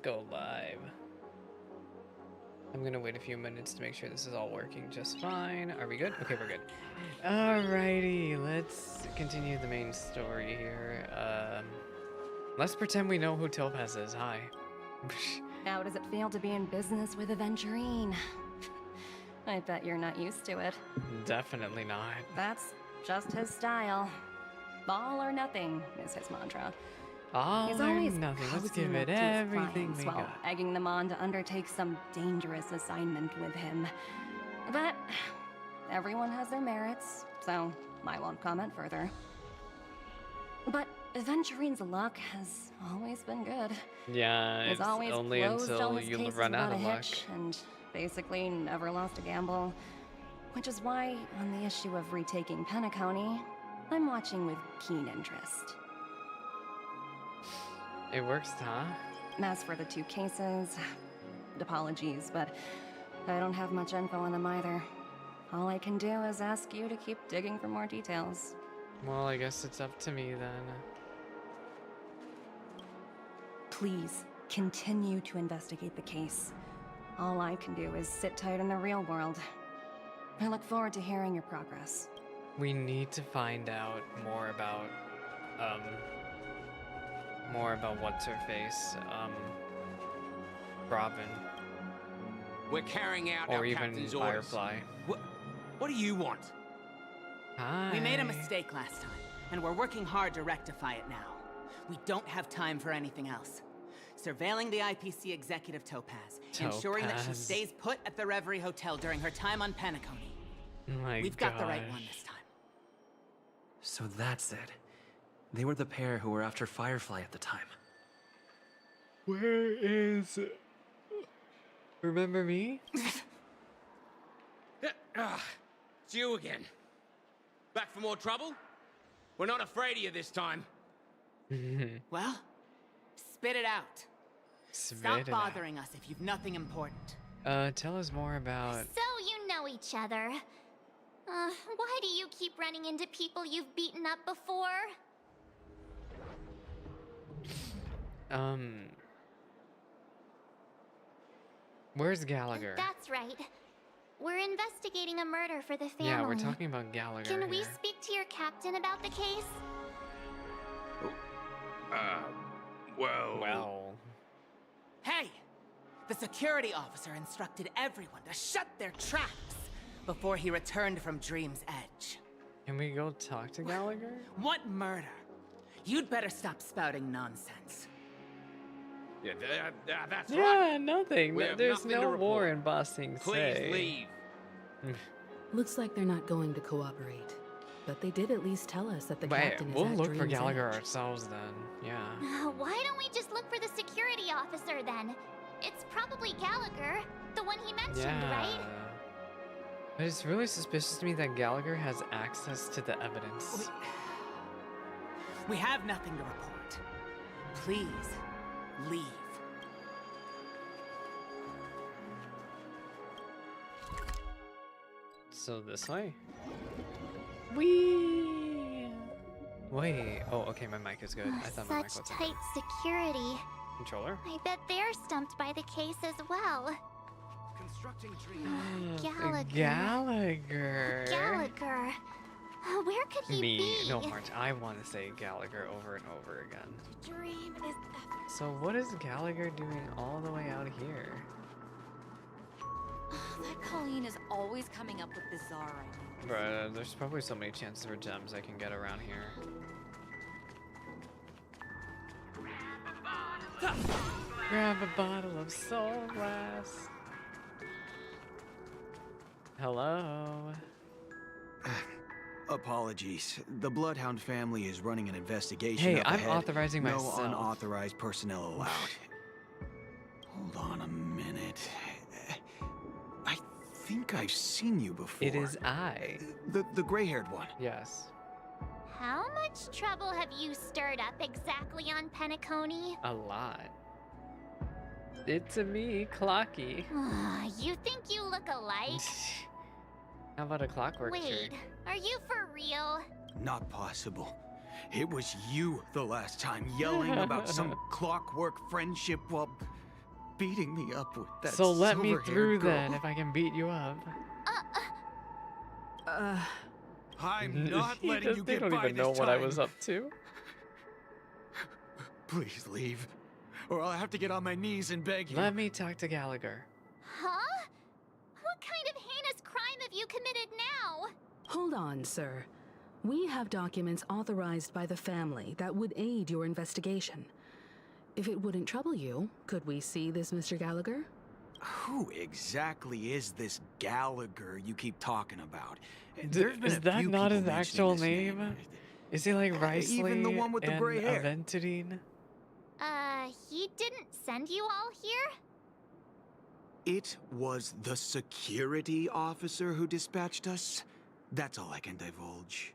go live. I'm gonna wait a few minutes to make sure this is all working just fine. Are we good? Okay, we're good. Alrighty, let's continue the main story here. Let's pretend we know who Topaz is. Hi. How does it feel to be in business with Aventurine? I bet you're not used to it. Definitely not. That's just his style. All or nothing is his mantra. All He's or always nothing. Let's cozying give up it to his everything clients we while got. egging them on to undertake some dangerous assignment with him. But everyone has their merits, so I won't comment further. But Aventurine's luck has always been good. Yeah, He's it's always only closed all until his you cases run out without of a luck. hitch, and basically never lost a gamble. Which is why, on the issue of retaking Penacony, I'm watching with keen interest. It works, huh? As for the two cases, apologies, but I don't have much info on them either. All I can do is ask you to keep digging for more details. Well, I guess it's up to me then. Please, continue to investigate the case. All I can do is sit tight in the real world. I look forward to hearing your progress. We need to find out more about what's her face, Robin, We're carrying out or our even captain's orders. Firefly. What do you want? Hi. We made a mistake last time, and we're working hard to rectify it now. We don't have time for anything else. Surveilling the IPC executive Topaz, ensuring that she Topaz. stays put at the Reverie Hotel during her time on Penacony. My We've got the right gosh. one this time. So that's it. They were the pair who were after Firefly at the time. Where is... Remember me? It's you again. Back for more trouble? We're not afraid of you this time. Well, spit it out. Spit Stop it bothering us if you've nothing important. out. Tell us more about... So you know each other. Why do you keep running into people you've beaten up before? Where's Gallagher? That's right. We're investigating a murder for the family. Yeah, we're talking about Gallagher Can we here. speak to your captain about the case? Well... Hey! The security officer instructed everyone to shut their traps before he returned from Dream's Edge. Can we go talk to Gallagher? What murder? You'd better stop spouting nonsense. Yeah, that's Yeah, right. nothing. We have There's nothing to no report. war in Bossing Please Say. leave. Looks like they're not going to cooperate. But they did at least tell us that the Wait, captain is we'll at look for Dream's Gallagher Edge. ourselves then. Yeah. Why don't we just look for the security officer then? It's probably Gallagher, the one he mentioned, Yeah. right? But it's really suspicious to me that Gallagher has access to the evidence. We have nothing to report. Please, leave. So this way? Whee! Wait. Oh, okay, my mic is good. I thought my mic Such wasn't. tight security. Controller? I bet they're stumped by the case as well. Constructing dream. Gallagher. Gallagher. Gallagher. Where could he Me. be? No, March. I want to say Gallagher over and over again. Dream is So what is Gallagher doing all the way out here? That Colleen is always coming up with bizarre ideas. Bruh, there's probably so many chances for gems I can get around here. Grab a bottle of soul glass. Hello. Apologies. The Bloodhound family is running an investigation Hey, up I'm ahead. authorizing No myself. unauthorized personnel allowed. Hold on a minute. I think I've seen you before. It is I. The gray-haired one. Yes. How much trouble have you stirred up exactly on Penacony? A lot. It's a me, Clocky. You think you look alike? How about a clockwork Wait, tree? are you for real? Not possible. It was you the last time yelling about some clockwork friendship while beating me up with that So let me silver-haired through girl. then if I can beat you up. I'm not He letting just- you they get don't by even know this what I time. was up to. Please leave, or I'll have to get on my knees and beg you. Let me talk to Gallagher. Huh? What kind of heinous crime have you committed now? Hold on, sir. We have documents authorized by the family that would aid your investigation. If it wouldn't trouble you, could we see this, Mr. Gallagher? Who exactly is this Gallagher you keep talking about? There's been Is a that few not people his mentioning actual this name? Is he like Riceley even the one with the and gray hair. Aventadine? He didn't send you all here? It was the security officer who dispatched us. That's all I can divulge.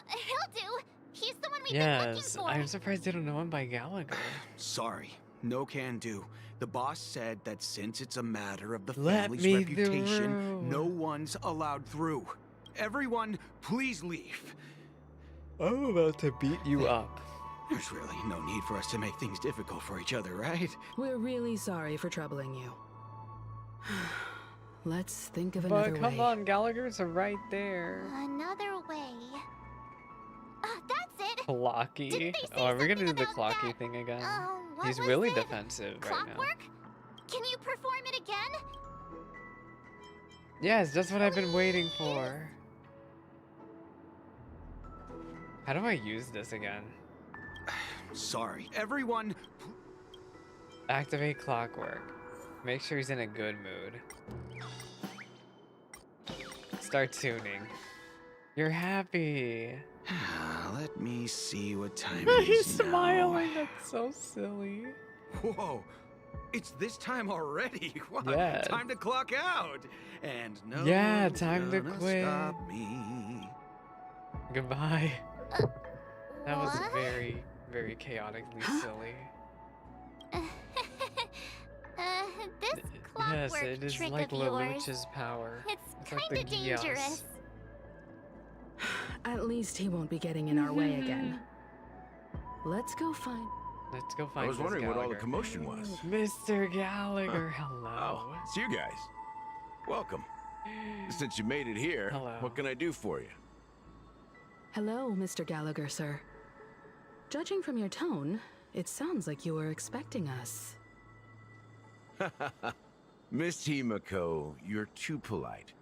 He'll do. He's the one we've been looking Yes, for. I'm surprised they don't know him by Gallagher. Sorry, no can do. The boss said that since it's a matter of the Let family's me reputation, through. no one's allowed through. Everyone, please leave. I'm about to beat you up. There's really no need for us to make things difficult for each other, right? We're really sorry for troubling you. Let's think of But another come way. on, Gallagher's right there. Another way. That's it. Clocky. Didn't they say Oh, are we gonna do something the about Clocky that, thing again? what He's was really it? defensive right now. Clockwork? Can you perform it again? Yes, that's what I've been waiting for. How do I use this again? Sorry, everyone. Activate clockwork. Make sure he's in a good mood. Start tuning. You're happy. Let me see what time it He's is now. smiling. That's so silly. Whoa, it's this time already. What? Yeah. Time to clock out. And no Yeah, one's time to gonna quit. Stop me. Goodbye. That was What? very, very chaotically silly. This clockwork Yes, it is trick like of yours. Lelouch's power. It's like kinda the Gios. dangerous. At least he won't be getting in our way again. Let's go find... Let's go find I was this wondering what all the Gallagher. commotion was. Mr. Gallagher, hello. Oh, it's you guys. Welcome. Since you made it here, Hello. what can I do for you? Hello, Mr. Gallagher, sir. Judging from your tone, it sounds like you were expecting us. Miss Himiko, you're too polite.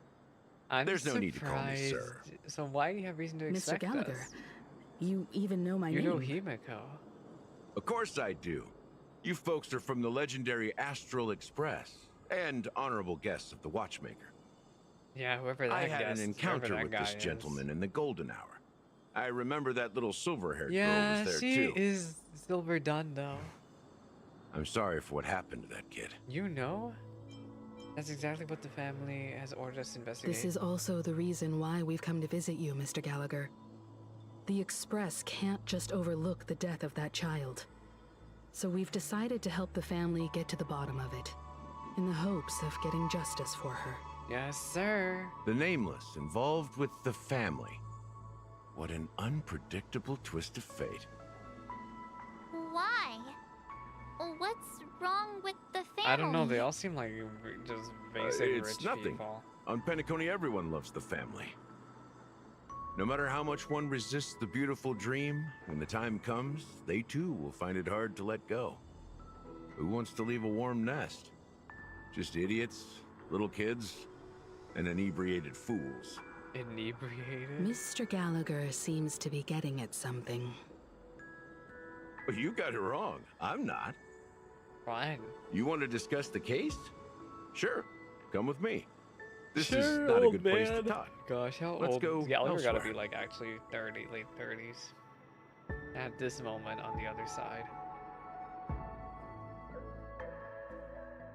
I'm There's no need to call me surprised. sir. So why do you have reason to Mr. expect Gallagher, us? you even know my You name. know Himiko. Of course I do. You folks are from the legendary Astral Express and honorable guests of the Watchmaker. Yeah, whoever that I had guest, an whoever encounter that with guy this is. gentleman in the golden hour. I remember that little silver-haired Yeah, girl was there she too. is silver done though. I'm sorry for what happened to that kid. You know? That's exactly what the family has ordered us to investigate. This is also the reason why we've come to visit you, Mr. Gallagher. The Express can't just overlook the death of that child. So we've decided to help the family get to the bottom of it, in the hopes of getting justice for her. Yes, sir. The Nameless involved with the family. What an unpredictable twist of fate. Why? What's wrong with the family? I don't know. They all seem like just basic It's rich nothing. people. On Penacony, everyone loves the family. No matter how much one resists the beautiful dream, when the time comes, they too will find it hard to let go. Who wants to leave a warm nest? Just idiots, little kids, and inebriated fools. Inebriated. Mr. Gallagher seems to be getting at something. Well, you got it wrong. I'm not. Fine. You want to discuss the case? Sure, come with me. This is Sure, not a old good place to man. talk. Gosh, how Let's old? go Gallagher gotta be elsewhere. like actually 30, late 30s. At this moment on the other side.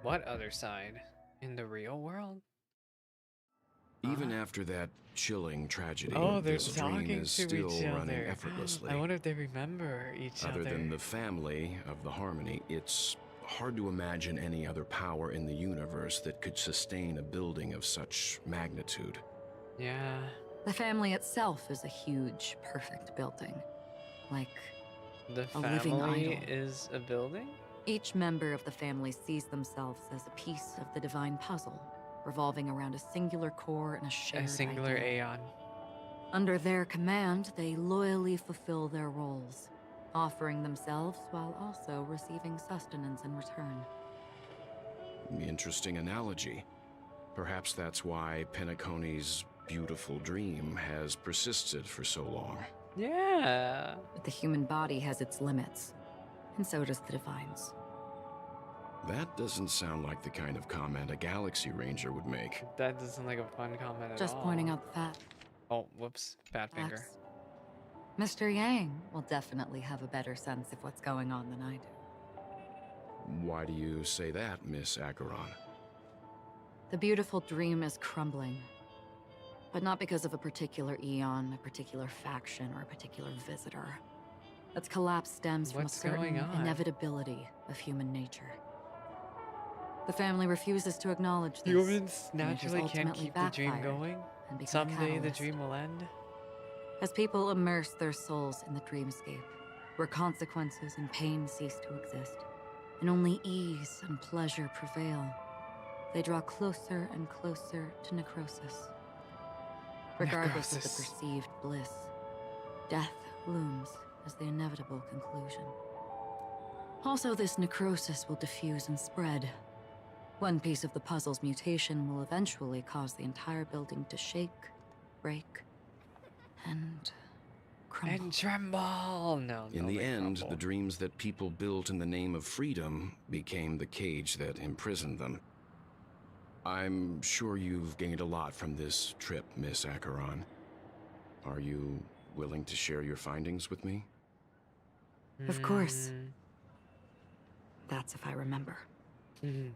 What other side? In the real world? Even after that chilling tragedy, Oh, they're this dream talking is to still each running other. effortlessly. I wonder if they remember each Other other. than the family of the Harmony, it's hard to imagine any other power in the universe that could sustain a building of such magnitude. Yeah. The family itself is a huge, perfect building. Like The a living family idol. is a building? Each member of the family sees themselves as a piece of the divine puzzle, revolving around a singular core and a shared A singular idea. aeon. Under their command, they loyally fulfill their roles, offering themselves while also receiving sustenance in return. Interesting analogy. Perhaps that's why Penacony's beautiful dream has persisted for so long. Yeah. But the human body has its limits, and so does the divine's. That doesn't sound like the kind of comment a Galaxy Ranger would make. That doesn't like a fun comment at Just all. pointing out the fact. Oh, whoops. Bad finger. Perhaps Mr. Yang will definitely have a better sense of what's going on than I do. Why do you say that, Miss Acheron? The beautiful dream is crumbling. But not because of a particular eon, a particular faction, or a particular visitor. Its collapse stems from a What's going certain on? inevitability of human nature. The family refuses to acknowledge this. Humans and it has naturally can't ultimately keep the dream backfired going. and become a Someday the catalyst. dream will end. As people immerse their souls in the dreamscape, where consequences and pain cease to exist, and only ease and pleasure prevail, they draw closer and closer to necrosis. Regardless of the Necrosis. perceived bliss, death looms as the inevitable conclusion. Also, this necrosis will diffuse and spread. One piece of the puzzle's mutation will eventually cause the entire building to shake, break, and crumble. And tremble! No, In no, the they end, crumble. the dreams that people built in the name of freedom became the cage that imprisoned them. I'm sure you've gained a lot from this trip, Miss Acheron. Are you willing to share your findings with me? Of course. Mm. That's if I remember. Mhm.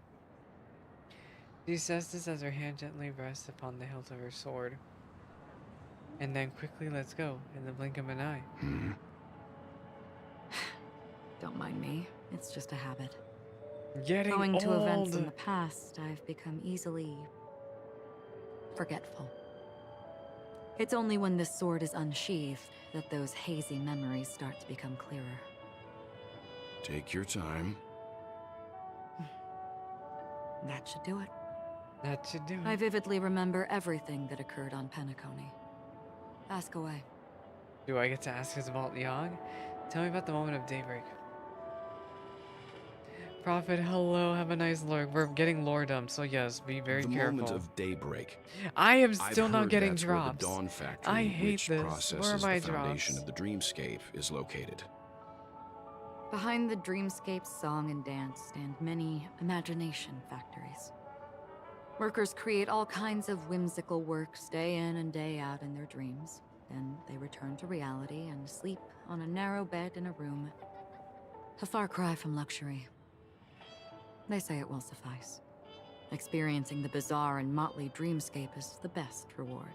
She says this as her hand gently rests upon the hilt of her sword. And then quickly lets go in the blink of an eye. Don't mind me. It's just a habit. Getting Owing old. to events in the past, I've become easily forgetful. It's only when this sword is unsheathed that those hazy memories start to become clearer. Take your time. That should do it. That should do it. I vividly remember everything that occurred on Penacony. Ask away. Do I get to ask us about Yang? Tell me about the moment of daybreak. Prophet, hello, have a nice lurk. We're getting lore dumped, so yes, be very the careful. moment of daybreak. I am I've still not heard getting that's drops. Where the Dawn Factory, I hate which this. Where processes are my the foundation drops? of the dreamscape, is located. Behind the dreamscape's song and dance stand many imagination factories. Workers create all kinds of whimsical works day in and day out in their dreams. Then they return to reality and sleep on a narrow bed in a room. A far cry from luxury. They say it will suffice. Experiencing the bizarre and motley dreamscape is the best reward.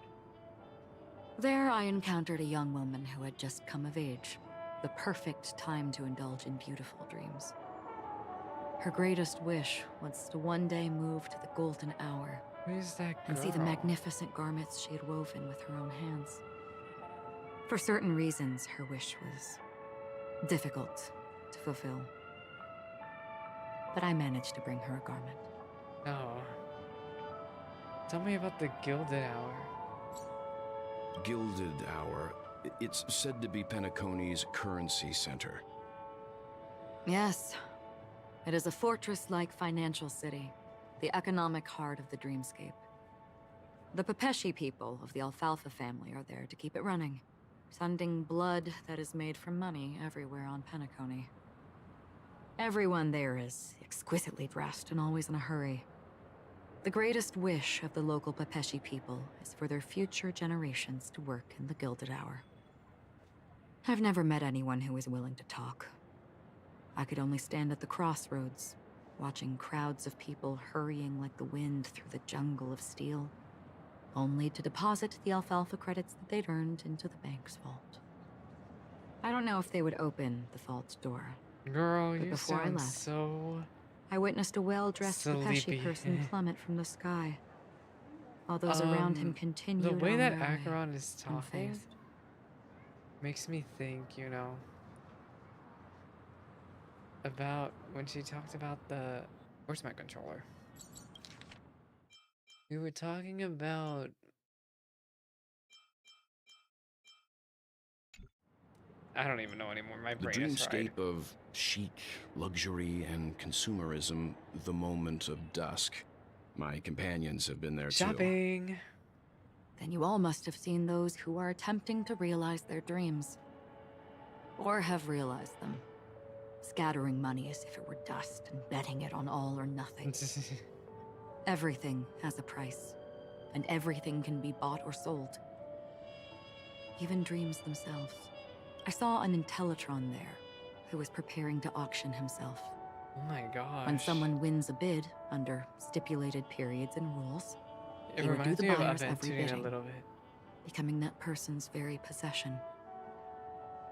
There I encountered a young woman who had just come of age. The perfect time to indulge in beautiful dreams. Her greatest wish was to one day move to the golden hour Who's that girl? and see the magnificent garments she had woven with her own hands. For certain reasons, her wish was difficult to fulfill. But I managed to bring her a garment. Oh. Tell me about the Gilded Hour. Gilded Hour. It's said to be Penacony's currency center. Yes, it is a fortress-like financial city, the economic heart of the dreamscape. The Pepeshi people of the Alfalfa family are there to keep it running, sending blood that is made from money everywhere on Penacony. Everyone there is exquisitely dressed and always in a hurry. The greatest wish of the local Pepeshi people is for their future generations to work in the Gilded Hour. I've never met anyone who is willing to talk. I could only stand at the crossroads, watching crowds of people hurrying like the wind through the jungle of steel, only to deposit the alfalfa credits that they'd earned into the bank's vault. I don't know if they would open the vault door. Girl, But you before I sound left, so... I witnessed a well-dressed Pepeshi sleepy. person plummet from the sky, while those around him continued The way on that their way, Acheron is talking unfazed. makes me think, you know... about when she talked about the... Where's my controller? We were talking about... I don't even know anymore. My The brain is fried. dreamscape of chic, luxury, and consumerism, the moment of dusk. My companions have been there too. Shopping! Then you all must have seen those who are attempting to realize their dreams. Or have realized them. Scattering money as if it were dust and betting it on all or nothing. Everything has a price, and everything can be bought or sold. Even dreams themselves. I saw an Intellitron there, who was preparing to auction himself. Oh my gosh. When someone wins a bid, under stipulated periods and rules, It they would do reminds the me of buyer's every Aventuring a bidding, little bit. becoming that person's very possession.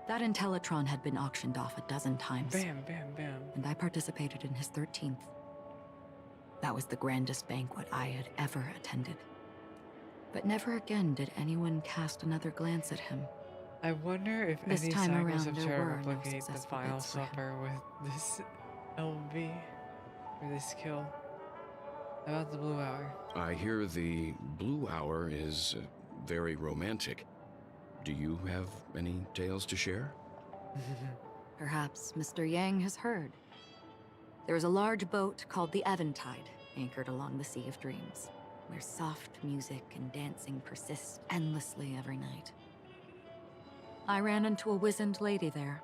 That Intellitron had been auctioned off a dozen times. Bam, bam, bam. And I participated in his 13th. That was the grandest banquet I had ever attended. But never again did anyone cast another glance at him. I wonder if This any time cycles around, have there tried to were no replicate the successful file bids for him. swapper with this LB, or this skill. How about the blue hour? I hear the blue hour is very romantic. Do you have any tales to share? Perhaps Mr. Yang has heard. There is a large boat called the Eventide, anchored along the Sea of Dreams, where soft music and dancing persist endlessly every night. I ran into a wizened lady there.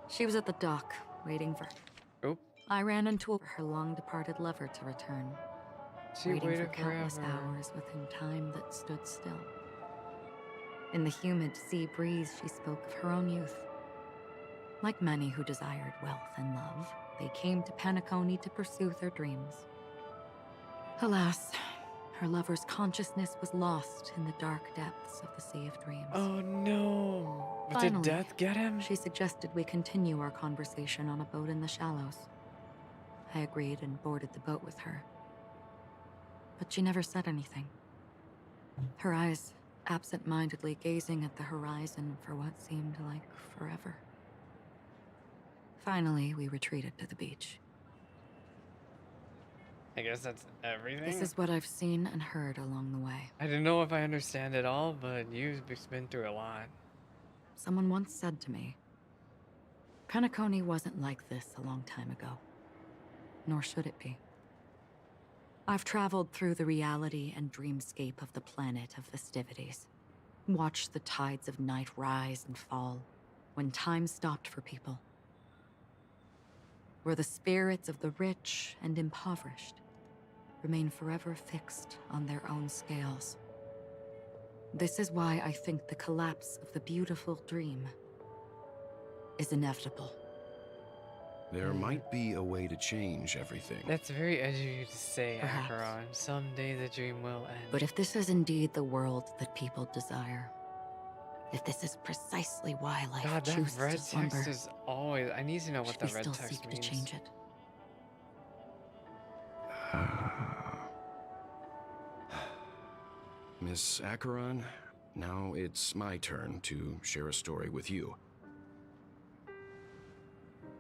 She was at the dock, waiting for... Oh. I ran into her long-departed lover to return, She waiting for waited countless forever. hours within time that stood still. In the humid sea breeze, she spoke of her own youth. Like many who desired wealth and love, they came to Penacony to pursue their dreams. Alas, her lover's consciousness was lost in the dark depths of the Sea of Dreams. Oh no! But Finally, did death get him? She suggested we continue our conversation on a boat in the shallows. I agreed and boarded the boat with her. But she never said anything. Her eyes absent-mindedly gazing at the horizon for what seemed like forever. Finally, we retreated to the beach. I guess that's everything. This is what I've seen and heard along the way. I don't know if I understand it all, but you've been through a lot. Someone once said to me, Penacony wasn't like this a long time ago. Nor should it be. I've traveled through the reality and dreamscape of the planet of festivities. Watched the tides of night rise and fall when time stopped for people. Where the spirits of the rich and impoverished remain forever fixed on their own scales. This is why I think the collapse of the beautiful dream is inevitable. There might be a way to change everything. That's very edgy to say, Perhaps. Acheron. Someday the dream will end. But if this is indeed the world that people desire, if this is precisely why life God, that chooses red to slumber, text is always... I need to know what should the we red still text seek means. to change it? Miss Acheron, now it's my turn to share a story with you.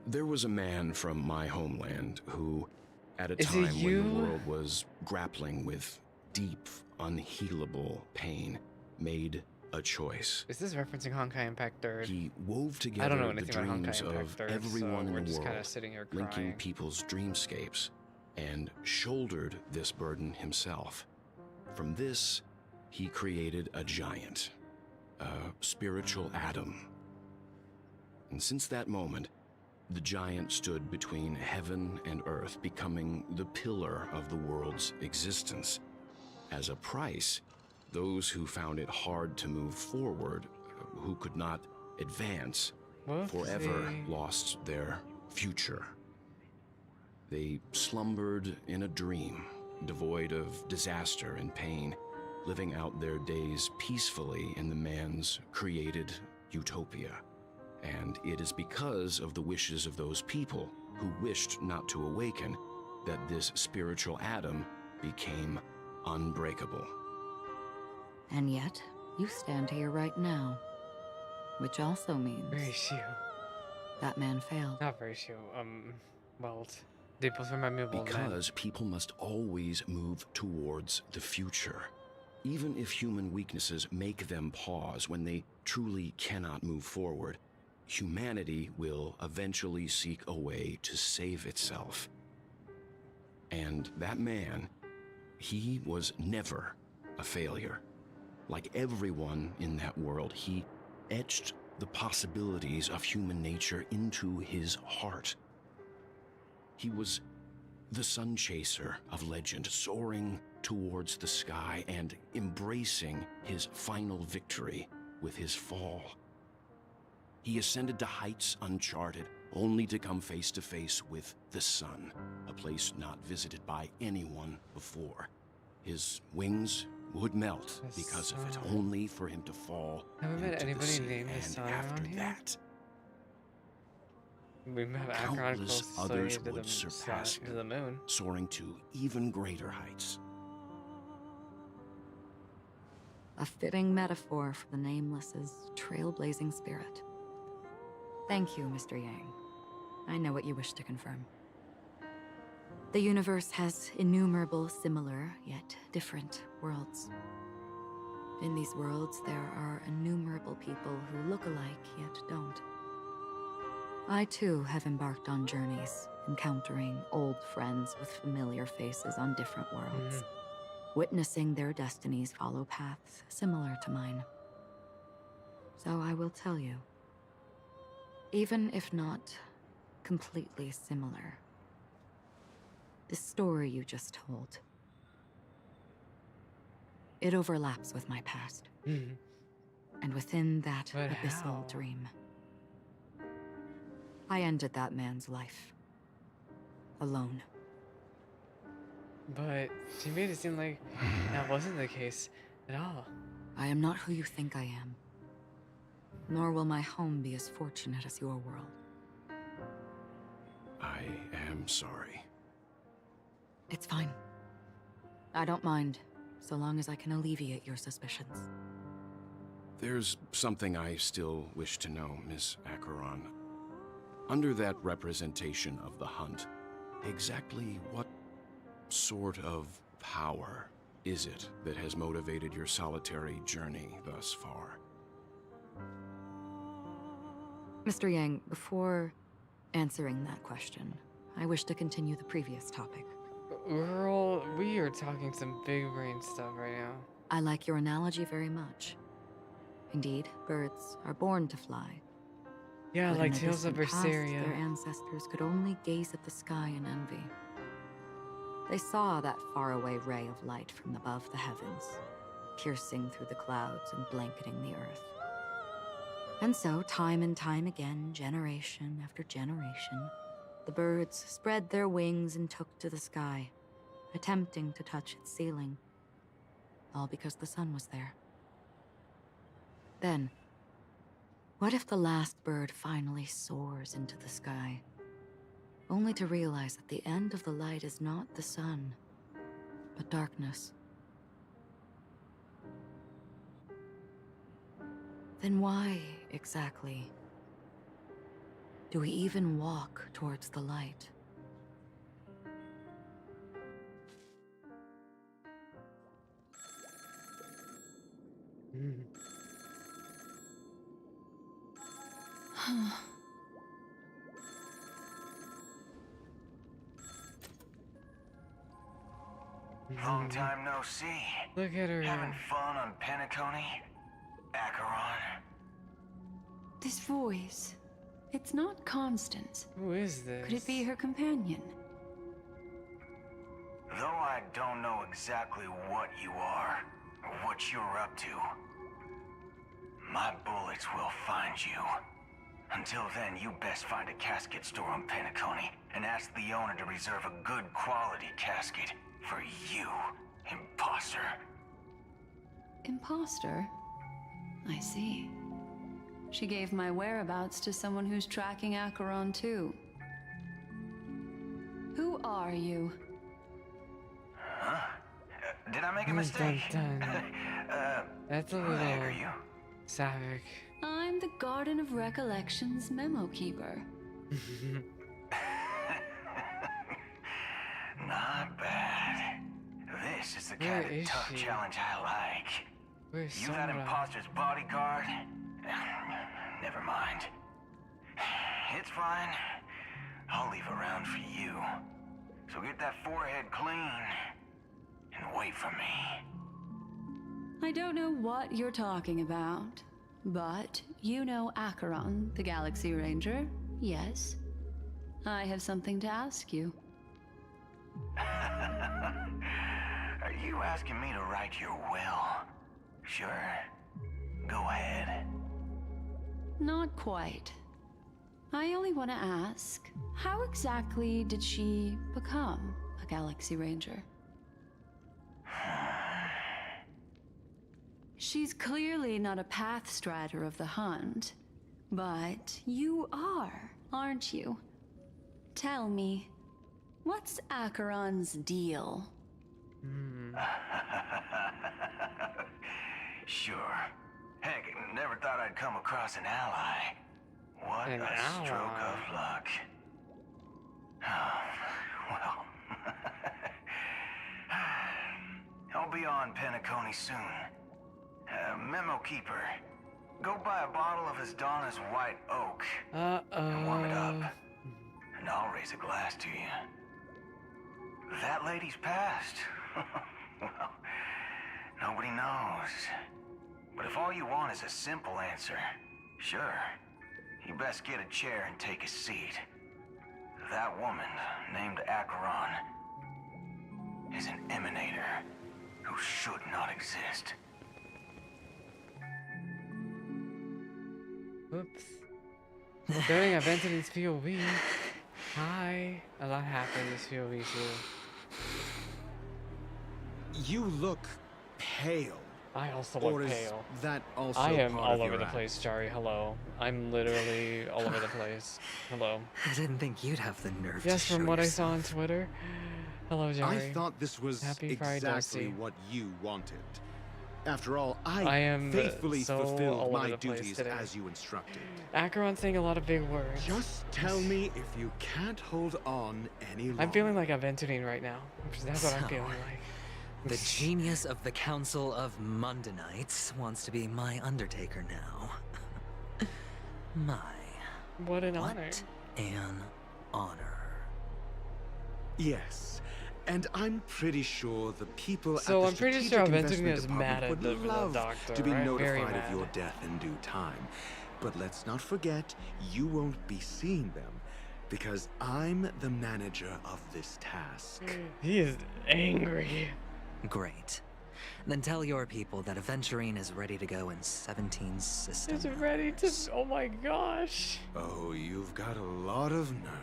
There was a man from my homeland who, at a Is it time when you? the world was grappling with deep, unhealable pain, made a choice. Is this referencing Honkai Impact 3rd? He wove together I don't know the anything about dreams Honkai Impact of 3rd, everyone so we're in the just kind world, of sitting here linking crying. people's dreamscapes, and shouldered this burden himself. From this, he created a giant, a spiritual Adam. And since that moment, the giant stood between heaven and earth, becoming the pillar of the world's existence. As a price, those who found it hard to move forward, who could not advance, forever Whoopsie. lost their future. They slumbered in a dream, devoid of disaster and pain, living out their days peacefully in the man's created utopia. And it is because of the wishes of those people who wished not to awaken that this spiritual Adam became unbreakable. And yet, you stand here right now. Which also means Ratio. That man failed. Not very sure. Well, they both remind me of old men. Because people must always move towards the future. Even if human weaknesses make them pause when they truly cannot move forward, humanity will eventually seek a way to save itself. And that man, he was never a failure. Like everyone in that world, he etched the possibilities of human nature into his heart. He was the sun chaser of legend, soaring towards the sky and embracing his final victory with his fall. He ascended to heights uncharted, only to come face to face with the sun, a place not visited by anyone before. His wings would melt because of it, only for him to fall Have we met into the anybody sea. named the And sun after around here? that, We have countless others to would surpass to him, the moon. soaring to even greater heights. A fitting metaphor for the Nameless's trailblazing spirit. Thank you, Mr. Yang. I know what you wish to confirm. The universe has innumerable similar, yet different worlds. In these worlds, there are innumerable people who look alike, yet don't. I too have embarked on journeys, encountering old friends with familiar faces on different worlds, witnessing their destinies follow paths similar to mine. So I will tell you, even if not completely similar, the story you just told, it overlaps with my past. And within that But abyssal how? dream, I ended that man's life. Alone. But she made it seem like that wasn't the case at all. I am not who you think I am. Nor will my home be as fortunate as your world. I am sorry. It's fine. I don't mind, so long as I can alleviate your suspicions. There's something I still wish to know, Miss Acheron. Under that representation of the hunt, exactly what sort of power is it that has motivated your solitary journey thus far? Mr. Yang, before answering that question, I wish to continue the previous topic. We are talking some big brain stuff right now. I like your analogy very much. Indeed, birds are born to fly. Yeah, But like in a Tales of distant past, Berseria. their ancestors could only gaze at the sky in envy. They saw that faraway ray of light from above the heavens, piercing through the clouds and blanketing the earth. And so, time and time again, generation after generation, the birds spread their wings and took to the sky, attempting to touch its ceiling, all because the sun was there. Then, what if the last bird finally soars into the sky, only to realize that the end of the light is not the sun, but darkness? Then why, exactly, do we even walk towards the light? Long time no see. Look at her. Having fun on Penacony? Acheron? This voice, it's not Constance. Who is this? Could it be her companion? Though I don't know exactly what you are, or what you're up to, my bullets will find you. Until then, you best find a casket store on Penacony and ask the owner to reserve a good quality casket for you, imposter. Imposter? I see. She gave my whereabouts to someone who's tracking Acheron too. Who are you? Huh? Did I make a mistake? Dun, dun. That's a who the heck are little you? sapphic. I'm the Garden of Recollection's memo keeper. Not bad. This is the kind of tough challenge I like. Where's You that Sora? imposter's bodyguard? Never mind. It's fine. I'll leave a round for you. So get that forehead clean and wait for me. I don't know what you're talking about, but you know Acheron, the Galaxy Ranger, yes? I have something to ask you. Are you asking me to write your will? Sure. Go ahead. Not quite. I only want to ask, how exactly did she become a Galaxy Ranger? She's clearly not a pathstrider of the Hunt, but you are, aren't you? Tell me, what's Acheron's deal? Sure. Heck, never thought I'd come across an ally. What An a stroke ally. of luck. Oh, well. I'll be on Penacony soon. Memo keeper. Go buy a bottle of his Donna's White Oak and warm it up. And I'll raise a glass to you. That lady's passed. Well, nobody knows. But if all you want is a simple answer, sure. You best get a chair and take a seat. That woman, named Acheron, is an emanator who should not exist. Whoops. During Aventini's POV. Hi. A lot happened in this POV too. You look pale. I also Or look is pale. that also I am part all of over your the act? place, Jari. Hello. I'm literally all over the place. Hello. I didn't think you'd have the nerve Yes, to from show what I yourself. saw on Twitter. Hello, Jari. I thought this was Happy Pride, exactly Darcy. what you wanted. After all, I I am faithfully so all fulfilled over my the place duties today. as you instructed. Acheron's saying a lot of big words. Just tell me if you can't hold on any longer. I'm feeling like Aventurine right now. That's what I'm So, feeling like. The genius of the Council of Mundanites wants to be my Undertaker now. What an honor. What an honor. Yes, and I'm pretty sure the people So at the I'm pretty Strategic sure Aventurine Investment is Department mad at would the love doctor, to be right? Very notified of mad. your death in due time. But let's not forget, you won't be seeing them, because I'm the manager of this task. He is angry. Great. Then tell your people that Aventurine is ready to go in 17 systems. He's ready to. Oh my gosh. Oh, you've got a lot of nerve.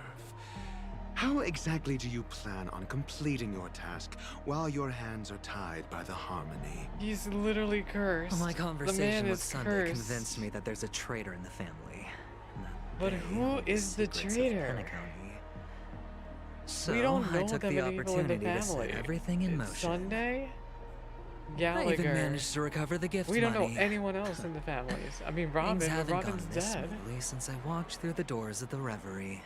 How exactly do you plan on completing your task while your hands are tied by the harmony? He's literally cursed. My the man conversation with is Sunday cursed. convinced me that there's a traitor in the family. But who is the traitor? So we don't know I took that the many people in the opportunity to family. set everything in It's motion. Sunday? I Gallagher. even managed to recover the gift We don't money. know anyone else in the families. I mean, Robin, Things but haven't Robin's gone this dead. smoothly since I walked through the doors of the Reverie.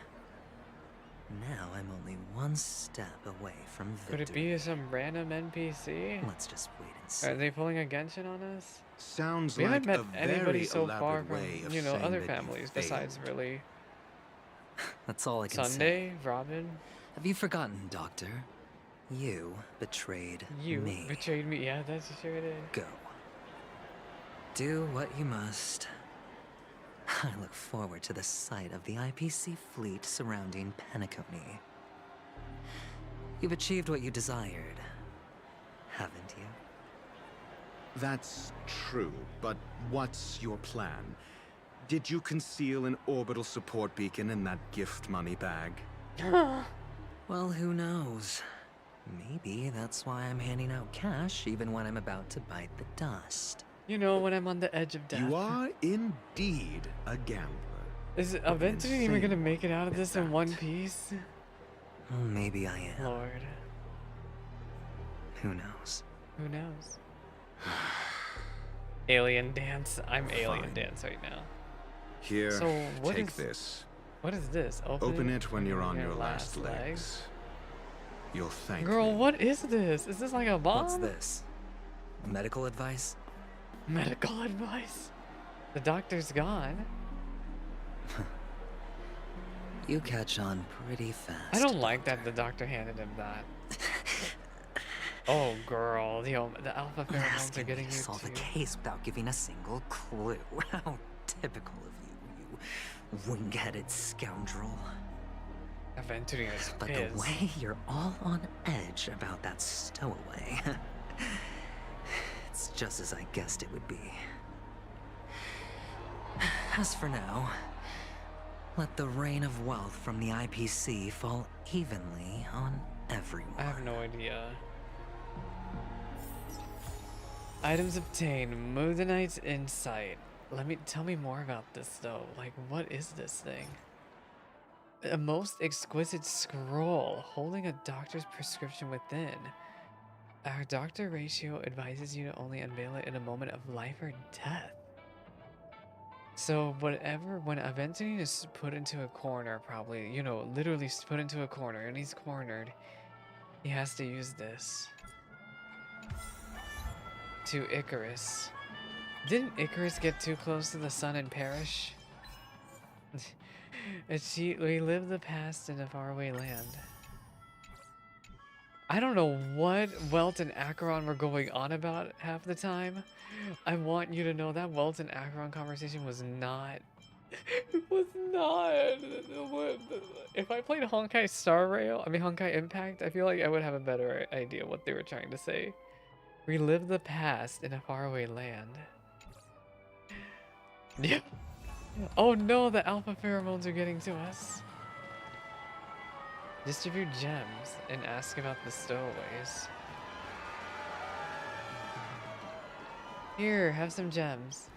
Now I'm only one step away from victory. Could it be some random NPC? Let's just wait and see. Are they pulling a Genshin on us? Sounds We like haven't met a anybody very so far elaborate from, way of you know, saying other that you families besides failed. really That's all I can say. Sunday, Robin. Have you forgotten, Doctor? You betrayed You me. betrayed me. Yeah, that's sure it is. Go. Do what you must. I look forward to the sight of the IPC fleet surrounding Penacony. You've achieved what you desired, haven't you? That's true, but what's your plan? Did you conceal an orbital support beacon in that gift money bag? Well, who knows? Maybe that's why I'm handing out cash even when I'm about to bite the dust. You know, when I'm on the edge of death. You are indeed a gambler. Is But Aventurine even gonna insane make it out of at this in that. one piece? Well, maybe I am. Lord. Who knows? Who knows? Alien dance. I'm alien Fine. dance right now. Here, So what take is this. What is this? Open it when you're on your last legs. You'll thank Girl, me. what is this? Is this like a bomb? What's this? Medical advice? Medical advice. The doctor's gone. You catch on pretty fast. I don't like that the doctor handed him that. Oh, girl, the alpha pheromones are Asking me getting to you solve a too. case without giving a single clue. How typical of you, you wing-headed scoundrel. Aventurier's But fizz. the way you're all on edge about that stowaway, it's just as I guessed it would be. As for now, let the rain of wealth from the IPC fall evenly on everyone. I have no idea. Items obtained. Moonlight's insight. Tell me more about this though. Like, what is this thing? A most exquisite scroll holding a doctor's prescription within. Our doctor ratio advises you to only unveil it in a moment of life or death. So when Aventurine is put into a corner, probably, you know, literally put into a corner, and he's cornered, he has to use this. To Icarus. Didn't Icarus get too close to the sun and perish? We live the past in a faraway land. I don't know what Welt and Acheron were going on about half the time. I want you to know that Welt and Acheron conversation was not... was not... If I played Honkai Honkai Impact, I feel like I would have a better idea what they were trying to say. Relive the past in a faraway land. Yeah. Oh no, the alpha pheromones are getting to us. Distribute gems and ask about the stowaways. Here, have some gems.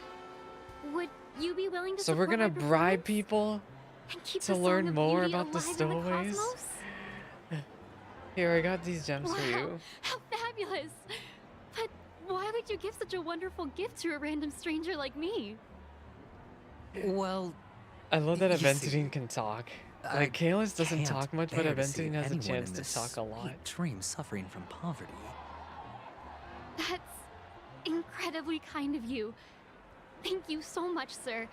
Would you be willing to So we're support gonna my bribe performance people and keep to the song learn of more beauty about the alive in stowaways? cosmos? Here, I got these gems Wow, for you. how fabulous! But why would you give such a wonderful gift to a random stranger like me? Well, I love that you see, Aventurine can talk. Like, Kaelis doesn't can't talk much, but bear to see Aventurine has a anyone chance in to this talk a lot. sweet dream suffering from poverty. That's incredibly kind of you. Thank you so much, sir.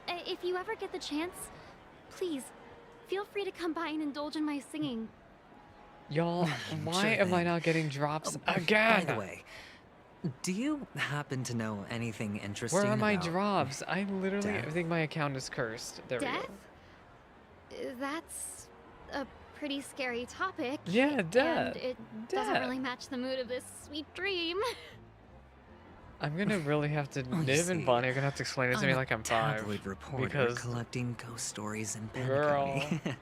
If you ever get the chance, please, feel free to come by and indulge in my singing. Y'all, why Sure am I thing. not getting drops again? By the way, do you happen to know anything interesting Where are my about drops? I literally death? think my account is cursed. There Death? we go. That's a pretty scary topic. Yeah, death. And it doesn't Death. really match the mood of this sweet dream. I'm gonna really have to. Oh, you Niv and see, Bonnie are gonna have to explain it to me I'm a like I'm 5. tabloid reporter Because collecting ghost stories in Girl. Penacony.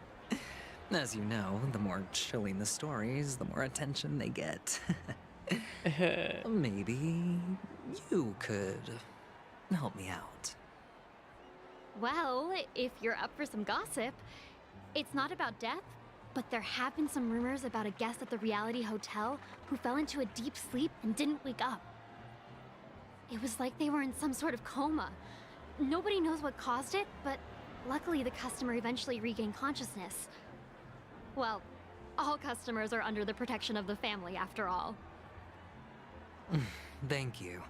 As you know, the more chilling the stories, the more attention they get. Maybe you could help me out. Well, if you're up for some gossip, it's not about death, but there have been some rumors about a guest at the Reality Hotel who fell into a deep sleep and didn't wake up. It was like they were in some sort of coma. Nobody knows what caused it, but luckily the customer eventually regained consciousness. Well, all customers are under the protection of the family after all. Thank you.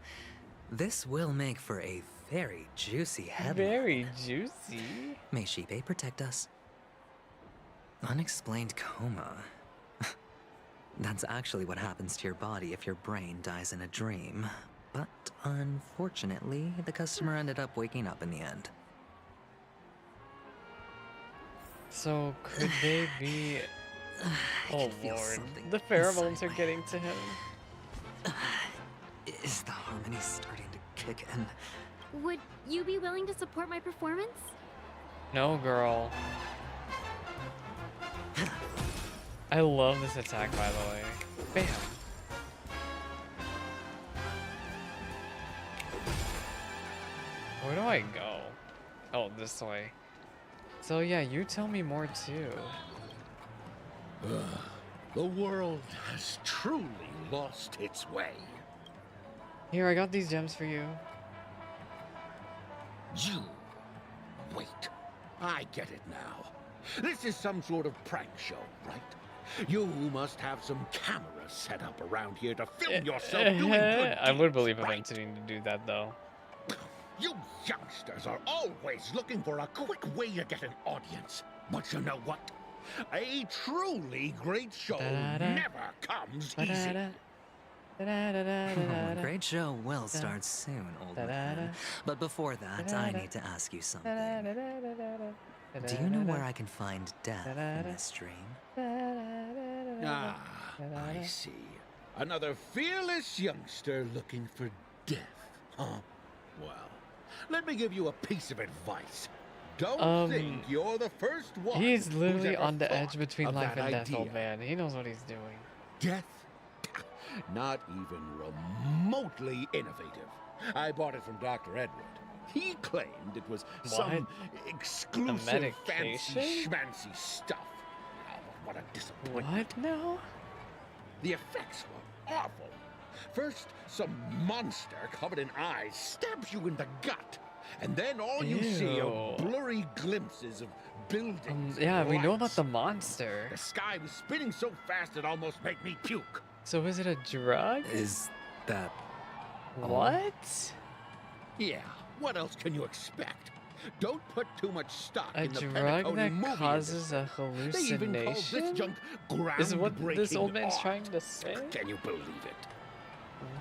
This will make for a very juicy headline. very juicy. May Shibe protect us. Unexplained coma. That's actually what happens to your body if your brain dies in a dream. But unfortunately, the customer ended up waking up in the end. So could they be? I Oh can feel lord, something the pheromones inside are my getting to him. Is the harmony starting to kick in? Would you be willing to support my performance? No, girl. I love this attack, by the way. Bam. Where do I go? Oh, this way. So yeah, you tell me more too. The world has truly lost its way. Here, I got these gems for you. You. Wait. I get it now. This is some sort of prank show, right? You must have some cameras set up around here to film yourself doing good I would deeds, believe right? eventually to do that, though. You youngsters are always looking for a quick way to get an audience. But you know what? A truly great show never comes easy. A great show will start soon, old man. But before that, I need to ask you something. Do you know where I can find death in this dream? Ah, I see. Another fearless youngster looking for death, huh? Well, let me give you a piece of advice. Don't think you're the first one. He's who's literally ever on the thought edge between of life that and death, idea. old man. He knows what he's doing. Death? Not even remotely innovative. I bought it from Dr. Edward. He claimed it was some exclusive fancy medication? schmancy stuff. Oh, what a disappointment. What now? The effects were awful. First, some monster covered in eyes stabs you in the gut. And then all you see are Ew. blurry glimpses of buildings. Yeah, and we know about lights. the monster. The sky was spinning so fast it almost made me puke. So is it a drug? Is that What? Yeah, what else can you expect? Don't put too much stock A in the drug Penacony that movie causes a They even call this hallucination? junk Is what this old groundbreaking man's art. trying to say? Can you believe it?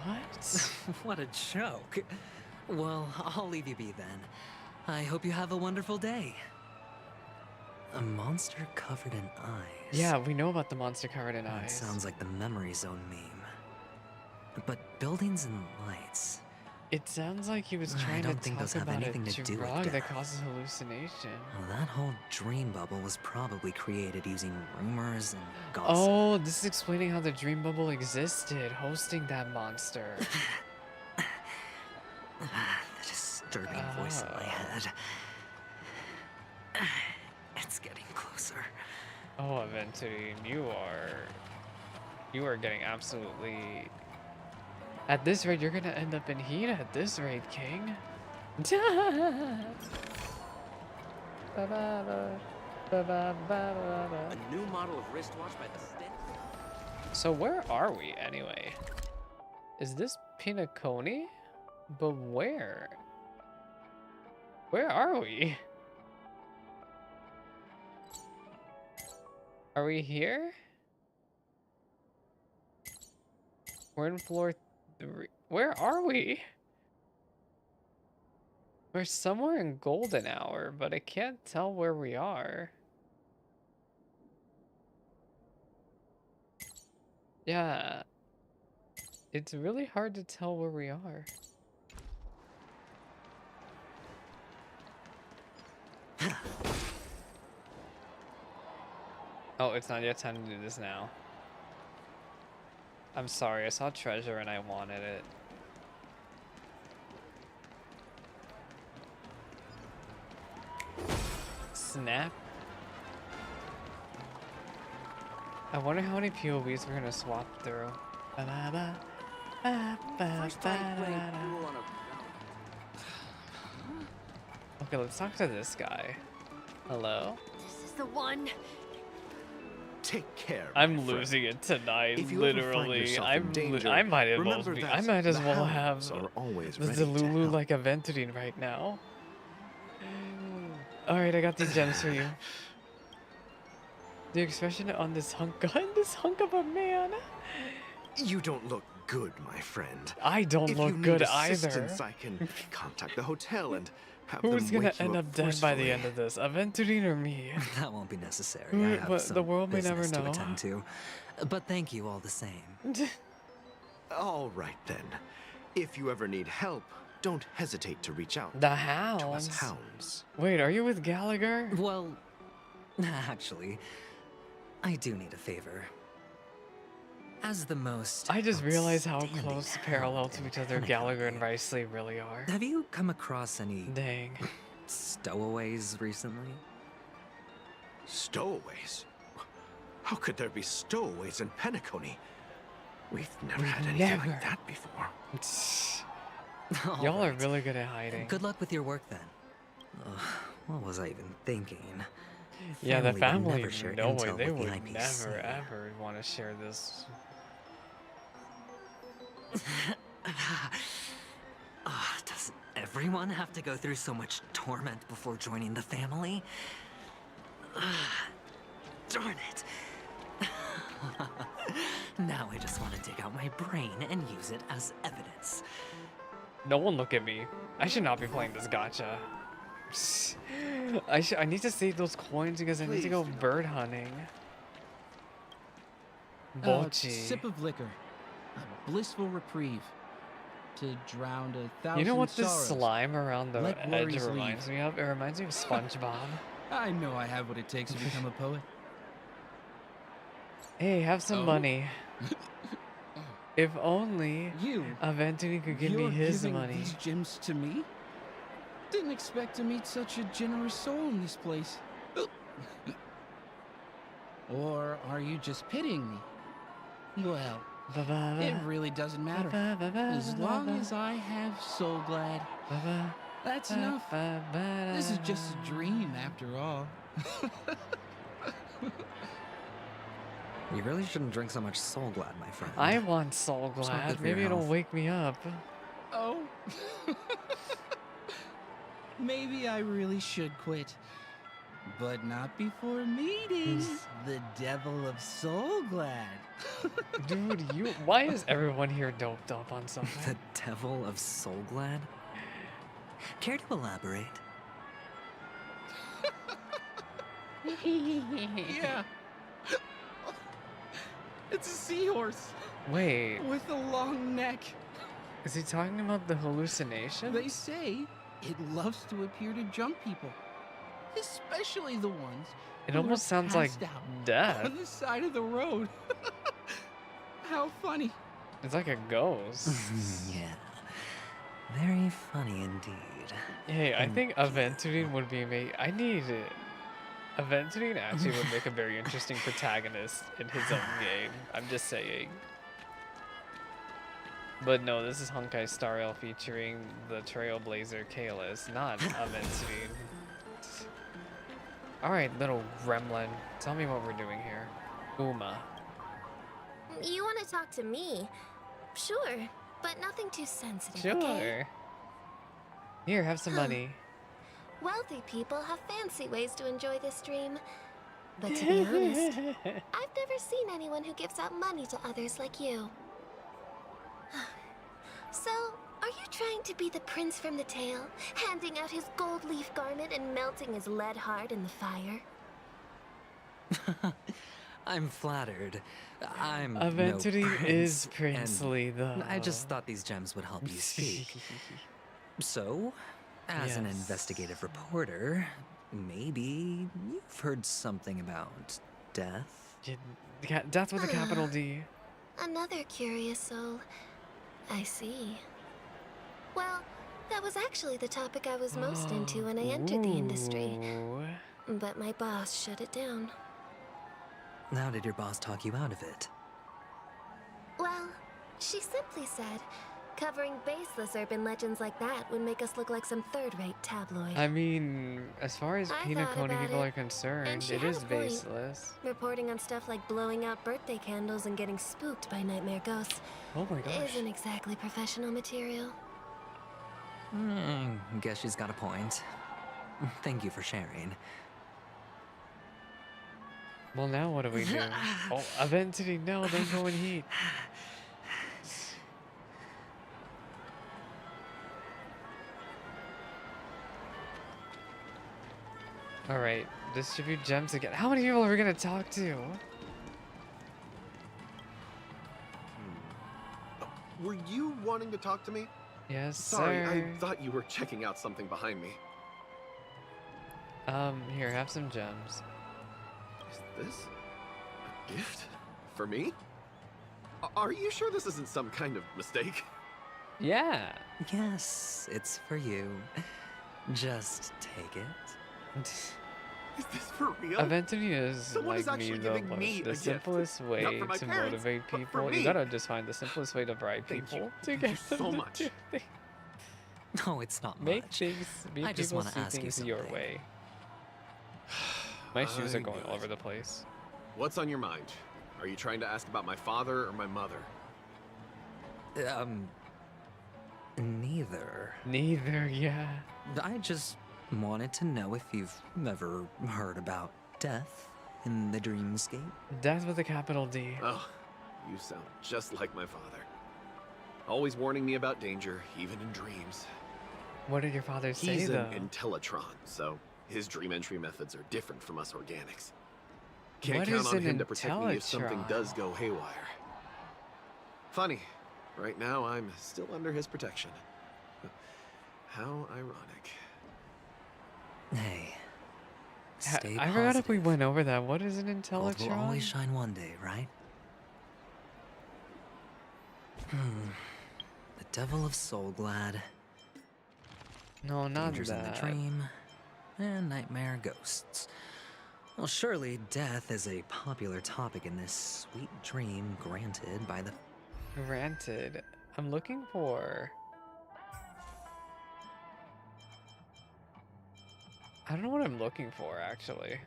What? What a joke. Well, I'll leave you be then. I hope you have a wonderful day. A monster covered in eyes. Yeah, we know about the monster covered in That eyes. sounds like the memory zone meme. But buildings and lights. It sounds like he was I trying don't to think talk those have about anything a to do with drug that death. causes hallucination. Well, that whole dream bubble was probably created using rumors and gossip. Oh, this is explaining how the dream bubble existed, hosting that monster. The disturbing voice in my head. It's getting closer. Oh, Aventurine, you are getting absolutely. At this rate, you're gonna end up in heat. At this rate, King. A new model of wristwatch by the Stick? So where are we anyway? Is this Pinaconi? But where? Where are we? Are we here? We're in floor 3. Where are we? We're somewhere in Golden Hour, but I can't tell where we are. Yeah. It's really hard to tell where we are. Oh, it's not yet time to do this now. I'm sorry, I saw treasure and I wanted it. Snap. I wonder how many POVs we're gonna swap through. Okay, let's talk to this guy. Hello? This is the one. Take care. I'm losing it tonight, If you ever find literally. yourself in I danger, might as well remember be, that I might as the well have hounds are always the ready to Delulu help. like Aventurine right now. Alright, I got these gems for you. The expression on this hunk of a man. You don't look good, my friend. I don't If look you good need either. assistance, I can contact the hotel and have Who's them gonna wake you end up dead by the end of this? Aventurine or me? That won't be necessary. Who- I have but some the world may never business to know. attend to. But thank you all the same. All right then. If you ever need help, don't hesitate to reach out The to us hounds. hounds. Wait, are you with Gallagher? Well, actually, I do need a favor. As the most I just realized how outstanding close parallel to hound each in other Honkai, Gallagher and Riceley really are. Have you come across any Dang. stowaways recently? Stowaways? How could there be stowaways in Penacony? We've never had anything like that before. Y'all are really good at hiding. Good luck with your work then. Ugh, what was I even thinking? Yeah, the would family, never share no way, intel they with the would IPC. never ever want to share this. Does everyone have to go through so much torment before joining the family? Darn it. Now I just want to dig out my brain and use it as evidence. No one look at me. I should not be playing this gacha. I need to save those coins because I need to go bird hunting. Bochi. Sip of liquor. A blissful reprieve. To drown 1,000 You know what this sorrows. slime around the Let edge worries reminds me of? It reminds me of SpongeBob. I know I have what it takes to become a poet. Hey, have some money. If only You, Aventini could give me you're his giving money. these gems to me? Didn't expect to meet such a generous soul in this place. Or are you just pitying me? Well, it really doesn't matter. As long as I have Soul Glad, that's enough. This is just a dream after all. You really shouldn't drink so much Soul Glad, my friend. I want Soul It's not Glad. good for your Maybe it'll health. wake me up. Oh. Maybe I really should quit. But not before meeting the devil of Soul Glad. Dude, why is everyone here doped up on something? The devil of Soul Glad? Care to elaborate? Yeah. It's a seahorse. Wait, With a long neck. is he talking about the hallucination? They say it loves to appear to jump people. Especially the ones It who almost are sounds like passed out death. on the side of the road. How funny. It's like a ghost. Yeah. Very funny indeed. Hey, I think Aventurine would be I need it. Aventurine actually would make a very interesting protagonist in his own game. I'm just saying. But no, this is Honkai Star Rail featuring the Trailblazer Kaelis, not Aventurine. Alright, little gremlin. Tell me what we're doing here. Uma. You want to talk to me? Sure, but nothing too sensitive, okay? Sure. Here, have some money. Wealthy people have fancy ways to enjoy this dream. But to be honest, I've never seen anyone who gives out money to others like you. So, are you trying to be the prince from the tale, handing out his gold leaf garment and melting his lead heart in the fire? I'm flattered. I'm Aventurine no prince, is princely, and though. I just thought these gems would help you speak. So, as an Yes. investigative reporter, maybe you've heard something about death? Death with a capital D. Another curious soul. I see. Well, that was actually the topic I was most into when I entered the industry. Ooh. But my boss shut it down. How did your boss talk you out of it? Well, she simply said, covering baseless urban legends like that would make us look like some third-rate tabloid. I mean, as far as I peanut thought coating about people it, are concerned, and she it had is a point. baseless. Reporting on stuff like blowing out birthday candles and getting spooked by nightmare ghosts Oh my gosh. isn't exactly professional material. Guess she's got a point. Thank you for sharing. Well, now what do we do? Oh, Aventurine, no, don't go in heat. Alright, distribute gems again. How many people are we gonna talk to? Were you wanting to talk to me? Yes, Sorry, sir. I thought you were checking out something behind me. Here, have some gems. Is this a gift? For me? Are you sure this isn't some kind of mistake? Yeah. Yes, it's for you. Just take it. Is this for real? Aventini is Someone is like me actually though, giving but me a the gift. simplest Not way for my to parents, motivate but for people, me. you gotta just find the simplest way to bribe Thank people you. to Thank get you them so to much. do things. No, it's not Make much. things, make I just people want see to ask you things your something. way. My shoes I are going knew all it. over the place. What's on your mind? Are you trying to ask about my father or my mother? Neither. Neither, yeah. I just wanted to know if you've ever heard about death in the dreamscape. Death with a capital D. Oh, you sound just like my father. Always warning me about danger, even in dreams. What did your father say, He's though? an Intellitron, so his dream entry methods are different from us organics. Can't What count is on an him to protect me if something Intellitron? does go haywire. Funny, right now I'm still under his protection. How ironic. Hey, stay I forgot if we positive. went over that. What is an Gold will always Intellitron? shine one day, right? The Devil of Soulglad, No, not Dangers in the that. Dream, and Nightmare Ghosts. Well, surely death is a popular topic in this sweet dream granted by the... Granted. I'm looking for... I don't know what I'm looking for, actually.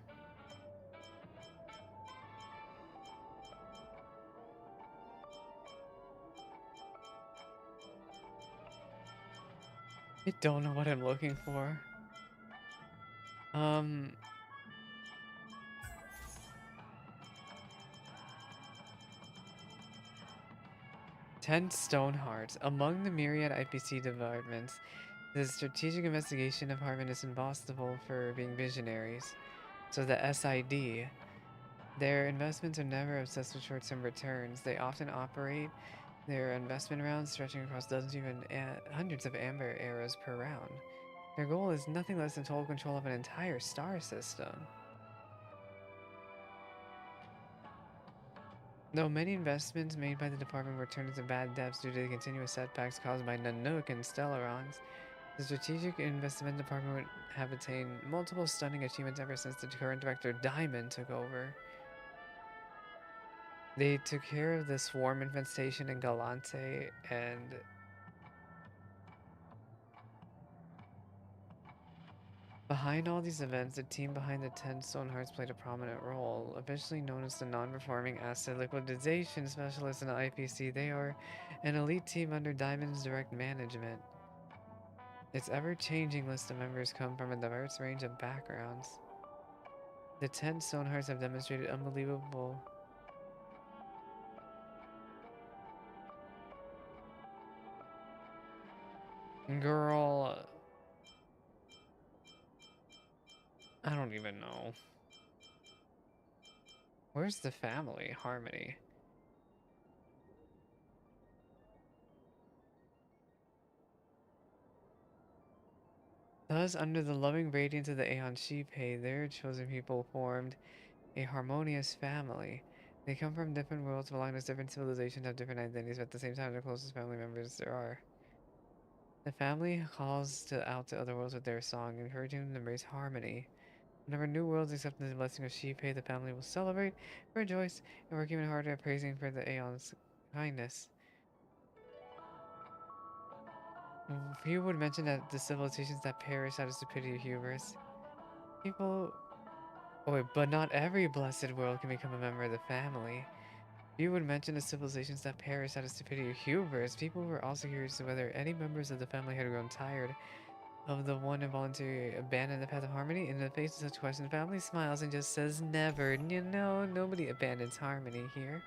I don't know what I'm looking for. Ten stone hearts. Among the myriad IPC departments, the strategic investigation department is impossible for being visionaries. So the SID, their investments are never obsessed with short-term returns. They often operate their investment rounds stretching across dozens, even hundreds of amber arrows per round. Their goal is nothing less than total control of an entire star system. Though many investments made by the department were turned into bad debts due to the continuous setbacks caused by Nanook and Stellarons, the strategic investment department would have attained multiple stunning achievements ever since the current director Diamond took over. They took care of the swarm infestation in Galante and behind all these events, the team behind the 10 Stone Hearts played a prominent role. Officially known as the Non-Performing Asset Liquidization Specialists in the IPC, they are an elite team under Diamond's direct management. Its ever-changing list of members come from a diverse range of backgrounds. The 10 Stone Hearts have demonstrated unbelievable... Girl... I don't even know. Where's the family, Harmony? Thus, under the loving radiance of the Aeon Gepcae, their chosen people formed a harmonious family. They come from different worlds, belong to different civilizations, have different identities, but at the same time, they're closest family members there are. The family calls out to other worlds with their song, encouraging them to embrace harmony. Whenever new worlds accept the blessing of Gepcae, the family will celebrate, rejoice, and work even harder at praising for the Aeon's kindness. Few would mention that the civilizations that perish out of stupidity or hubris. People... Oh wait, but not every blessed world can become a member of the family. Few would mention the civilizations that perish out of stupidity or hubris. People were also curious whether any members of the family had grown tired of the one involuntary abandon the path of harmony. In the face of such questions, the family smiles and just says never. You know, nobody abandons harmony here.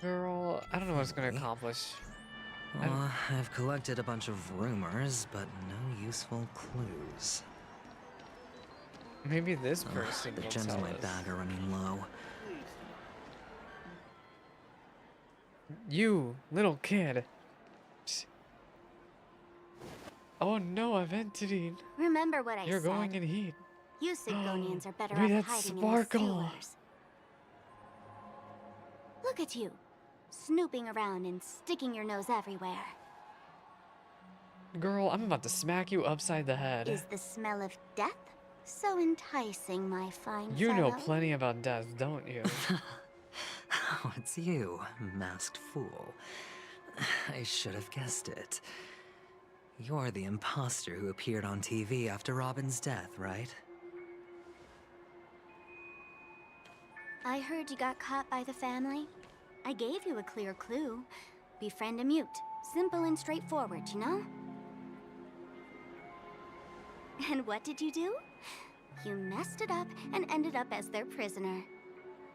Girl, I don't know what it's going to accomplish. Well, I've collected a bunch of rumors, but no useful clues. Maybe this person The will gems in tell my us. bag are running low. You, little kid. Oh no, Aventini. Remember what I You're said. going in heat. You Sigonians are better Wait, off that's hiding Sparkle. in the sewers. Look at you, snooping around and sticking your nose everywhere. Girl, I'm about to smack you upside the head. Is the smell of death So enticing, my fine You know fellow. plenty about death, don't you? Oh, it's you, masked fool. I should have guessed it. You're the imposter who appeared on TV after Robin's death, right? I heard you got caught by the family. I gave you a clear clue. Befriend a mute. Simple and straightforward, you know? And what did you do? You messed it up and ended up as their prisoner.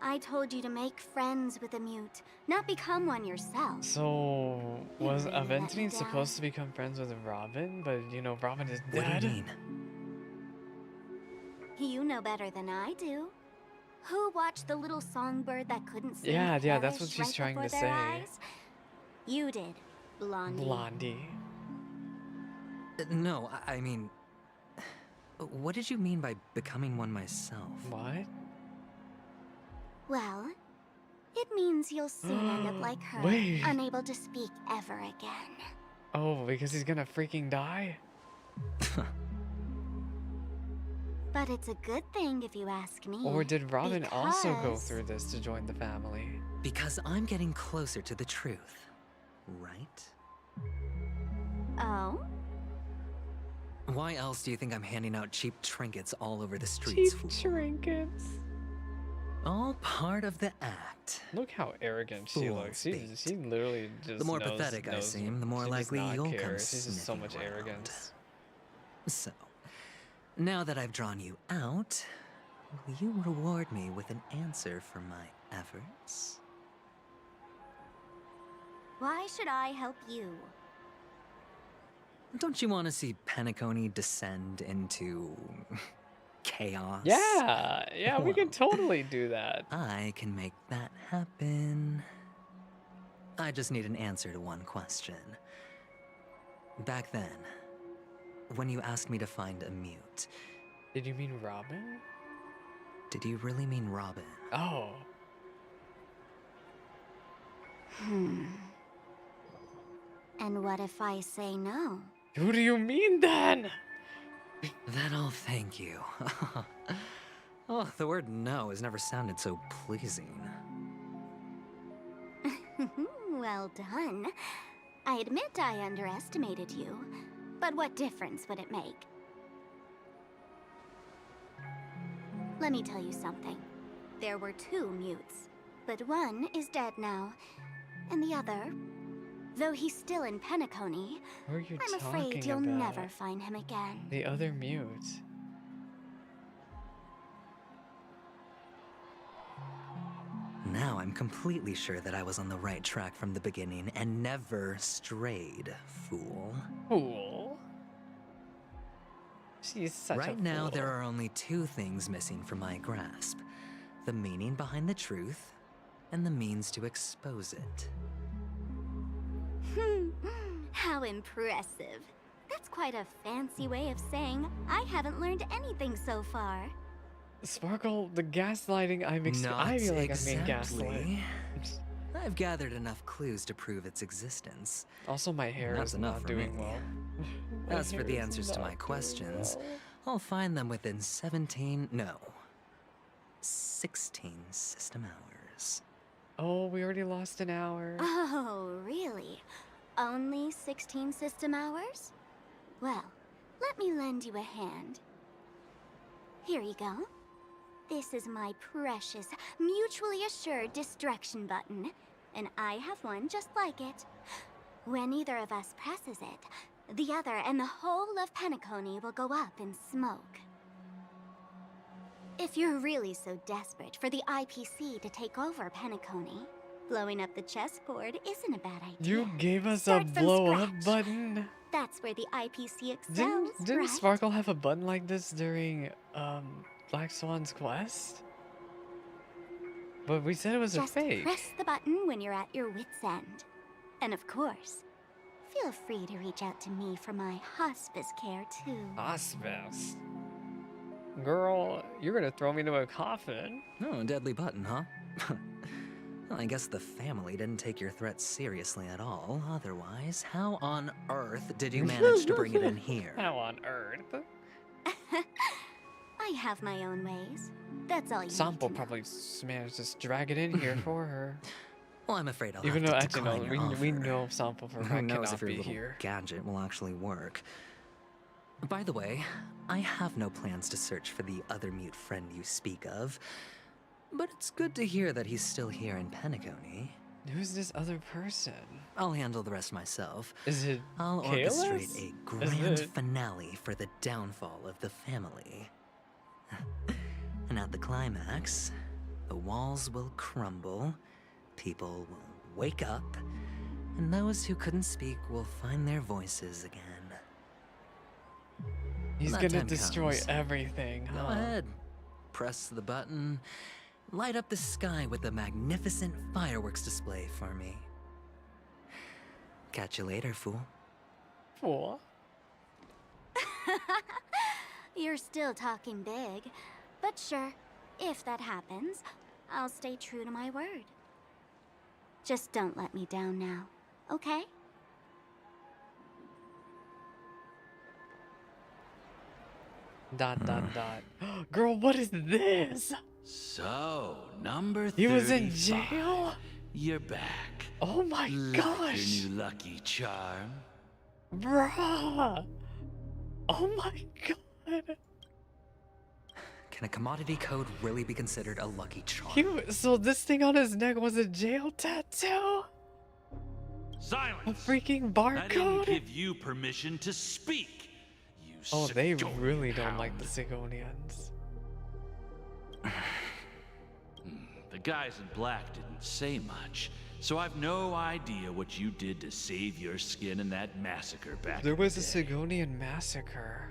I told you to make friends with a mute, not become one yourself. So, was really let me Aventine down. supposed to become friends with Robin? But, you know, Robin is What dead? do you mean? You know better than I do. Who watched the little songbird that couldn't sing? Yeah, that's what perish she's right trying to before say. their eyes? You did, Blondie. Blondie. No, I mean... What did you mean by becoming one myself? What? Well, it means you'll soon end up like her, Wait. unable to speak ever again. Oh, because he's gonna freaking die? But it's a good thing if you ask me. Or did Robin also go because- through this to join the family? Because I'm getting closer to the truth, right? Oh? Why else do you think I'm handing out cheap trinkets all over the streets? Cheap trinkets. All part of the act. Look how arrogant she looks. She literally just The more knows- pathetic I knows- seem, the more she does likely not you'll care. come She's just so much sniffing around. arrogance. So, now that I've drawn you out, will you reward me with an answer for my efforts? Why should I help you? Don't you want to see Penacony descend into chaos? Yeah, we Well, can totally do that. I can make that happen. I just need an answer to one question. Back then, when you asked me to find a mute, Did you mean Robin? did you really mean Robin? Oh. And what if I say no? Who do you mean then? Then I'll thank you. Oh, the word no has never sounded so pleasing. Well done. I admit I underestimated you, but what difference would it make? Let me tell you something. There were two mutes, but one is dead now, and the other, though he's still in Penacony, Who are you I'm afraid talking you'll about? never find him again. The other mute. Now I'm completely sure that I was on the right track from the beginning and never strayed, fool. Fool. She's such a Right now, fool. there are only two things missing from my grasp. The meaning behind the truth, and the means to expose it. How impressive. That's quite a fancy way of saying I haven't learned anything so far. Sparkle, the gaslighting I feel like I'm being gaslit. exactly. I've gathered enough clues to prove its existence. Also, my hair That's is enough not for doing me. well. My As for hair the is answers to not my doing questions, well. I'll find them within 16 system hours. Oh, we already lost an hour. Oh, really? Only 16 system hours? Well, let me lend you a hand. Here you go. This is my precious, mutually assured destruction button, and I have one just like it. When either of us presses it, the other and the whole of Penacony will go up in smoke. If you're really so desperate for the IPC to take over Penacony, blowing up the chessboard isn't a bad idea. You gave us Start a from blow up scratch. button. That's where the IPC excels, Didn't right? Sparkle have a button like this during Black Swan's quest? But we said it was Just a fake. press the button when you're at your wit's end. And of course, feel free to reach out to me for my hospice care too. Hospice. Girl, you're gonna throw me into a coffin. Oh, a deadly button, huh? Well, I guess the family didn't take your threat seriously at all. Otherwise, how on earth did you manage to bring it in here? How on earth? I I have my own ways. That's all you Sample need to know. probably managed to drag it in here for her. Well, I'm afraid I'll Even have though to actually decline no, your we offer. know Sample for a Who fact knows cannot if your be little here. gadget will actually work. By the way, I have no plans to search for the other mute friend you speak of, but it's good to hear that he's still here in Penacony. Who's this other person? I'll handle the rest myself. Is it I'll Kalis? orchestrate a grand finale for the downfall of the family. And at the climax, the walls will crumble, people will wake up, and those who couldn't speak will find their voices again. He's When that gonna time destroy comes, everything, Go huh? ahead. Press the button. Light up the sky with a magnificent fireworks display for me. Catch you later, fool. Fool? You're still talking big. But sure, if that happens, I'll stay true to my word. Just don't let me down now, okay? Dot. Girl, what is this? So, number 35. He was in jail? You're back. Oh my gosh. Your new lucky charm. Bruh. Oh my god. Can a commodity code really be considered a lucky charm? So this thing on his neck was a jail tattoo? Silence! A freaking I didn't barcode? give you permission to speak. You Oh, they Sigonian really don't hound. like the Sigonians. The guys in black didn't say much, so I've no idea what you did to save your skin in that massacre back There in the was a day. Sigonian massacre.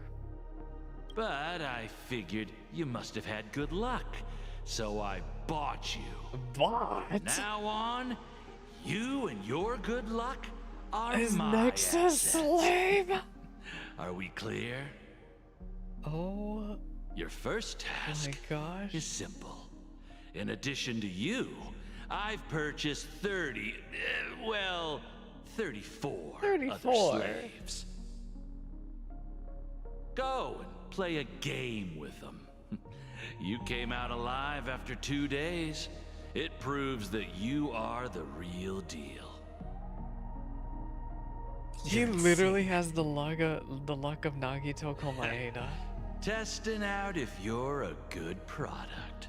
But I figured you must have had good luck, so I bought you. Bought? From now on, you and your good luck are His my neck's a assets. slave? Are we clear? Oh Your first task my gosh. is simple. In addition to you, I've purchased 34 other 34. slaves. Go and play a game with them. You came out alive after 2 days. It proves that you are the real deal. He literally has the luck of Nagito Komaeda. Testing out if you're a good product.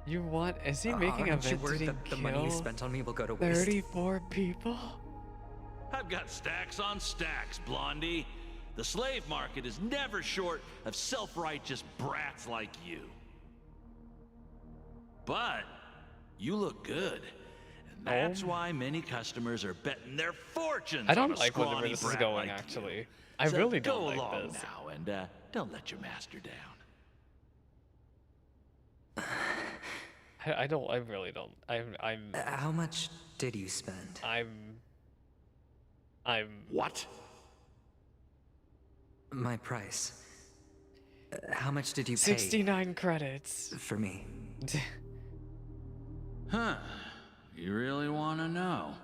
You want? Is he making a Aren't you vent worried to that the money you kill spent on me will go to waste? 34 people? I've got stacks on stacks, Blondie. The slave market is never short of self-righteous brats like you. But you look good. And that's why many customers are betting their fortunes I don't on a like where scrawny this is brat going, like actually. you. I So really go don't like along this. now and don't let your master down. I really don't. I'm. How much did you spend? I'm. What? My price. How much did you pay 69 credits. for me? Huh. You really want to know?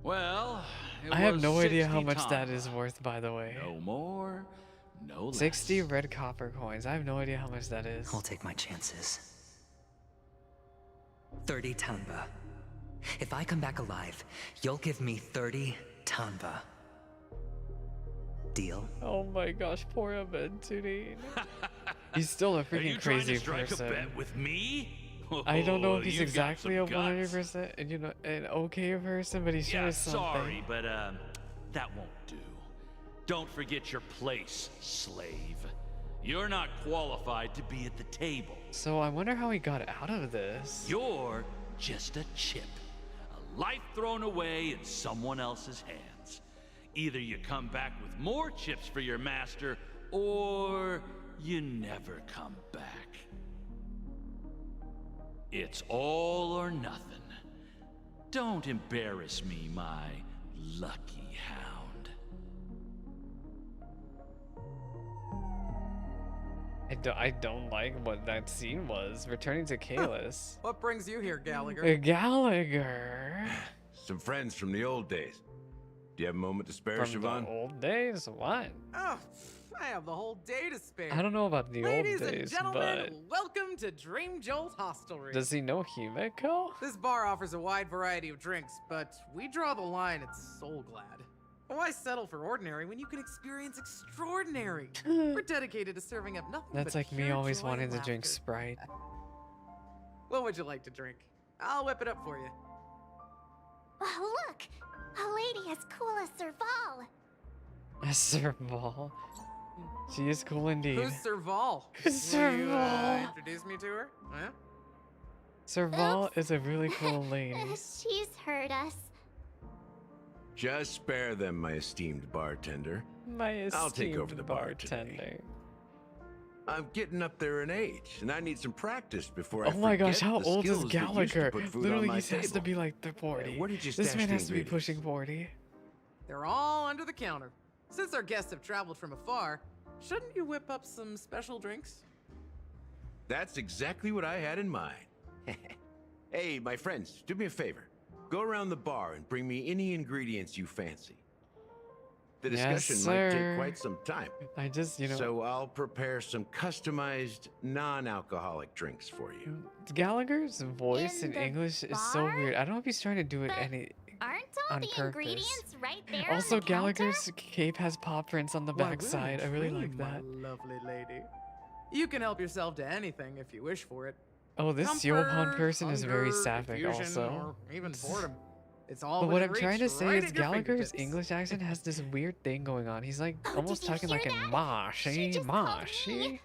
Well, it I have was no idea how 60 much that Tama. is worth, by the way. No more, no less. 60 red copper coins. I have no idea how much that is. I'll take my chances. 30 tanba. If I come back alive, you'll give me 30 tanba. Deal? Oh my gosh, poor Aventurine. He's still a Are you freaking trying crazy to strike person. a bet with me? I don't know if Oh, he's you've got exactly a some guts. 100%, an okay person, but he's Yeah, sure something. sorry, but that won't do. Don't forget your place, slave. You're not qualified to be at the table. So I wonder how he got out of this. You're just a chip. A life thrown away in someone else's hands. Either you come back with more chips for your master, or you never come back. It's all or nothing. Don't embarrass me, my lucky hound. I don't like what that scene was. Returning to Kalis. What brings you here, Gallagher? Gallagher. Some friends from the old days. Do you have a moment to spare, From Siobhan? the old days? What? Oh, I have the whole day to spare. I don't know about the Ladies old and days, gentlemen, but welcome to Dream Jolt Hostelry. does he know Himeko? This bar offers a wide variety of drinks, but we draw the line at Soul Glad. Why settle for ordinary when you can experience extraordinary? We're dedicated to serving up nothing That's but like me pure always joy wanting and to drink laughter. Sprite. What would you like to drink? I'll whip it up for you. Oh, look! A lady as cool as Serval. A Serval. She is cool indeed. Who's Serval? Who's Will you, Serval? introduce me to her? Huh? Serval is a really cool lady. She's heard us. Just spare them, my esteemed bartender. My I'll take over esteemed the bar today. bartender. I'm getting up there in age, and I need some practice before I Oh my gosh, forget how the old is skills that used to Gallagher? put food Literally, on my he has to table. be like the 40. Where did you This stash man the has to be ingredients? pushing 40. They're all under the counter. Since our guests have traveled from afar, shouldn't you whip up some special drinks? That's exactly what I had in mind. Hey, my friends, do me a favor. Go around the bar and bring me any ingredients you fancy. The Yes, discussion might sir. take quite some time. I just, you know. So I'll prepare some customized, non-alcoholic drinks for you. Gallagher's voice in the English is so weird. I don't know if he's trying to do it Aren't all on the purpose. ingredients right there Also, on the counter? Gallagher's cape has paw prints on the Why, backside. I really like my that. lovely lady. You can help yourself to anything if you wish for it. Oh, this Comfort, Johan person is very hunger, sapphic confusion, also. or even boredom. It's all But what within I'm trying to reach, say right is at your Gallagher's fingertips. English accent has this weird thing going on. He's like almost did you talking like hear a that? Marshy, Marshy.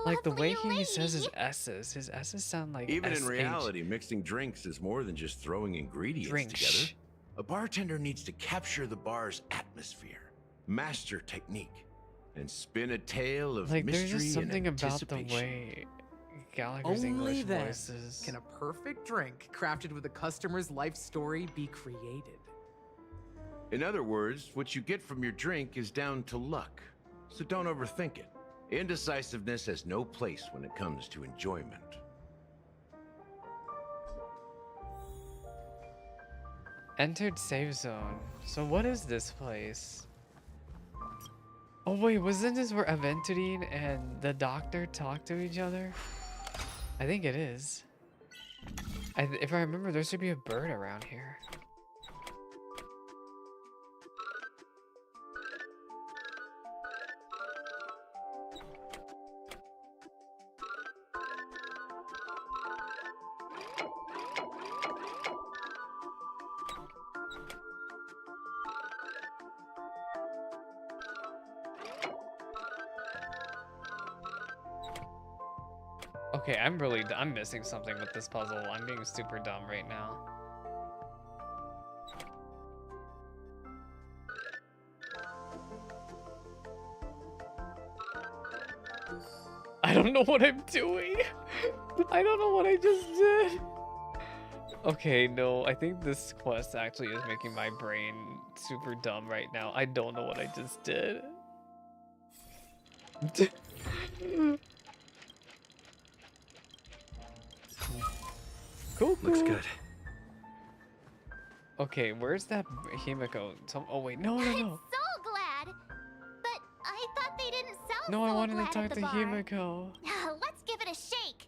Like the way lovely he says his lady. S's. His S's sound like Even in SH. reality, mixing drinks is more than just throwing ingredients Drinks. together. A bartender needs to capture the bar's atmosphere, master technique, and spin a tale of Like there's mystery just something and about the anticipation. way Gallagher's Only English then voice is. can a perfect drink crafted with a customer's life story be created. In other words, what you get from your drink is down to luck, so don't overthink it. Indecisiveness has no place when it comes to enjoyment. Entered save zone. So what is this place? Oh wait, wasn't this where Aventadine and the doctor talk to each other? I think it is. If I remember, there should be a bird around here. Okay, I'm missing something with this puzzle. I'm being super dumb right now. I don't know what I'm doing. I don't know what I just did. Okay, no, I think this quest actually is making my brain super dumb right now. I don't know what I just did. Cool, Looks good. Okay, where's that Himeko? Oh wait, no. So glad. But I thought they didn't sell No, I Soul wanted Glad to at talk the to bar. Himeko. Let's give it a shake.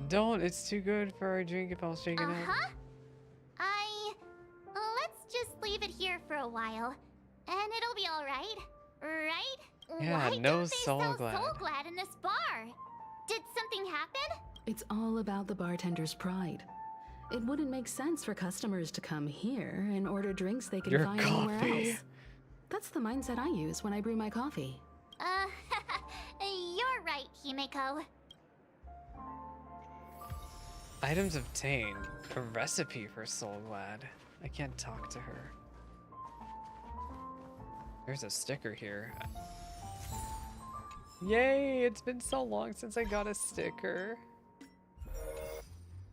Don't, it's too good for a drink if I'll shake it up. Let's just leave it here for a while, and it'll be all right, right? Yeah, Why no don't they Soul sell Glad. Soul Glad in this bar? Did something happen? It's all about the bartender's pride. It wouldn't make sense for customers to come here and order drinks they can Your find anywhere coffee. else. That's the mindset I use when I brew my coffee. You're right, Himeko. Items obtained. A recipe for Soul Glad. I can't talk to her. There's a sticker here. Yay! It's been so long since I got a sticker.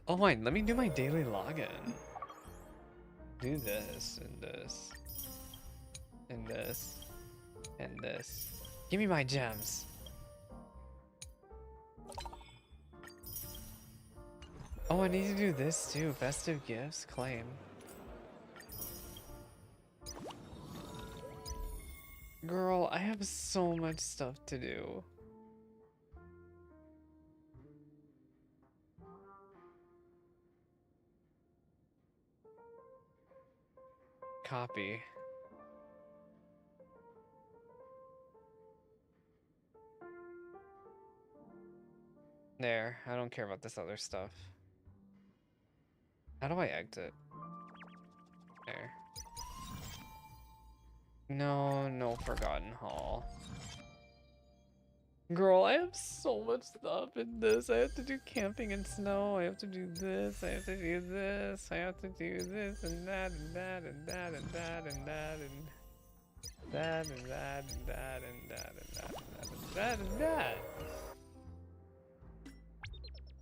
Oh wait, let me do my daily login. Do this and this. And this. And this. Give me my gems. Oh, I need to do this too. Festive gifts, claim. Girl, I have so much stuff to do. Copy. There, I don't care about this other stuff. How do I exit? There. No Forgotten Hall. Girl, I have so much stuff in this. I have to do camping in snow. I have to do this. I have to do this. I have to do this and that and that and that and that and that and that and that and that and that and that and that and that.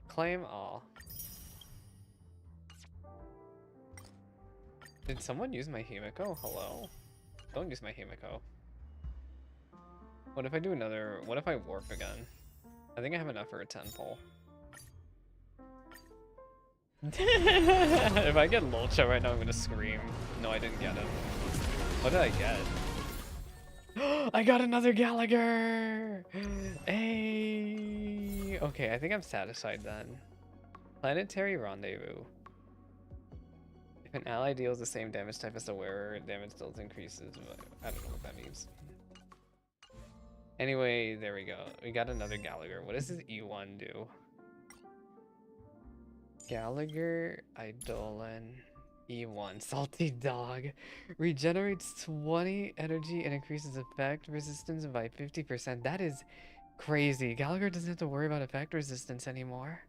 Claim all. Did someone use my Himiko? Hello? Don't use my Himiko. What if I do another... What if I warp again? I think I have enough for a 10 pole. If I get Lolcha right now, I'm gonna scream. No, I didn't get him. What did I get? I got another Gallagher! Hey! Okay, I think I'm satisfied then. Planetary Rendezvous. If an ally deals the same damage type as the wearer, damage dealt increases. I don't know what that means. Anyway, there we go. We got another Gallagher. What does his E1 do? Gallagher, Eidolon, E1. Salty Dog. Regenerates 20 energy and increases effect resistance by 50%. That is crazy. Gallagher doesn't have to worry about effect resistance anymore.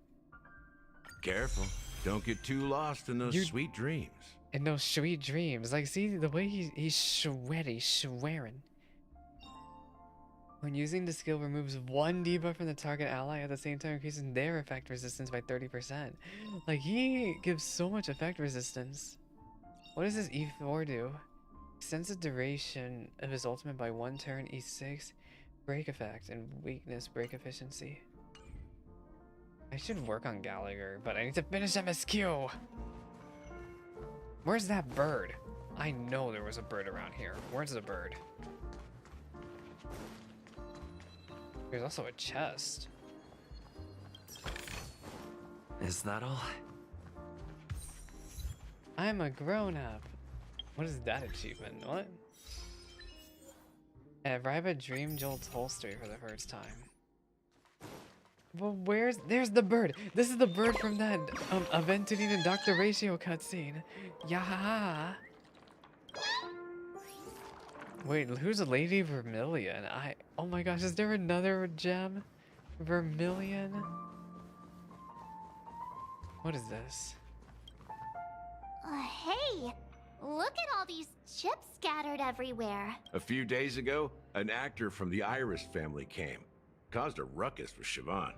Careful. Don't get too lost in those sweet dreams. In those sweet dreams. Like, see, the way he's swearing. When using the skill, removes 1 debuff from the target ally, at the same time increasing their effect resistance by 30%. Like, he gives so much effect resistance. What does his E4 do? Extends the duration of his ultimate by 1 turn, E6, break effect, and weakness break efficiency. I should work on Gallagher, but I need to finish MSQ! Where's that bird? I know there was a bird around here. Where's the bird? There's also a chest. Is that all? I'm a grown-up. What is that achievement? What? Arrive at Dream Jolt's holster for the first time. Well, there's the bird. This is the bird from that Aventurine and Dr. Ratio cutscene. Yahaha. Wait, who's Lady Vermilion? Oh my gosh, is there another gem? Vermilion? What is this? Hey, look at all these chips scattered everywhere. A few days ago, an actor from the Iris family came. Caused a ruckus with Siobhan.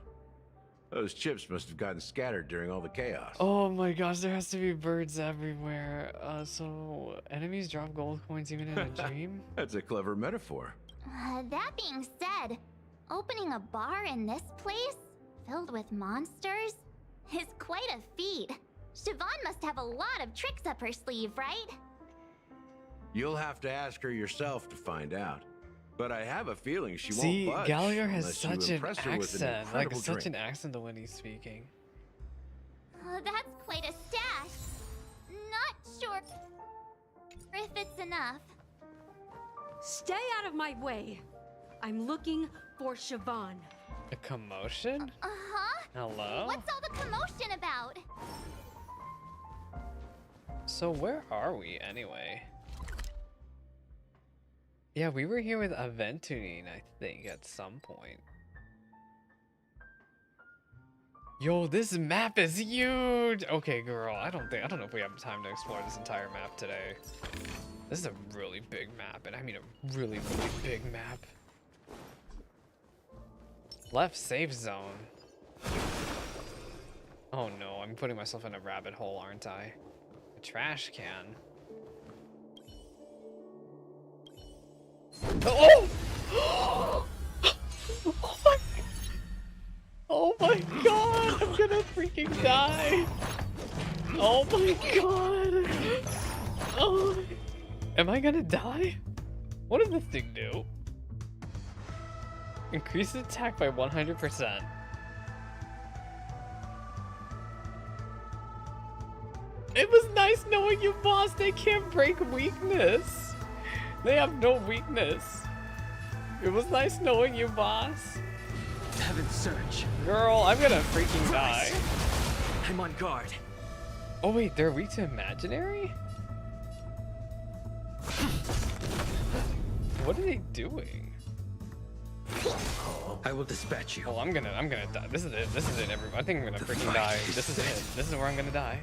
Those chips must have gotten scattered during all the chaos. Oh my gosh, there has to be birds everywhere. So enemies drop gold coins even in a dream? That's a clever metaphor. That being said, opening a bar in this place, filled with monsters, is quite a feat. Siobhan must have a lot of tricks up her sleeve, right? You'll have to ask her yourself to find out. But I have a feeling she won't See, budge. Gallagher has unless you such an impress her with accent, like incredible such an drink. accent when he's speaking. That's quite a stash. Not sure if it's enough. Stay out of my way. I'm looking for Siobhan. A commotion? Uh-huh. Hello? What's all the commotion about? So where are we anyway? Yeah, we were here with Aventurine, I think, at some point. Yo, this map is huge! Okay, girl, I don't know if we have time to explore this entire map today. This is a really big map, and I mean a really, really big map. Left safe zone. Oh no, I'm putting myself in a rabbit hole, aren't I? A trash can. Oh! Oh my god! I'm gonna freaking die! Oh my god! Oh! Am I gonna die? What does this thing do? Increase attack by 100%. It was nice knowing you, boss. They can't break weakness. They have no weakness. It was nice knowing you, boss. Heaven's Surge. Girl, I'm gonna freaking die. I'm on guard. Oh wait, they're weak to imaginary? What are they doing? I will dispatch you. Oh, I'm gonna die. This is it, everyone. I think I'm gonna freaking die. This is it. This is where I'm gonna die.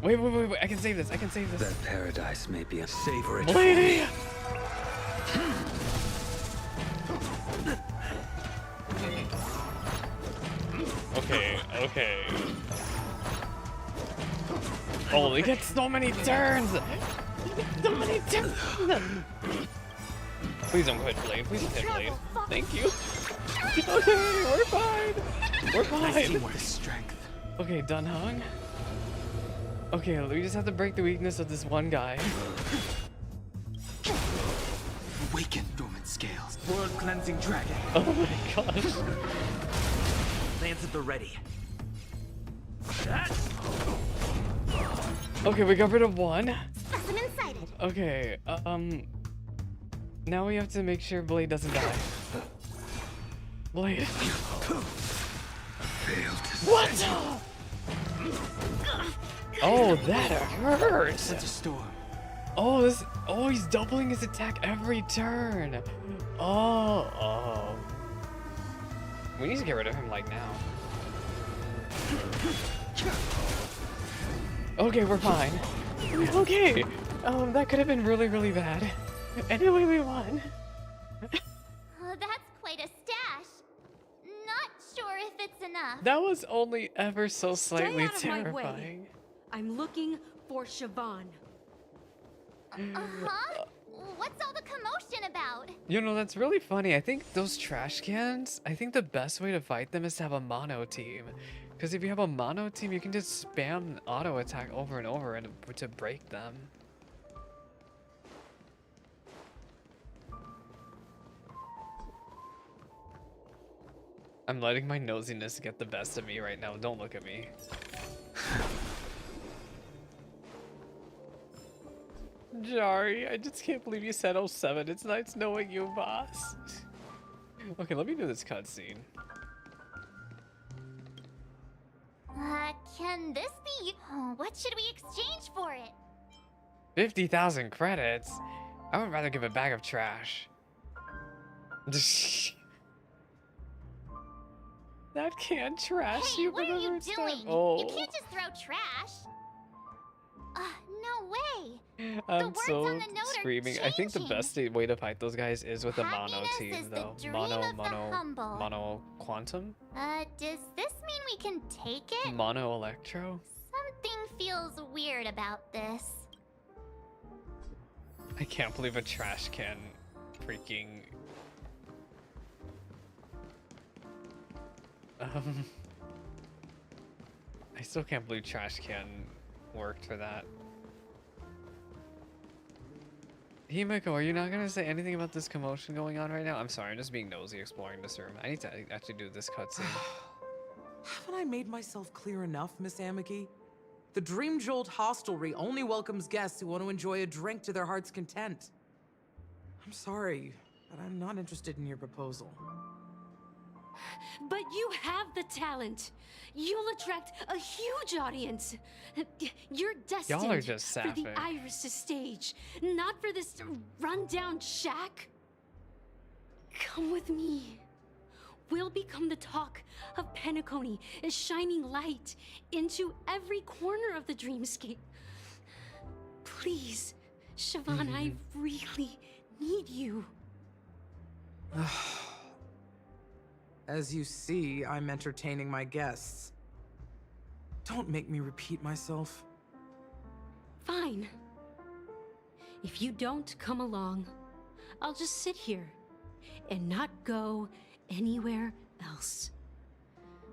Wait, I can save this. That paradise may be a savor it. Lady! Okay. Oh, they get so many turns! Please don't quit Blade. Please don't hit Blade. Thank you. Okay, we're fine. Nice teamwork. Strength. Okay, done hung. Okay, we just have to break the weakness of this one guy. Awaken dormant scales. World cleansing dragon. Oh my gosh. Lands at the ready. Okay, we got rid of one. Specimen sighted. Okay, now we have to make sure Blade doesn't die. Blade. What? Oh, that hurts. Sense a storm. Oh, he's doubling his attack every turn. Oh. We need to get rid of him like now. Okay, we're fine. Okay. That could have been really, really bad. Anyway, we won. That's quite a stash. Not sure if it's enough. That was only ever so slightly Stay out of my way. terrifying. I'm looking for Siobhan. Uh-huh? What's all the commotion about? You know, that's really funny. I think those trash cans, I think the best way to fight them is to have a mono team. Because if you have a mono team, you can just spam auto attack over and over and to break them. I'm letting my nosiness get the best of me right now. Don't look at me. Jari, I just can't believe you said 07. It's nice knowing you, boss. Okay, let me do this cutscene. Can this be... what should we exchange for it? 50,000 credits? I would rather give a bag of trash. That can trash Hey, you what for are the you first doing? time. Oh. You can't just throw trash. No way. I'm the so words on the note screaming. Are I think the changing. best way to fight those guys is with a mono Happiness team, is the though. dream Mono of the humble. mono quantum? Does this mean we can take it? Mono electro? Something feels weird about this. I can't believe a trash can freaking... I still can't believe trash can worked for that. Himeko, are you not gonna say anything about this commotion going on right now? I'm sorry, I'm just being nosy exploring this room. I need to actually do this cutscene. Haven't I made myself clear enough, Miss Amiki? The Dream Jolt Hostelry only welcomes guests who want to enjoy a drink to their heart's content. I'm sorry, but I'm not interested in your proposal. But you have the talent. You'll attract a huge audience. You're destined Y'all are just for the sapphic. Iris stage, not for this rundown shack. Come with me. We'll become the talk of Penacony, a shining light into every corner of the dreamscape. Please, Siobhan, I really need you. As you see, I'm entertaining my guests. Don't make me repeat myself. Fine. If you don't come along, I'll just sit here and not go anywhere else.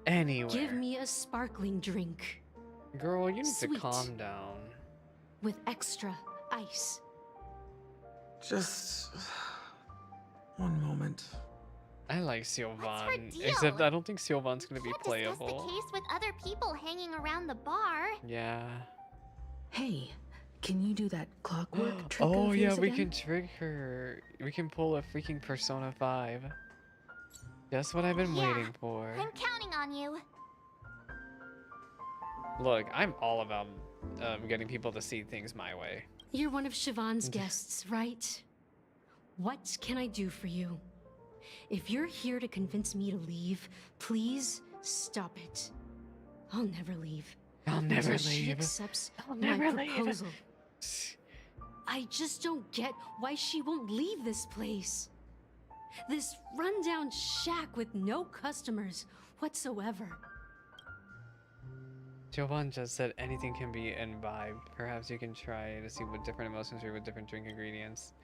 Anywhere. Give me a sparkling drink. Girl, you need to Sweet. calm down. With extra ice. Just... One moment. I like What's her Sylvan, deal? except I don't think Sylvan's gonna be Discuss playable. the case with other people hanging around the bar. Yeah. Hey, can you do that clockwork trick Oh of yeah, yours we again? can trick her. We can pull a freaking Persona 5. That's what I've been waiting for. I'm counting on you. Look, I'm all about getting people to see things my way. You're one of Siobhan's guests, right? What can I do for you? If you're here to convince me to leave, please stop it. I'll never leave. I'll never until she leave. accepts I'll my never leave. proposal. I just don't get why she won't leave this place. This rundown shack with no customers whatsoever. Jovan just said anything can be in vibe. Perhaps you can try to see what different emotions are with different drink ingredients.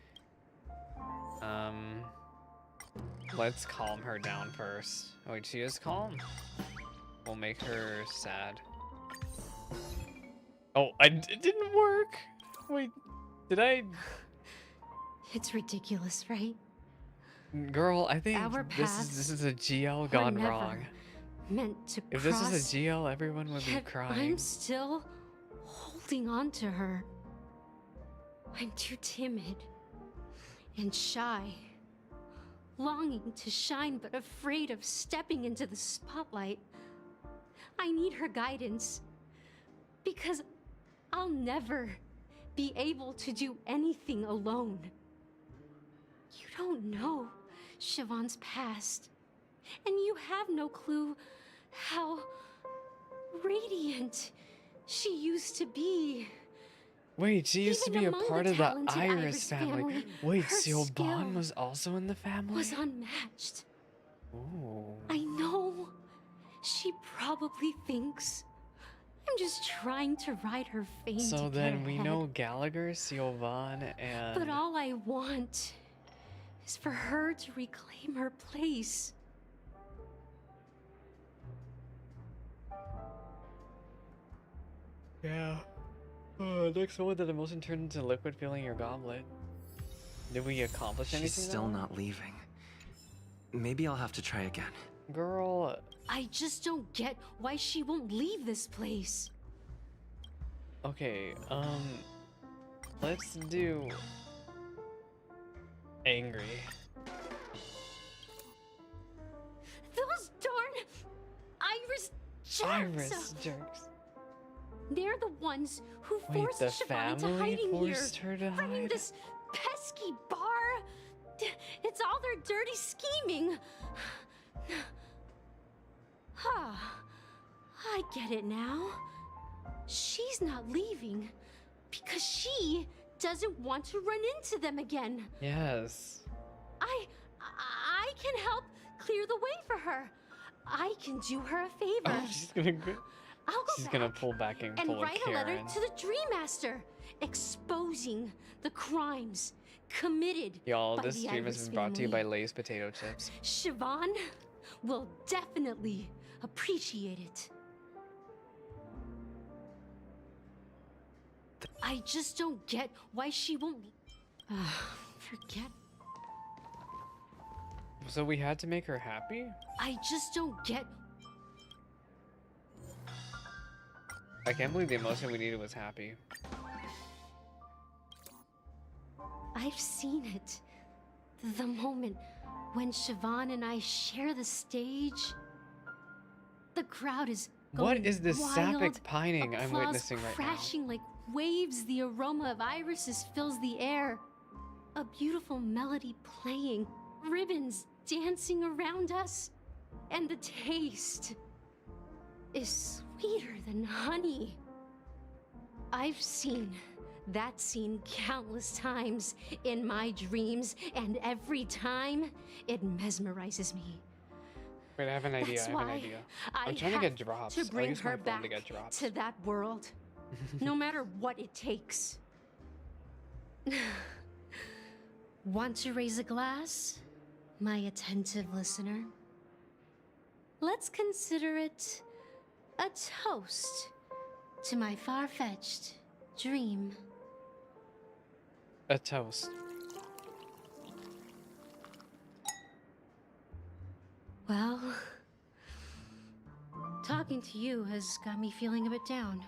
Let's calm her down first. Oh, wait, she is calm. We'll make her sad. Oh, it didn't work. Wait, did I? It's ridiculous, right? Girl, I think Our this is a GL were gone never wrong. Meant to If this cross, is a GL, everyone would be yet crying. I'm still holding on to her. I'm too timid and shy, longing to shine but afraid of stepping into the spotlight. I need her guidance because I'll never be able to do anything alone. You don't know Siobhan's past, and you have no clue how radiant she used to be. Wait, she used to Even be a among part the of the talented Iris family. Wait, her Sylvan skill was also in the family? was unmatched. Ooh. I know. She probably thinks I'm just trying to ride her fame So to get then we ahead. know Gallagher, Sylvan, and... But all I want is for her to reclaim her place. Yeah. Next one, the emotion turned into liquid filling your goblet. Did we accomplish anything? She's still though? not leaving. Maybe I'll have to try again. Girl. I just don't get why she won't leave this place. Okay, let's do... angry. Those darn Iris jerks! Iris jerks. They're the ones who Wait, forced the Siobhan into family hiding forced here. her to Running hide? this pesky bar. It's all their dirty scheming. I get it now. She's not leaving because she doesn't want to run into them again. Yes. I can help clear the way for her. I can do her a favor. Oh, she's gonna go... I'll go She's back gonna pull back and pull a write a letter Karen. to the Dream Master, exposing the crimes committed Y'all, by this the stream has Iris been brought to you by family. Lay's potato chips. Siobhan will definitely appreciate it. I just don't get why she won't. Forget. So we had to make her happy? I just don't get. I can't believe the emotion we needed was happy. I've seen it. The moment when Siobhan and I share the stage. The crowd is going What is this wild, sapphic pining I'm applause witnessing right now? crashing like waves. The aroma of irises fills the air. A beautiful melody playing. Ribbons dancing around us. And the taste is sweeter than honey. I've seen that scene countless times in my dreams, and every time it mesmerizes me. Wait, I have an idea. That's I have an why idea. I I'm trying to have get drops. to I'll bring use my her phone back to get drops. to that world, no matter what it takes. Want to raise a glass, my attentive listener? Let's consider it a toast to my far-fetched dream. A toast. Well, talking to you has got me feeling a bit down.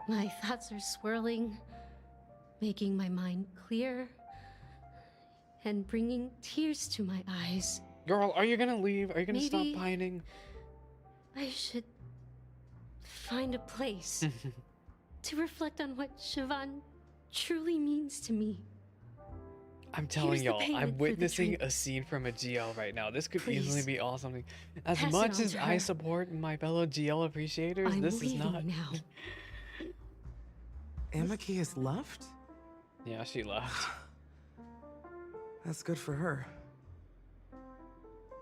My thoughts are swirling, making my mind clear, and bringing tears to my eyes. Girl, are you gonna leave? Are you gonna stop Maybe pining? I should find a place to reflect on what Siobhan truly means to me. I'm telling Here's the y'all, payment I'm for the witnessing drink. a scene from a GL right now. This could easily Please. be awesome. As Pass it much on as to I her. support my fellow GL appreciators, I'm this is leaving not. now. Amaki has left? Yeah, she left. That's good for her.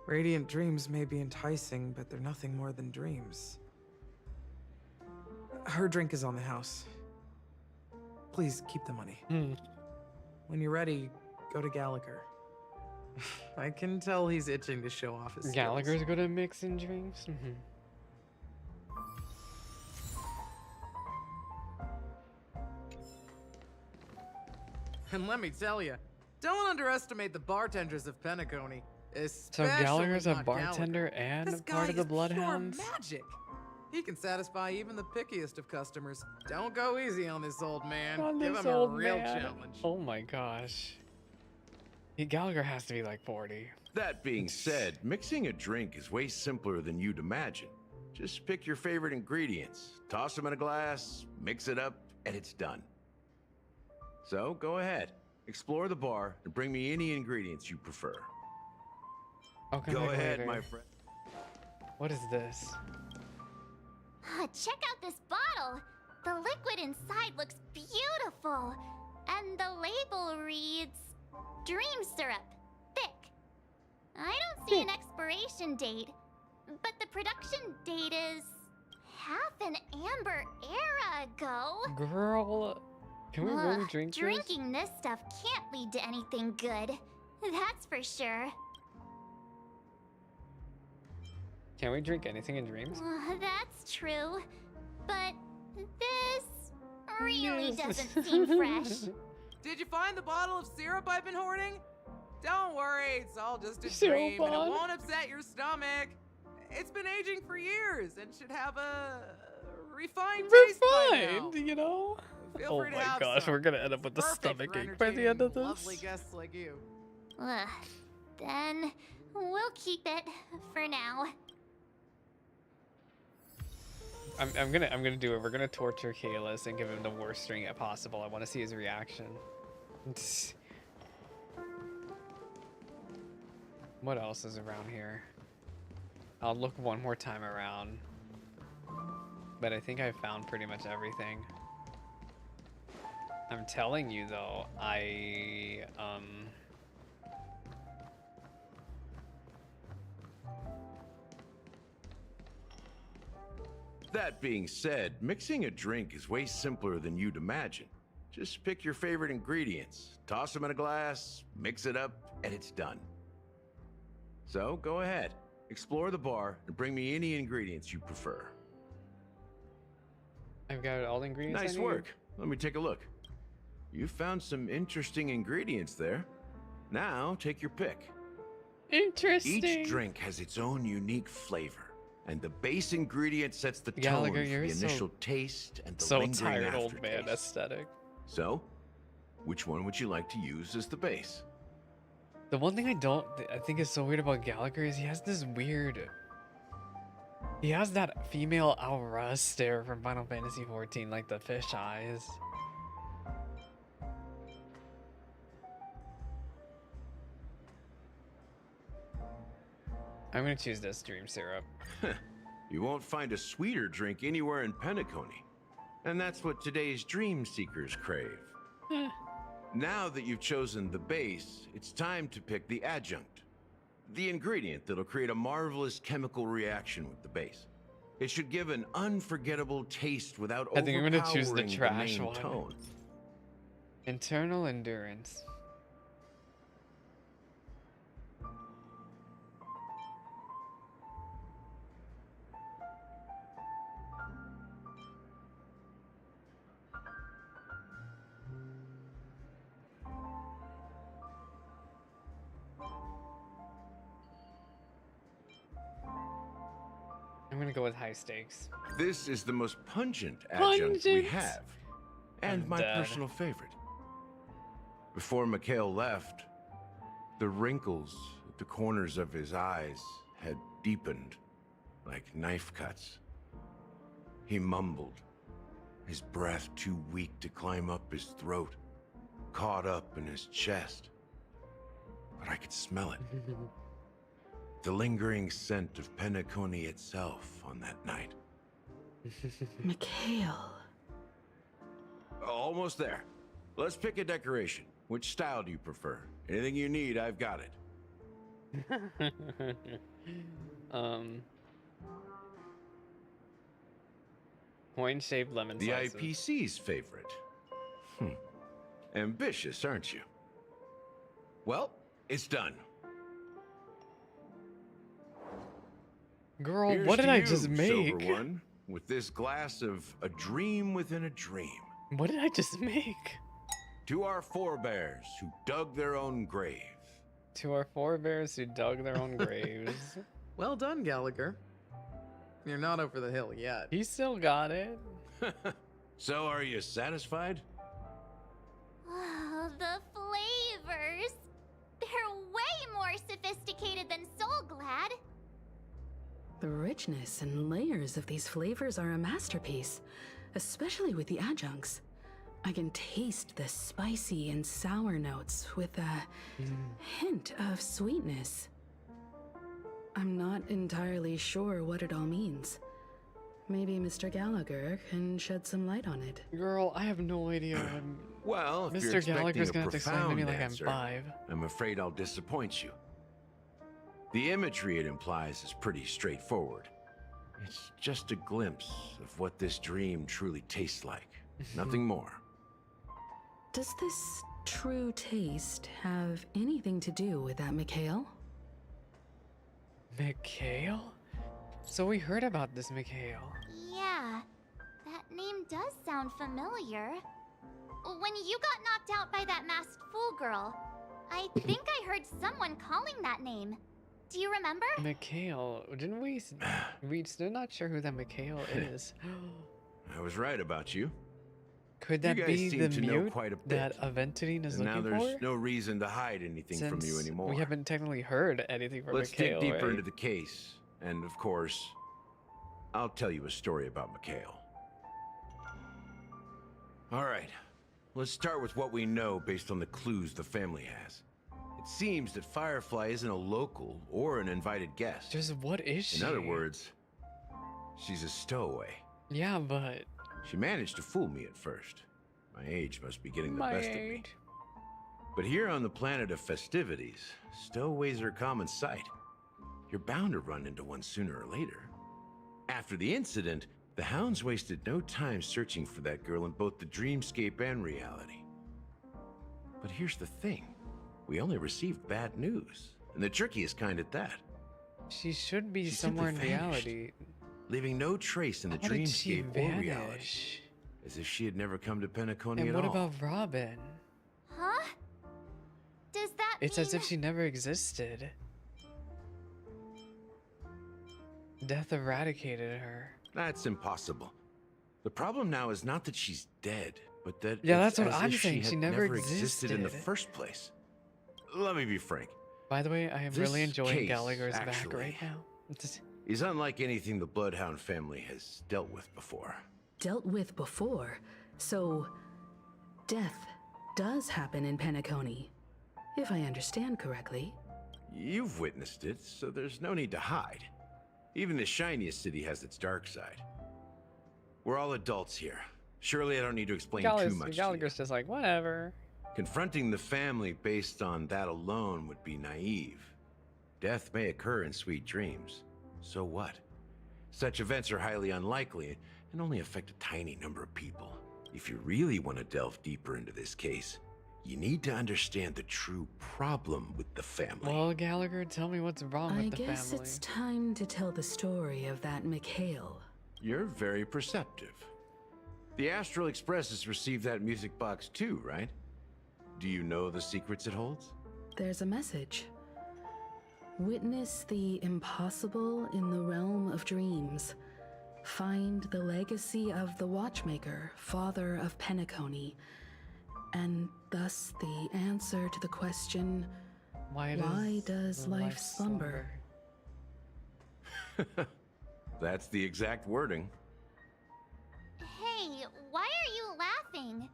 Radiant dreams may be enticing, but they're nothing more than dreams. Her drink is on the house. Please keep the money. When you're ready, go to Gallagher. I can tell he's itching to show off his skills. Gallagher's good at mixing drinks. And let me tell you, don't underestimate the bartenders of Penacony. So Especially Gallagher's a not bartender Gallagher. and This a part guy of the is pure Bloodhounds? magic. He can satisfy even the pickiest of customers. Don't go easy on this old man. On Give this him a old real man. challenge. Oh my gosh. Gallagher has to be like 40. That being said, mixing a drink is way simpler than you'd imagine. Just pick your favorite ingredients, toss them in a glass, mix it up, and it's done. So go ahead, explore the bar, and bring me any ingredients you prefer. Okay, Go ahead, later. my friend. What is this? Check out this bottle. The liquid inside looks beautiful. And the label reads Dream Syrup, thick. I don't see an expiration date, but the production date is half an amber era ago. Girl, can we really Ugh, drink this? Drinking this stuff can't lead to anything good. That's for sure. Can we drink anything in dreams? That's true. But this really doesn't seem fresh. Did you find the bottle of syrup I've been hoarding? Don't worry, it's all just a Syrup dream and it on. won't upset your stomach. It's been aging for years and should have a refined taste by now. Refined, you know? Feel Oh free to my have gosh, some. we're gonna end up with the Perfect stomach for ache by the end of entertaining this. Lovely guests like you. Then we'll keep it for now. I'm gonna do it. We're gonna torture Kalis and give him the worst drink possible. I want to see his reaction. What else is around here? I'll look one more time around. But I think I found pretty much everything. I'm telling you though, That being said, mixing a drink is way simpler than you'd imagine. Just pick your favorite ingredients, toss them in a glass, mix it up, and it's done. So go ahead, explore the bar, and bring me any ingredients you prefer. I've got all the ingredients. I Nice need. work. Let me take a look. You found some interesting ingredients there. Now take your pick. Interesting. Each drink has its own unique flavor, and the base ingredient sets the tone Gallagher, for you're the so- initial taste and the So lingering tired, old aftertaste. man aesthetic. So, which one would you like to use as the base? The one thing I think is so weird about Gallagher is he has this weird. He has that female aura stare from Final Fantasy XIV, like the fish eyes. I'm gonna choose this dream syrup. You won't find a sweeter drink anywhere in Penacony. And that's what today's dream seekers crave. Now that you've chosen the base, it's time to pick the adjunct. The ingredient that'll create a marvelous chemical reaction with the base. It should give an unforgettable taste without I think I'm gonna choose the overpowering trash main one. tone. Internal endurance. I'm gonna go with high stakes. This is the most pungent adjunct we Pungent? have, and I'm my dead. personal favorite. Before Mikhail left, the wrinkles at the corners of his eyes had deepened like knife cuts. He mumbled, his breath too weak to climb up his throat, caught up in his chest. But I could smell it. The lingering scent of Penacony itself on that night. Mikhail. Almost there. Let's pick a decoration. Which style do you prefer? Anything you need, I've got it. Coin-shaped lemon The slices. IPC's favorite. Ambitious, aren't you? Well, it's done. Girl, Here's what did to I you, just make? Sober one, with this glass of a dream within a dream. What did I just make? To our forebears who dug their own grave. To our forebears who dug their own graves. Well done, Gallagher. You're not over the hill yet. He still got it. So, are you satisfied? Oh, the flavors! They're way more sophisticated than Soulglad. The richness and layers of these flavors are a masterpiece, especially with the adjuncts. I can taste the spicy and sour notes with a hint of sweetness. I'm not entirely sure what it all means. Maybe Mr. Gallagher can shed some light on it. Girl, I have no idea what Well, if you're Mr. Gallagher's expecting gonna a have to explain to me like I'm answer, 5. I'm afraid I'll disappoint you. The imagery it implies is pretty straightforward. It's just a glimpse of what this dream truly tastes like. Nothing more. Does this true taste have anything to do with that Mikhail? Mikhail? So we heard about this Mikhail. Yeah, that name does sound familiar. When you got knocked out by that masked fool girl, I think I heard someone calling that name. Do you remember? Mikhail, didn't we? We're still not sure who that Mikhail is. I was right about you. Could You that guys be seem the to know mute quite a bit. that Aventadine is And now looking there's for? no reason to hide anything from you Since anymore. we haven't technically heard anything from Let's Mikhail, dig deeper right? into the case. And of course, I'll tell you a story about Mikhail. All right, let's start with what we know based on the clues the family has. It seems that Firefly isn't a local or an invited guest. Just what is she? In other words, she's a stowaway. Yeah, but... She managed to fool me at first. My age must be getting the My best of me. age. But here on the planet of festivities, stowaways are a common sight. You're bound to run into one sooner or later. After the incident, the hounds wasted no time searching for that girl in both the dreamscape and reality. But here's the thing. We only received bad news, and the trickiest kind at that. She should be She somewhere in simply vanished, reality. leaving no trace in the How did she dreamscape or reality. vanish? As if she had never come to Penacony And at what all. about Robin? Huh? Does that It's mean... as if she never existed. Death eradicated her. That's impossible. The problem now is not that she's dead, but that Yeah, it's that's what as I'm if saying. She She had never existed in the existed. first place. Let me be frank. By the way, I am This really enjoying case, Gallagher's back actually, right now. It's- is unlike anything the Bloodhound family has dealt with before. Dealt with before. So, death does happen in Penacony, if I understand correctly. You've witnessed it, so there's no need to hide. Even the shiniest city has its dark side. We're all adults here. Surely I don't need to explain too much to you. Gallagher's just like, whatever. Confronting the family based on that alone would be naive. Death may occur in sweet dreams. So what? Such events are highly unlikely and only affect a tiny number of people. If you really want to delve deeper into this case, you need to understand the true problem with the family. Well, Gallagher, tell me what's wrong I with the guess family. it's time to tell the story of that Mikhail. You're very perceptive. The Astral Express has received that music box too, right? Do you know the secrets it holds? There's a message. Witness the impossible in the realm of Dreams. Find the legacy of the Watchmaker, father of Penacony, and thus the answer to the question, why does life slumber? That's the exact wording. Hey, why are you laughing?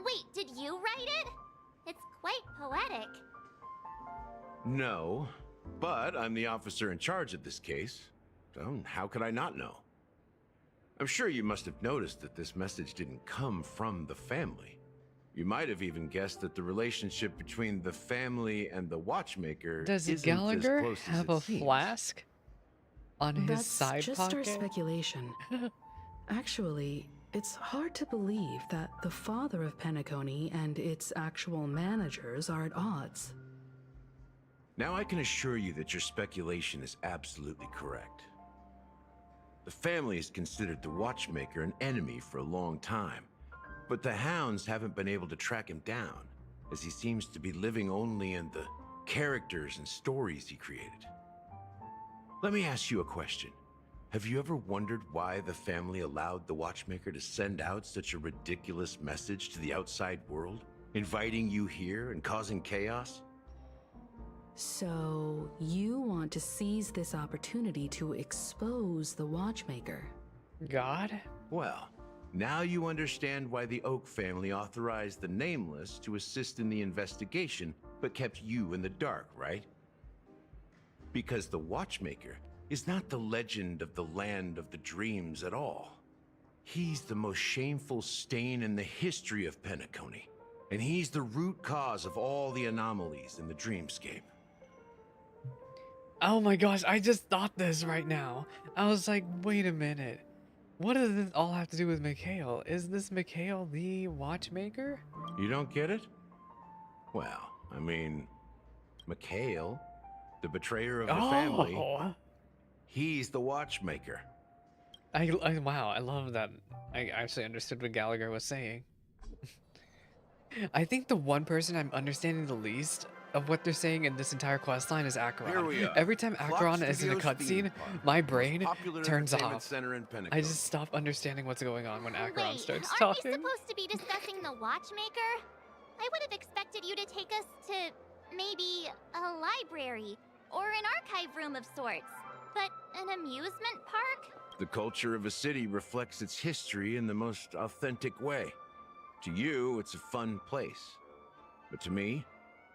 Wait, did you write it? It's quite poetic. No, but I'm the officer in charge of this case, so how could I not know? I'm sure you must have noticed that this message didn't come from the family. You might have even guessed that the relationship between the family and the Watchmaker Does isn't Gallagher as close as have it a seems. flask on his That's side just pocket? our speculation. Actually, it's hard to believe that the father of Penacony and its actual managers are at odds. Now I can assure you that your speculation is absolutely correct. The family has considered the Watchmaker an enemy for a long time, but the hounds haven't been able to track him down, as he seems to be living only in the characters and stories he created. Let me ask you a question. Have you ever wondered why the family allowed the Watchmaker to send out such a ridiculous message to the outside world, inviting you here and causing chaos? So, you want to seize this opportunity to expose the Watchmaker? God? Well, now you understand why the Oak family authorized the Nameless to assist in the investigation, but kept you in the dark, right? Because the Watchmaker is not the legend of the Land of the Dreams at all. He's the most shameful stain in the history of Penacony, and he's the root cause of all the anomalies in the dreamscape. Oh my gosh, I just thought this right now. I was like, wait a minute. What does this all have to do with Mikhail? Is this Mikhail the Watchmaker? You don't get it? Well, I mean, Mikhail, the betrayer of the family, he's the Watchmaker. Wow, I love that. I actually understood what Gallagher was saying. I think the one person I'm understanding the least of what they're saying in this entire quest line is Acheron. Here we are. Every time Clock Acheron is in a Studios theme cutscene, park, my most brain popular turns entertainment off. center in I Penacony. just stop understanding what's going on when Acheron Wait, starts aren't talking. we supposed to be discussing the Watchmaker? I would have expected you to take us to maybe a library or an archive room of sorts. But an amusement park? The culture of a city reflects its history in the most authentic way. To you, it's a fun place. But to me,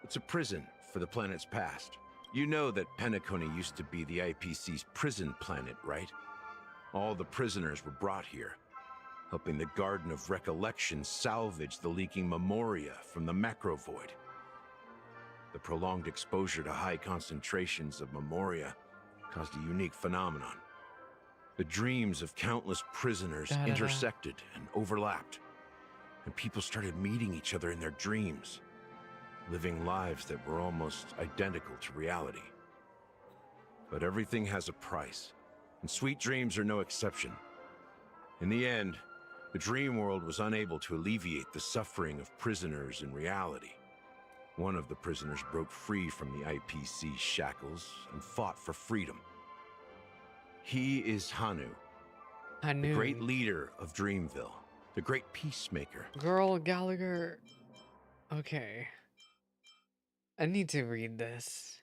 it's a prison for the planet's past. You know that Penacony used to be the IPC's prison planet, right? All the prisoners were brought here, helping the Garden of Recollection salvage the leaking memoria from the macro void. The prolonged exposure to high concentrations of memoria caused a unique phenomenon. The dreams of countless prisoners intersected and overlapped, and people started meeting each other in their dreams, living lives that were almost identical to reality. But everything has a price, and sweet dreams are no exception. In the end, the dream world was unable to alleviate the suffering of prisoners in reality. One of the prisoners broke free from the IPC shackles and fought for freedom. He is Hanu, the great leader of Dreamville, the great peacemaker. Girl, Gallagher. Okay. I need to read this.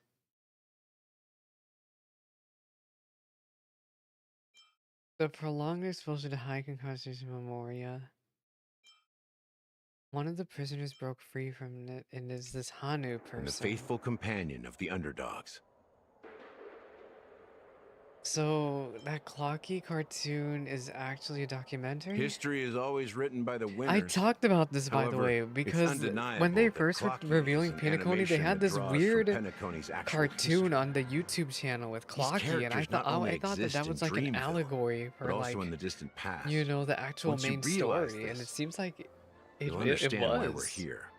The prolonged exposure to high concentration memoria. One of the prisoners broke free from it and is this Hanu person. And the faithful companion of the underdogs. So that Clocky cartoon is actually a documentary? History is always written by the winners. I talked about this, by the However, way, it's because undeniable when they that first were Clocky revealing is an Penacony, they animation had that this draws from weird Penacony's actual cartoon on the YouTube channel with Clocky, and I characters not thought, only I thought that exist was in like an Dreamville, allegory for but also like, in the distant past. you know, the actual Once you main realize story, and this, it seems like it you'll was. understand why we're here.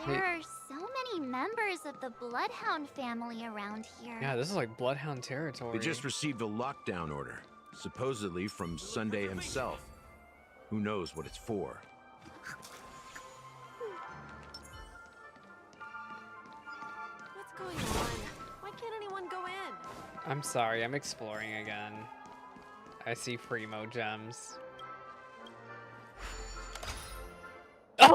There are so many members of the Bloodhound family around here. Yeah, this is like Bloodhound territory. They just received a lockdown order, supposedly from Sunday himself. Who knows what it's for? What's going on? Why can't I'm sorry, I'm exploring again. I see Primo gems. Oh!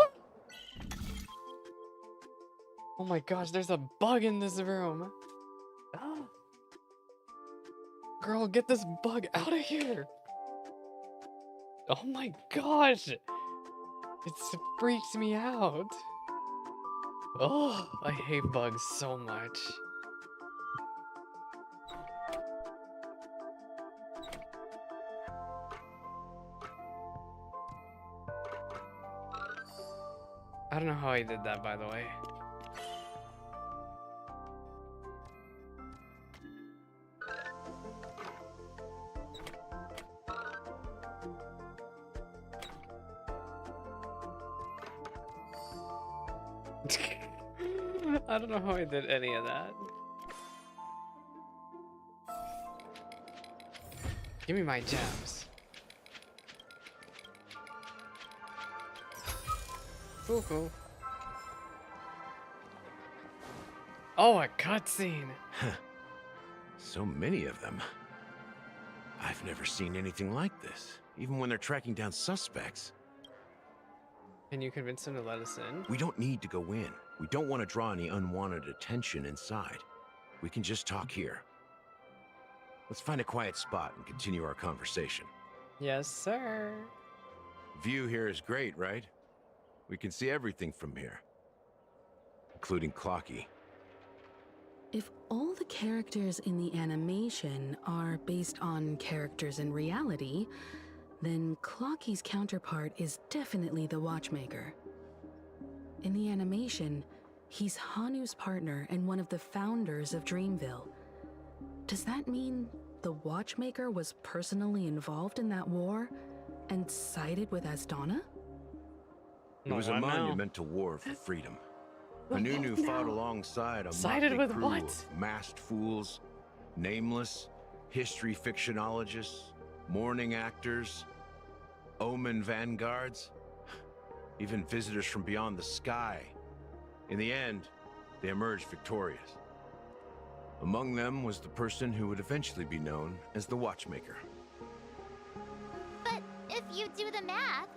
Oh my gosh, there's a bug in this room. Oh. Girl, get this bug out of here. Oh my gosh. It freaks me out. Oh, I hate bugs so much. I don't know how I did that, by the way. I don't know how I did any of that. Give me my gems. Cool. Oh, a cutscene. So many of them. I've never seen anything like this, even when they're tracking down suspects. Can you convince them to let us in? We don't need to go in. We don't want to draw any unwanted attention inside. We can just talk here. Let's find a quiet spot and continue our conversation. Yes, sir. View here is great, right? We can see everything from here, including Clocky. If all the characters in the animation are based on characters in reality, then Clocky's counterpart is definitely the Watchmaker. In the animation, he's Hanu's partner and one of the founders of Dreamville. Does that mean the Watchmaker was personally involved in that war and sided with Asdana? It was a monumental war for freedom. Hanunu fought alongside a Sided motley with crew what? of masked fools, nameless, history fictionologists, mourning actors, omen vanguards, even visitors from beyond the sky. In the end, they emerged victorious. Among them was the person who would eventually be known as the Watchmaker. But if you do the math,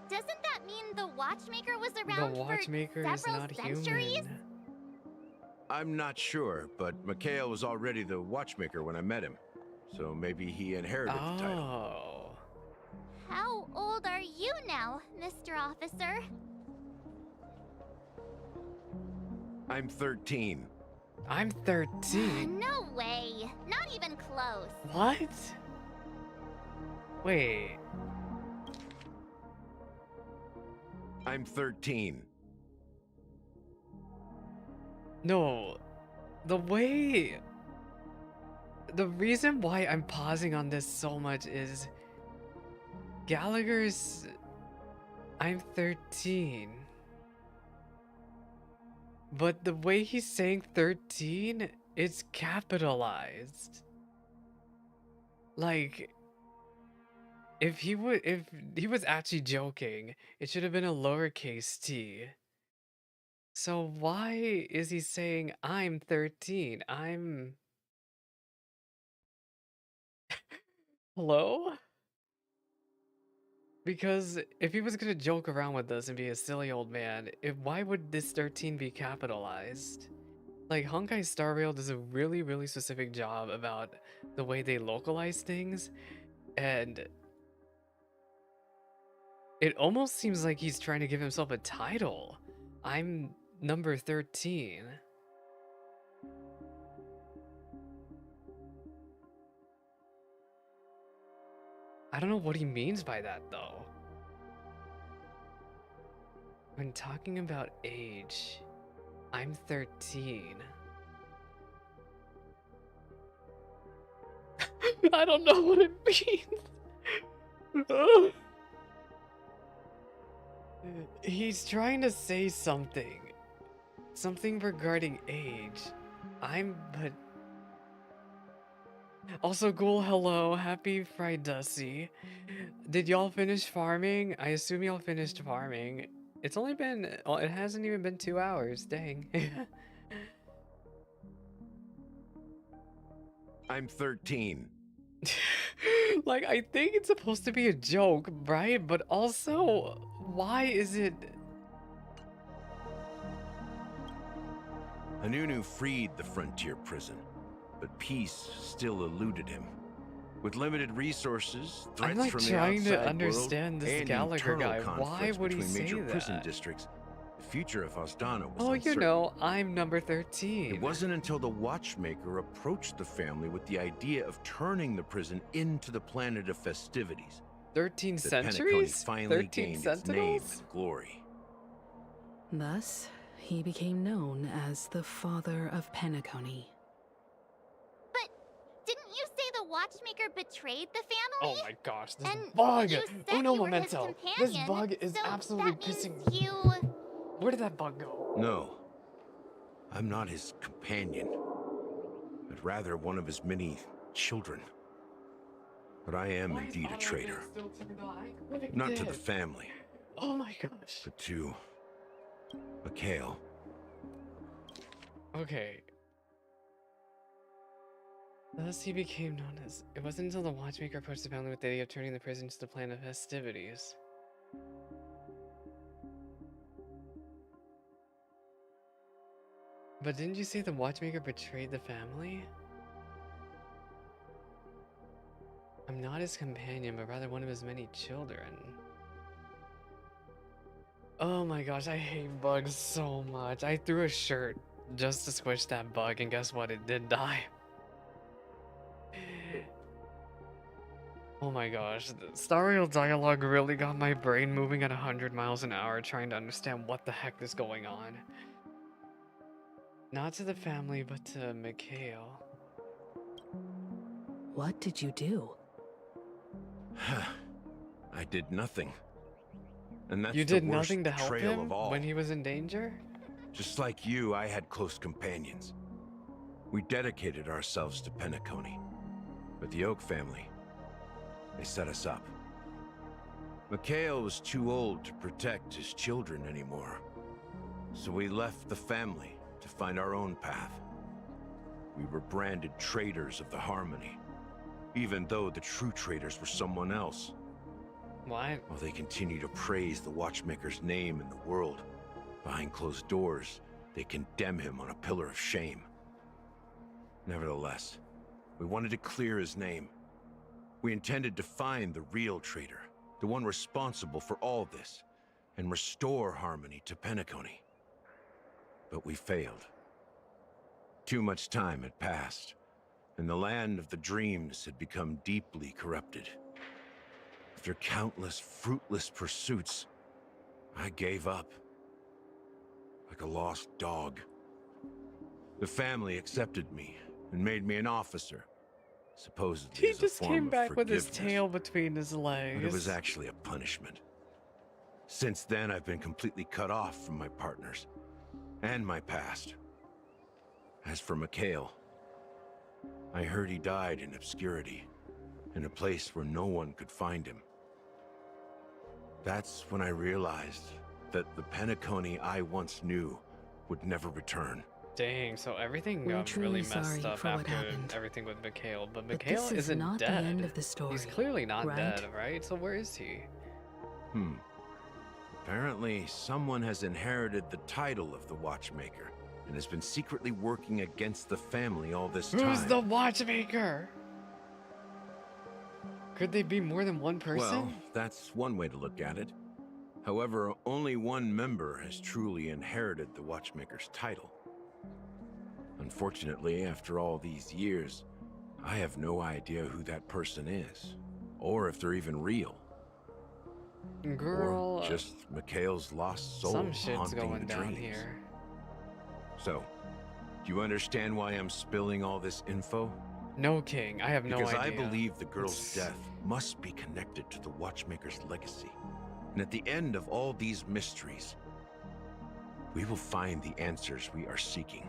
doesn't that mean the Watchmaker was around The Watchmaker for is several not centuries? human. I'm not sure, but Mikhail was already the Watchmaker when I met him. So maybe he inherited the title. Oh. How old are you now, Mr. Officer? I'm 13. I'm 13. No way. Not even close. What? Wait. I'm 13. No. The reason why I'm pausing on this so much is Gallagher's I'm 13. But the way he's saying 13, it's capitalized. Like if he was actually joking, it should have been a lowercase t. So why is he saying I'm 13? Hello? Because if he was gonna joke around with us and be a silly old man, why would this 13 be capitalized? Like, Honkai Star Rail does a really, really specific job about the way they localize things, and it almost seems like he's trying to give himself a title. I'm number 13. I don't know what he means by that, though. When talking about age, I'm 13. I don't know what it means. He's trying to say something. Something regarding age. But... Also, Ghoul, hello. Happy Friday. Did y'all finish farming? I assume y'all finished farming. It's only been... Well, it hasn't even been 2 hours. Dang. I'm 13. Like, I think it's supposed to be a joke, right? But also, why is it... Anunu freed the frontier prison, but peace still eluded him. With limited resources, threats I'm like from the trying outside to understand world, this and Gallagher internal guy. Why conflicts would he between say major prison that? districts, the future of Osdana was Oh, uncertain. you know, I'm number 13. It wasn't until the Watchmaker approached the family with the idea of turning the prison into the planet of festivities 13 that centuries? Penacony finally 13 gained its name sentinels? and glory. Thus, he became known as the Father of Penacony. But didn't you say the Watchmaker betrayed the family? Oh my gosh, this And bug! you said Uno you were his momento! This companion, bug is so absolutely that means pissing me. Where did that bug go? No, I'm not his companion, but rather one of his many children. But I am indeed a traitor. Not to the family, Oh my gosh. but to Mikhail. Okay. Thus he became known as... It wasn't until the Watchmaker approached the family with the idea of turning the prison to the planet of festivities. But didn't you say the Watchmaker betrayed the family? I'm not his companion, but rather one of his many children. Oh my gosh, I hate bugs so much. I threw a shirt just to squish that bug, and guess what? It did die. Oh my gosh, the Star Rail dialogue really got my brain moving at 100 miles an hour trying to understand what the heck is going on. Not to the family, but to Mikhail. What did you do? I did nothing. And that's You the did worst nothing to help betrayal him of all. when he was in danger? Just like you, I had close companions. We dedicated ourselves to Penacony. But the Oak family, they set us up. Mikhail was too old to protect his children anymore. So we left the family to find our own path. We were branded traitors of the Harmony, even though the true traitors were someone else. What? While they continue to praise the Watchmaker's name in the world, behind closed doors, they condemn him on a pillar of shame. Nevertheless, we wanted to clear his name. We intended to find the real traitor, the one responsible for all this, and restore harmony to Penacony. But we failed. Too much time had passed, and the land of the dreams had become deeply corrupted. After countless fruitless pursuits, I gave up. Like a lost dog. The family accepted me and made me an officer. Supposedly He as a just form came of back with his forgiveness. tail between his legs. But it was actually a punishment. Since then, I've been completely cut off from my partners and my past. As for Mikhail, I heard he died in obscurity, in a place where no one could find him. That's when I realized that the Penacony I once knew would never return. Dang, so everything We're got really truly messed sorry up for what after happened. everything with Mikhail. But But Mikhail this is isn't not dead. the end of the story. He's clearly not right? dead, right? So where is he? Apparently, someone has inherited the title of the Watchmaker and has been secretly working against the family all this time. Who's the Watchmaker? Could they be more than one person? Well, that's one way to look at it. However, only one member has truly inherited the Watchmaker's title. Unfortunately, after all these years, I have no idea who that person is, or if they're even real. Girl, or just Mikhail's lost soul some shit's haunting going the down dreams. here. So, do you understand why I'm spilling all this info? No, King, I have no Because idea. I believe the girl's death must be connected to the Watchmaker's legacy. And at the end of all these mysteries, we will find the answers we are seeking.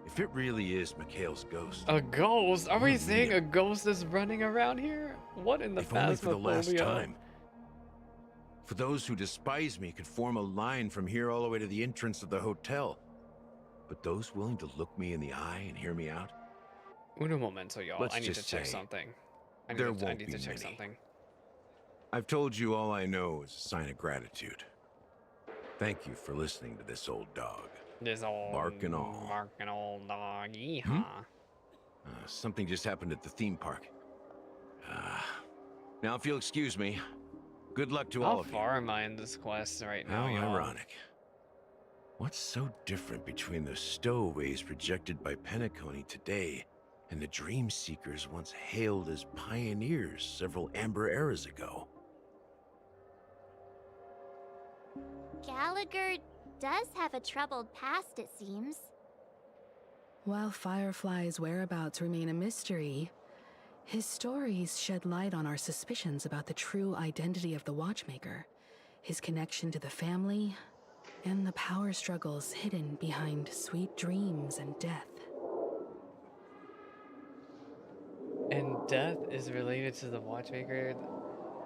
If it really is Mikhail's ghost... A ghost? Are we we'll saying meet a ghost is running around here? What in the if only for the last phasmophobia? time. For those who despise me could form a line from here all the way to the entrance of the hotel. But those willing to look me in the eye and hear me out? Uno momento, y'all. Let's I need to just check say, something. I there need won't to be check many. something. I've told you all I know is a sign of gratitude. Thank you for listening to this old dog. This old barking all. barking old dog. Yeehaw. Hmm? Something just happened at the theme park. Now, if you'll excuse me, good luck to all How of you. far am I in this quest right now, How y'all? ironic. What's so different between the stowaways rejected by Penacony today and the dream seekers once hailed as pioneers several amber eras ago? Gallagher does have a troubled past, it seems. While Firefly's whereabouts remain a mystery, his stories shed light on our suspicions about the true identity of the Watchmaker, his connection to the family, and the power struggles hidden behind sweet dreams and death. And death is related to the Watchmaker?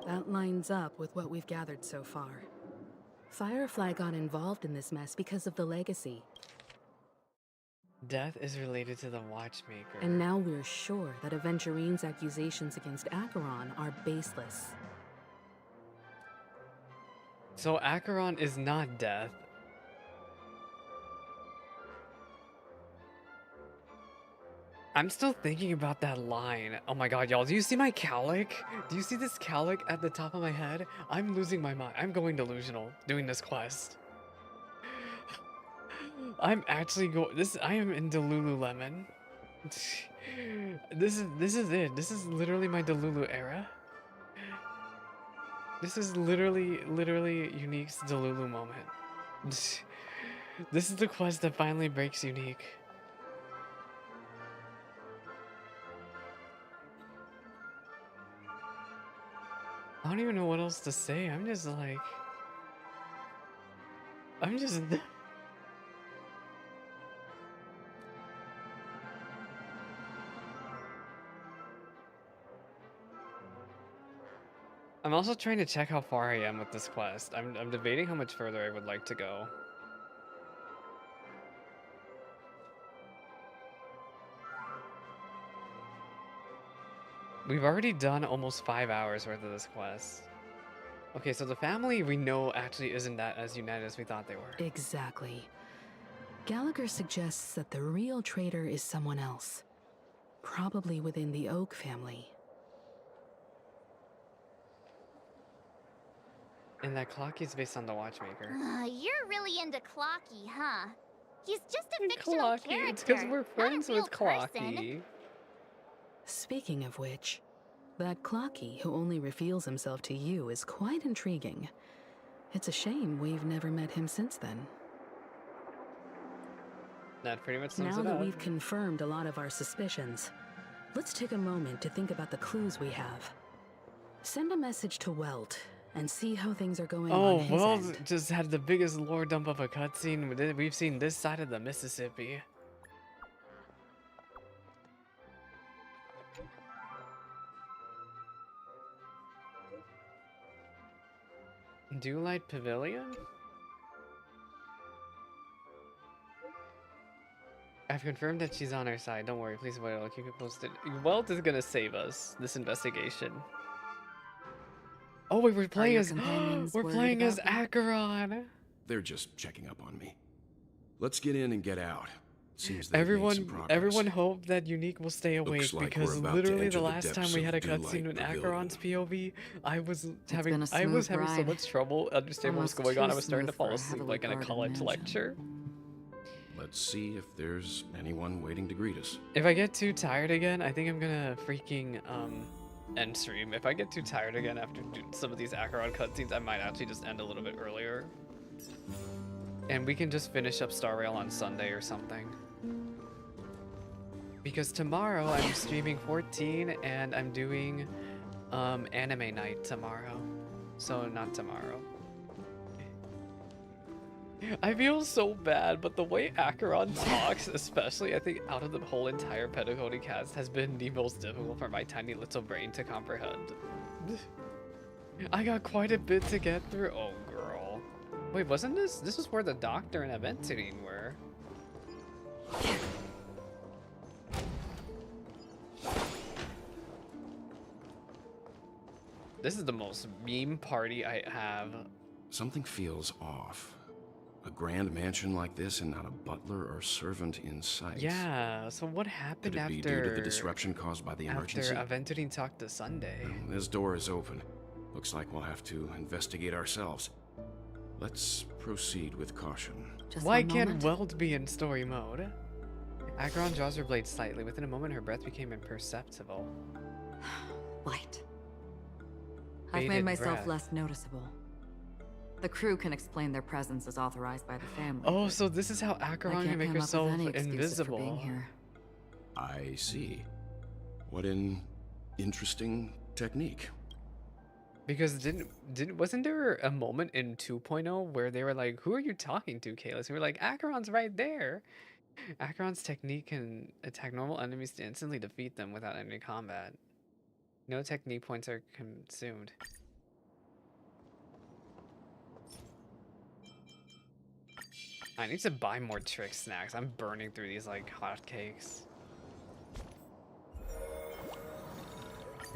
That lines up with what we've gathered so far. Firefly got involved in this mess because of the legacy. Death is related to the Watchmaker. And now we're sure that Aventurine's accusations against Acheron are baseless. So Acheron is not death. I'm still thinking about that line. Oh my god, y'all, do you see my cowlick? Do you see this cowlick at the top of my head? I'm losing my mind. I'm going delusional doing this quest. I'm actually I am in Delululemon. This is it. This is literally my Delulu era. This is literally Unique's Delulu moment. This is the quest that finally breaks Unique. I don't even know what else to say. I'm just like... I'm just... I'm also trying to check how far I am with this quest. I'm debating how much further I would like to go. We've already done almost 5 hours worth of this quest. Okay, so the family we know actually isn't that as united as we thought they were. Exactly. Gallagher suggests that the real traitor is someone else. Probably within the Oak family. And that Clocky's based on the Watchmaker. You're really into Clocky, huh? He's just a fictional Clocky, character. it's because we're friends not a real with Clocky. person. Speaking of which, that Clocky who only reveals himself to you is quite intriguing. It's a shame we've never met him since then. That pretty much sums Now it that up. we've confirmed a lot of our suspicions, let's take a moment to think about the clues we have. Send a message to Welt and see how things are going on his Wells end. just had the biggest lore dump of a cutscene we've seen this side of the Mississippi. Dewlight Pavilion? I've confirmed that she's on our side. Don't worry, please wait. I'll keep you posted. Welt is gonna save us this investigation. Oh wait, we're playing as Acheron. They're just checking up on me. Let's get in and get out. Seems they've made some progress. Everyone hope that Unique will stay awake Looks like because we're about to literally enter the the last time depths we of had a Dewlight cutscene in Pavilion. Acheron's POV, I was having been a so smooth much ride. trouble understanding what was Almost going on. too I was starting to smooth fall for a asleep heavily like in a guarded college mansion. lecture. Let's see if there's anyone waiting to greet us. If I get too tired again, I think I'm gonna freaking end stream. If I get too tired again after some of these Acheron cutscenes, I might actually just end a little bit earlier. And we can just finish up Star Rail on Sunday or something. Because tomorrow I'm streaming 14 and I'm doing anime night tomorrow. So not tomorrow. I feel so bad, but the way Acheron talks, especially I think out of the whole entire Pedagogy cast, has been the most difficult for my tiny little brain to comprehend. I got quite a bit to get through. Oh, girl. Wait, wasn't this? This is where the Doctor and Aventurine were. This is the most meme party I have. Something feels off. A grand mansion like this and not a butler or servant in sight. Yeah, so what happened Could it after... be due to the disruption caused by the emergency? After Aventurine talked to Sunday. This door is open. Looks like we'll have to investigate ourselves. Let's proceed with caution. Why can't Weld be in story mode? Acheron draws her blade slightly. Within a moment, her breath became imperceptible. Light. I've made myself less noticeable. The crew can explain their presence as authorized by the family. Oh, so this is how Acheron can make herself invisible. I see. What an interesting technique. Because wasn't there a moment in 2.0 where they were like, "Who are you talking to, Kalis?" And we were like, "Acheron's right there." Acheron's technique can attack normal enemies to instantly defeat them without any combat. No technique points are consumed. I need to buy more trick snacks. I'm burning through these like hotcakes.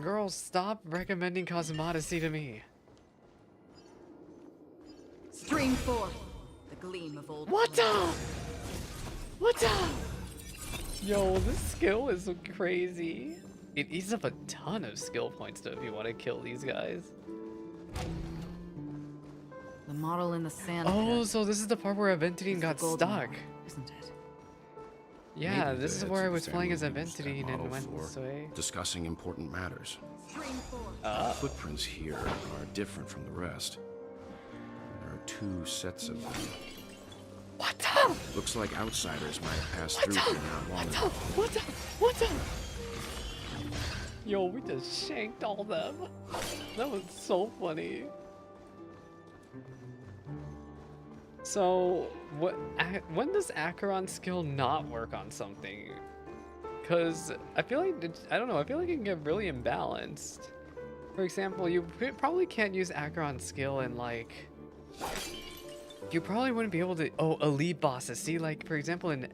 Girls, stop recommending cosmodesty to me. Stream forth the gleam of old. What up? What up? Yo, this skill is crazy. It eats up a ton of skill points though if you want to kill these guys. The model in the sand. Oh, so this is the part where Aventurine got stuck. Isn't it? Yeah, Maybe this is the where I heads of was the playing as family used that Aventurine and model went for this way. discussing important matters. The footprints here are different from the rest. There are two sets of them. What up? Looks like outsiders might have passed through here not long ago. What up? What up? Yo, we just shanked all them. That was so funny. So, when does Acheron's skill not work on something? Because I feel like, I don't know, I feel like it can get really imbalanced. For example, you probably can't use Acheron's skill in like... You probably wouldn't be able to... Oh, elite bosses. See, like, for example, in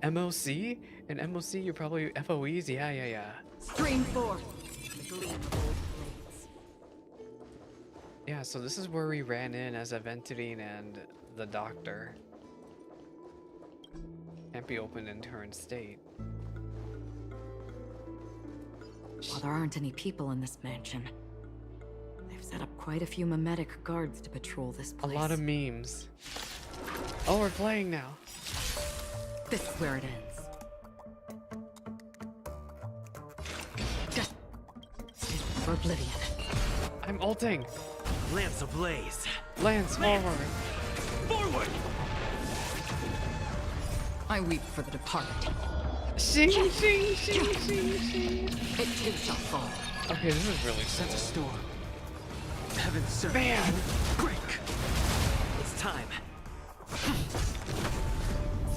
MOC? In MOC, you probably... FOEs? Yeah. Stream forth the gleam of old blades. Yeah, so this is where we ran in as Aventurine and the Doctor. Can't be opened in current state. Well, there aren't any people in this mansion. They've set up quite a few mimetic guards to patrol this place. A lot of memes. Oh, we're playing now. This is where it ends. Just for oblivion. I'm ulting. Lance ablaze. Lance forward. Forward. I weep for the departed. Shing. It too shall fall. Okay, this is really Sense a storm. Heaven surge. Bam! Break. It's time.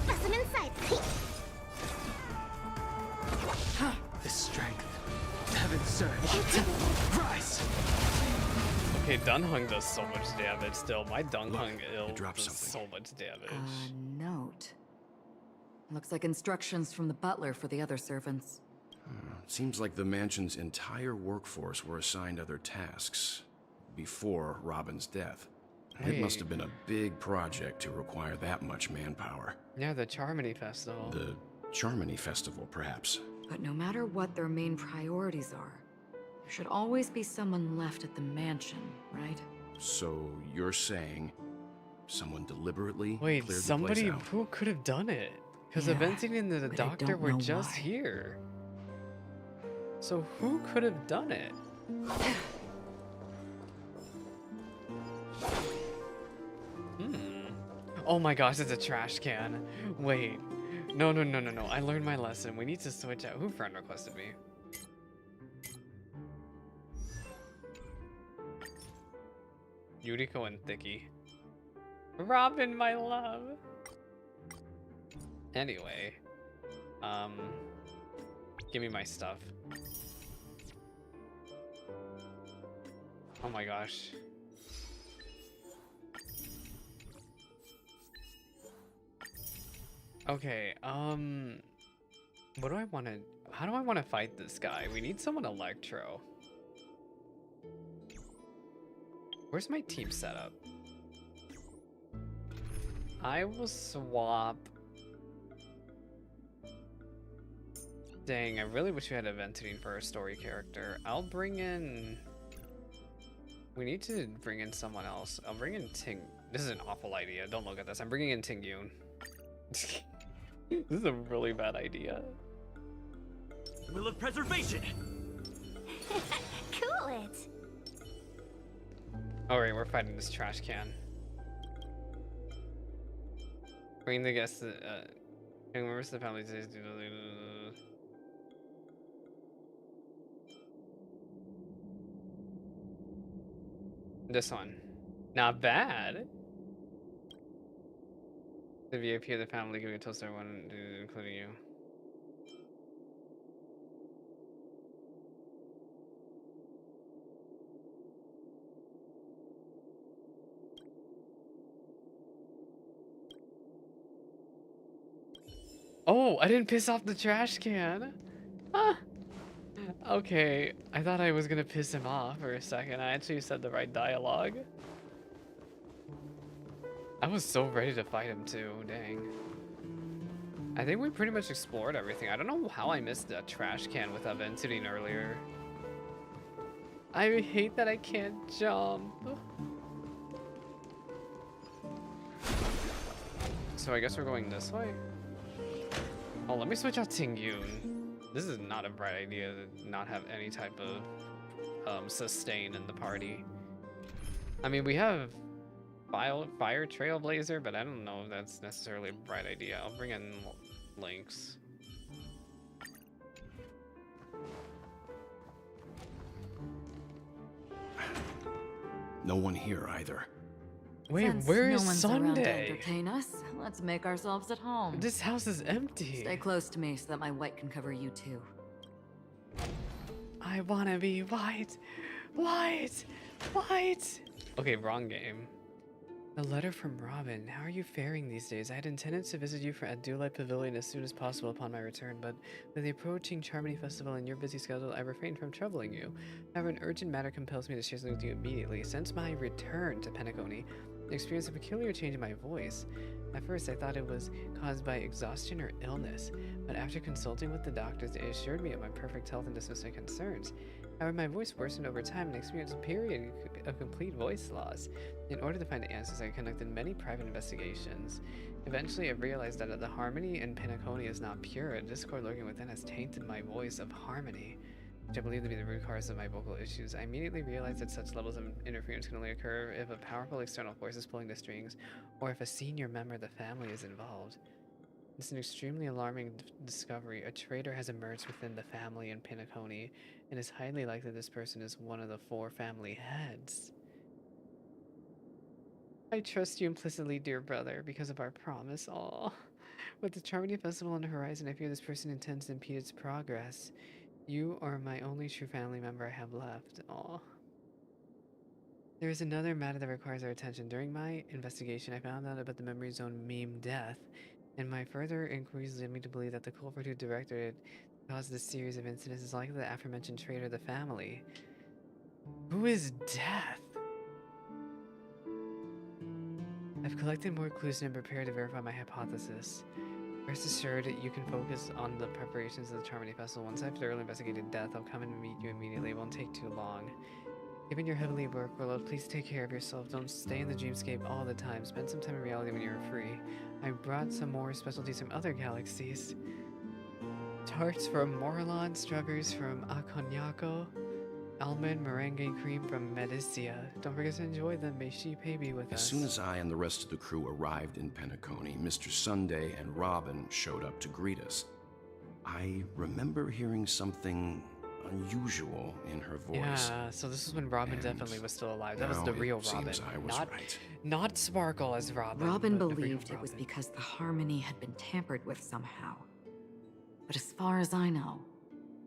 Specimen sight. This strength. Heaven surge. Rise. Okay, Dunhung does so much damage still. My Dunhung drops does so much damage. Note. Looks like instructions from the butler for the other servants. Seems like the mansion's entire workforce were assigned other tasks before Robin's death. It must have been a big project to require that much manpower. Yeah, the Charmony Festival. The Charmony Festival, perhaps. But no matter what their main priorities are, there should always be someone left at the mansion, right? So you're saying someone deliberately Wait, cleared somebody the place out? who could have done it? Because Yeah, Aventurine and the but I Doctor don't were know just why. here. So who could have done it? Oh my gosh, it's a trash can. Wait. No. I learned my lesson. We need to switch out. Who friend requested me? Yuriko and Thicky. Robin, my love. Anyway. Give me my stuff. Oh my gosh. Okay, what do I want to... How do I want to fight this guy? We need someone Electro. Where's my team setup? I will swap. Dang, I really wish we had Indemnity for our story character. I'll bring in... We need to bring in someone else. I'll bring in Ting... This is an awful idea. Don't look at this. I'm bringing in Ting Yun. This is a really bad idea. Will of preservation! Cool it! Alright, we're fighting this trash can. Bring the guests... members of the family... This one. Not bad. The VIP of the family giving a toast to everyone, including you. Oh, I didn't piss off the trash can. Ah. Okay, I thought I was gonna piss him off for a second. I actually said the right dialogue. I was so ready to fight him too, dang. I think we pretty much explored everything. I don't know how I missed that trash can with Aventurine earlier. I hate that I can't jump. So I guess we're going this way. Oh, let me switch out Ting Yun. This is not a bright idea to not have any type of sustain in the party. I mean, we have Fire Trailblazer, but I don't know if that's necessarily a bright idea. I'll bring in Lynx. No one here either. Wait, Since where no is one's around to Sunday? entertain us, let's make ourselves at home. This house is empty. Stay close to me so that my white can cover you too. I wanna be white. White! White! Okay, wrong game. A letter from Robin. How are you faring these days? I had intended to visit you at Dewlight Pavilion as soon as possible upon my return, but with the approaching Charmony Festival and your busy schedule, I refrained from troubling you. However, an urgent matter compels me to share something with you immediately. Since my return to Penacony, I experienced a peculiar change in my voice. At first, I thought it was caused by exhaustion or illness, but after consulting with the doctors, they assured me of my perfect health and dismissed my concerns. However, my voice worsened over time and experienced a period of complete voice loss. In order to find the answers, I conducted many private investigations. Eventually, I realized that the harmony in Penacony is not pure. A discord lurking within has tainted my voice of harmony, which I believe to be the root cause of my vocal issues. I immediately realized that such levels of interference can only occur if a powerful external force is pulling the strings, or if a senior member of the family is involved. It's an extremely alarming discovery. A traitor has emerged within the family in Penacony, and it's highly likely this person is one of the 4 family heads. I trust you implicitly, dear brother, because of our promise. Aww. With the Charmony Festival on the horizon, I fear this person intends to impede its progress. You are my only true family member I have left. Aww. There is another matter that requires our attention. During my investigation, I found out about the Memory Zone meme death, and my further inquiries led me to believe that the culprit who directed it caused this series of incidents is likely the aforementioned traitor of the family. Who is Death? I've collected more clues and am prepared to verify my hypothesis. Rest assured, you can focus on the preparations of the Charmony Festival. Once I've thoroughly investigated Death, I'll come and meet you immediately. It won't take too long. Given your heavily workload, please take care of yourself. Don't stay in the dreamscape all the time. Spend some time in reality when you're free. I brought some more specialties from other galaxies. Tarts from Morlon, strawberries from Acognaco, almond meringue cream from Medicia. Don't forget to enjoy them. May she pay be with us. As soon as I and the rest of the crew arrived in Penacony, Mr. Sunday and Robin showed up to greet us. I remember hearing something unusual in her voice. Yeah, so this is when Robin definitely was still alive. That was the real Robin. I was right. Not Sparkle as Robin. Robin but the real believed it was because the harmony had been tampered with somehow. But as far as I know,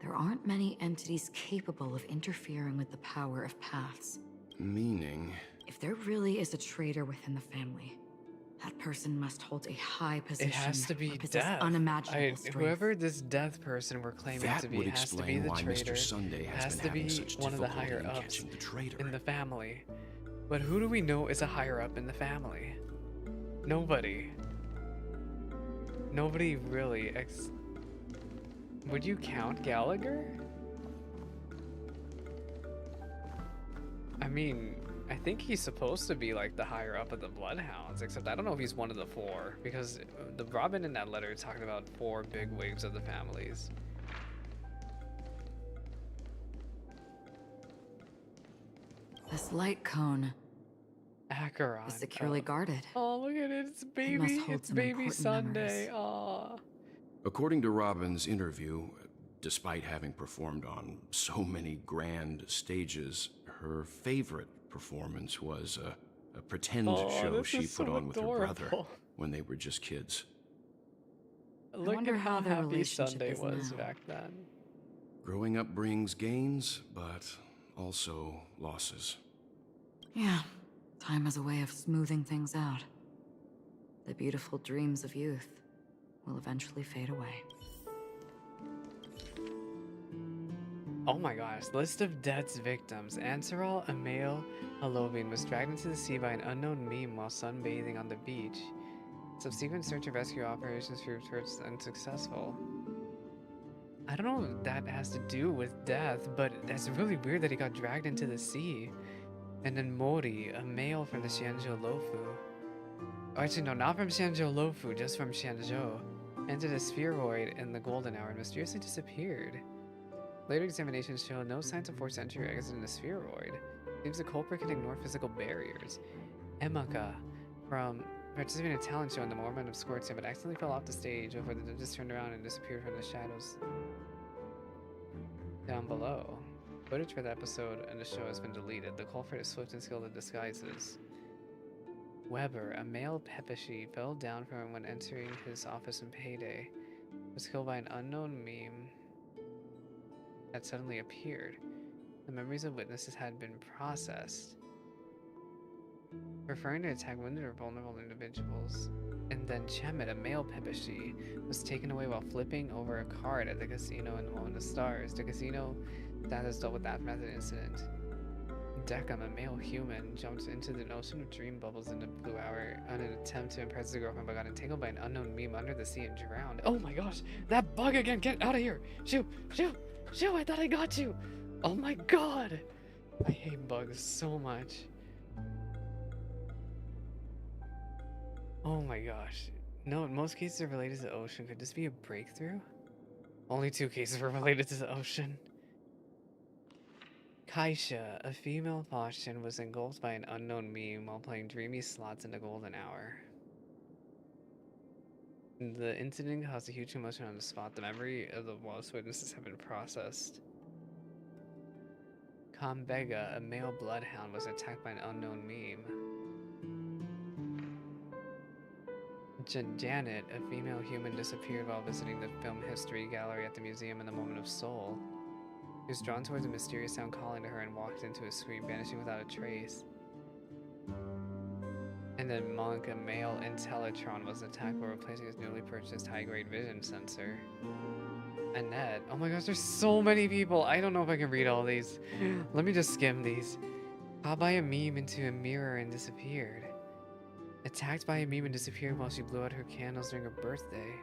there aren't many entities capable of interfering with the power of paths. Meaning? If there really is a traitor within the family, that person must hold a high position. It has to be or possess Death. unimaginable strength. Whoever this Death person we're claiming That to be would has to be explain the why traitor. Mr. Sunday has has been to having be such one of the difficulty higher in ups catching the traitor. in the family. But who do we know is a higher up in the family? Nobody. Nobody really. Would you count Gallagher? I mean, I think he's supposed to be like the higher up of the Bloodhounds, except I don't know if he's one of the 4, because the Robin in that letter is talking about 4 big wigs of the families. This light cone Acheron. is securely guarded. Oh, look at it. It's baby. must hold It's some baby important Sunday. memories. Aw. According to Robin's interview, despite having performed on so many grand stages, her favorite performance was a pretend show this she is put so on with her brother adorable. when they were just kids. Look wonder at how how their happy relationship Sunday is was now. back then. Growing up brings gains, but also losses. Yeah, time has a way of smoothing things out. The beautiful dreams of youth will eventually fade away. Oh my gosh, list of death's victims. Anserol, a male Alovian, was dragged into the sea by an unknown meme while sunbathing on the beach. Subsequent search and rescue operations proved unsuccessful. I don't know what that has to do with death, but that's really weird that he got dragged into the sea. And then Mori, a male from the Xianzhou Lofu. Oh, actually, no, not from Xianzhou Lofu, just from Xianzhou. Entered a spheroid in the golden hour and mysteriously disappeared. Later examinations show no signs of forced entry or exit in the spheroid. Seems the culprit can ignore physical barriers. Emaka, from participating in a talent show in the moment of Squirtsam, but accidentally fell off the stage before the judges turned around and disappeared from the shadows down below. Footage for the episode and the show has been deleted. The culprit is swift and skilled at disguises. Weber, a male Pepeshi, fell down from when entering his office in Payday. Was killed by an unknown meme that suddenly appeared. The memories of witnesses had been processed, referring to attack wounded or vulnerable individuals. And then Chemet, a male Pepeshi, was taken away while flipping over a card at the casino in the Moment of Stars. The casino status dealt with the aftermath of the incident. Deckham, a male human, jumped into the ocean of dream bubbles in the blue hour on an attempt to impress his girlfriend, but got entangled by an unknown meme under the sea and drowned. Oh my gosh, that bug again! Get out of here! Shoo! Shoo! Shoo! I thought I got you! Oh my god! I hate bugs so much. Oh my gosh. No, in most cases are related to the ocean. Could this be a breakthrough? Only 2 cases were related to the ocean. Kaisha, a female Faustian, was engulfed by an unknown meme while playing dreamy slots in the golden hour. The incident caused a huge commotion on the spot. The memory of the lost witnesses have been processed. Kambega, a male bloodhound, was attacked by an unknown meme. Janet, a female human, disappeared while visiting the film history gallery at the museum in the Moment of Soul. She was drawn towards a mysterious sound calling to her and walked into a screen, vanishing without a trace. And then Monk, a male Intellitron, was attacked while replacing his newly purchased high-grade vision sensor. Annette, oh my gosh, there's so many people. I don't know if I can read all these. Let me just skim these. Caught by a meme into a mirror and disappeared. Attacked by a meme and disappeared while she blew out her candles during her birthday.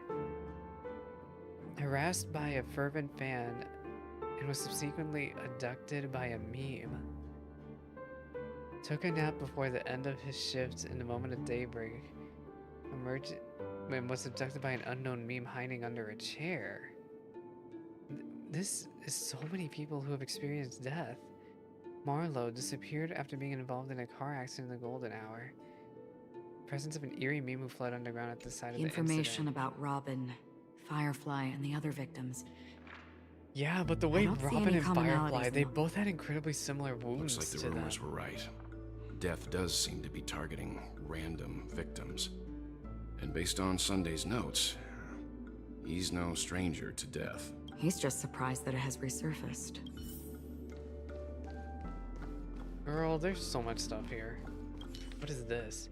Harassed by a fervent fan and was subsequently abducted by a meme. Took a nap before the end of his shift in the moment of daybreak. Emerged and was abducted by an unknown meme hiding under a chair. This is so many people who have experienced death. Marlowe disappeared after being involved in a car accident in the golden hour. Presence of an eerie meme who fled underground at the side of the Information incident. about Robin, Firefly, and the other victims. Yeah, but the way don't see Robin any and commonalities Firefly, in they them. both had incredibly similar wounds Looks like to the rumors them. were right. Death does seem to be targeting random victims. And based on Sunday's notes, he's no stranger to death. He's just surprised that it has resurfaced. Girl, there's so much stuff here. What is this?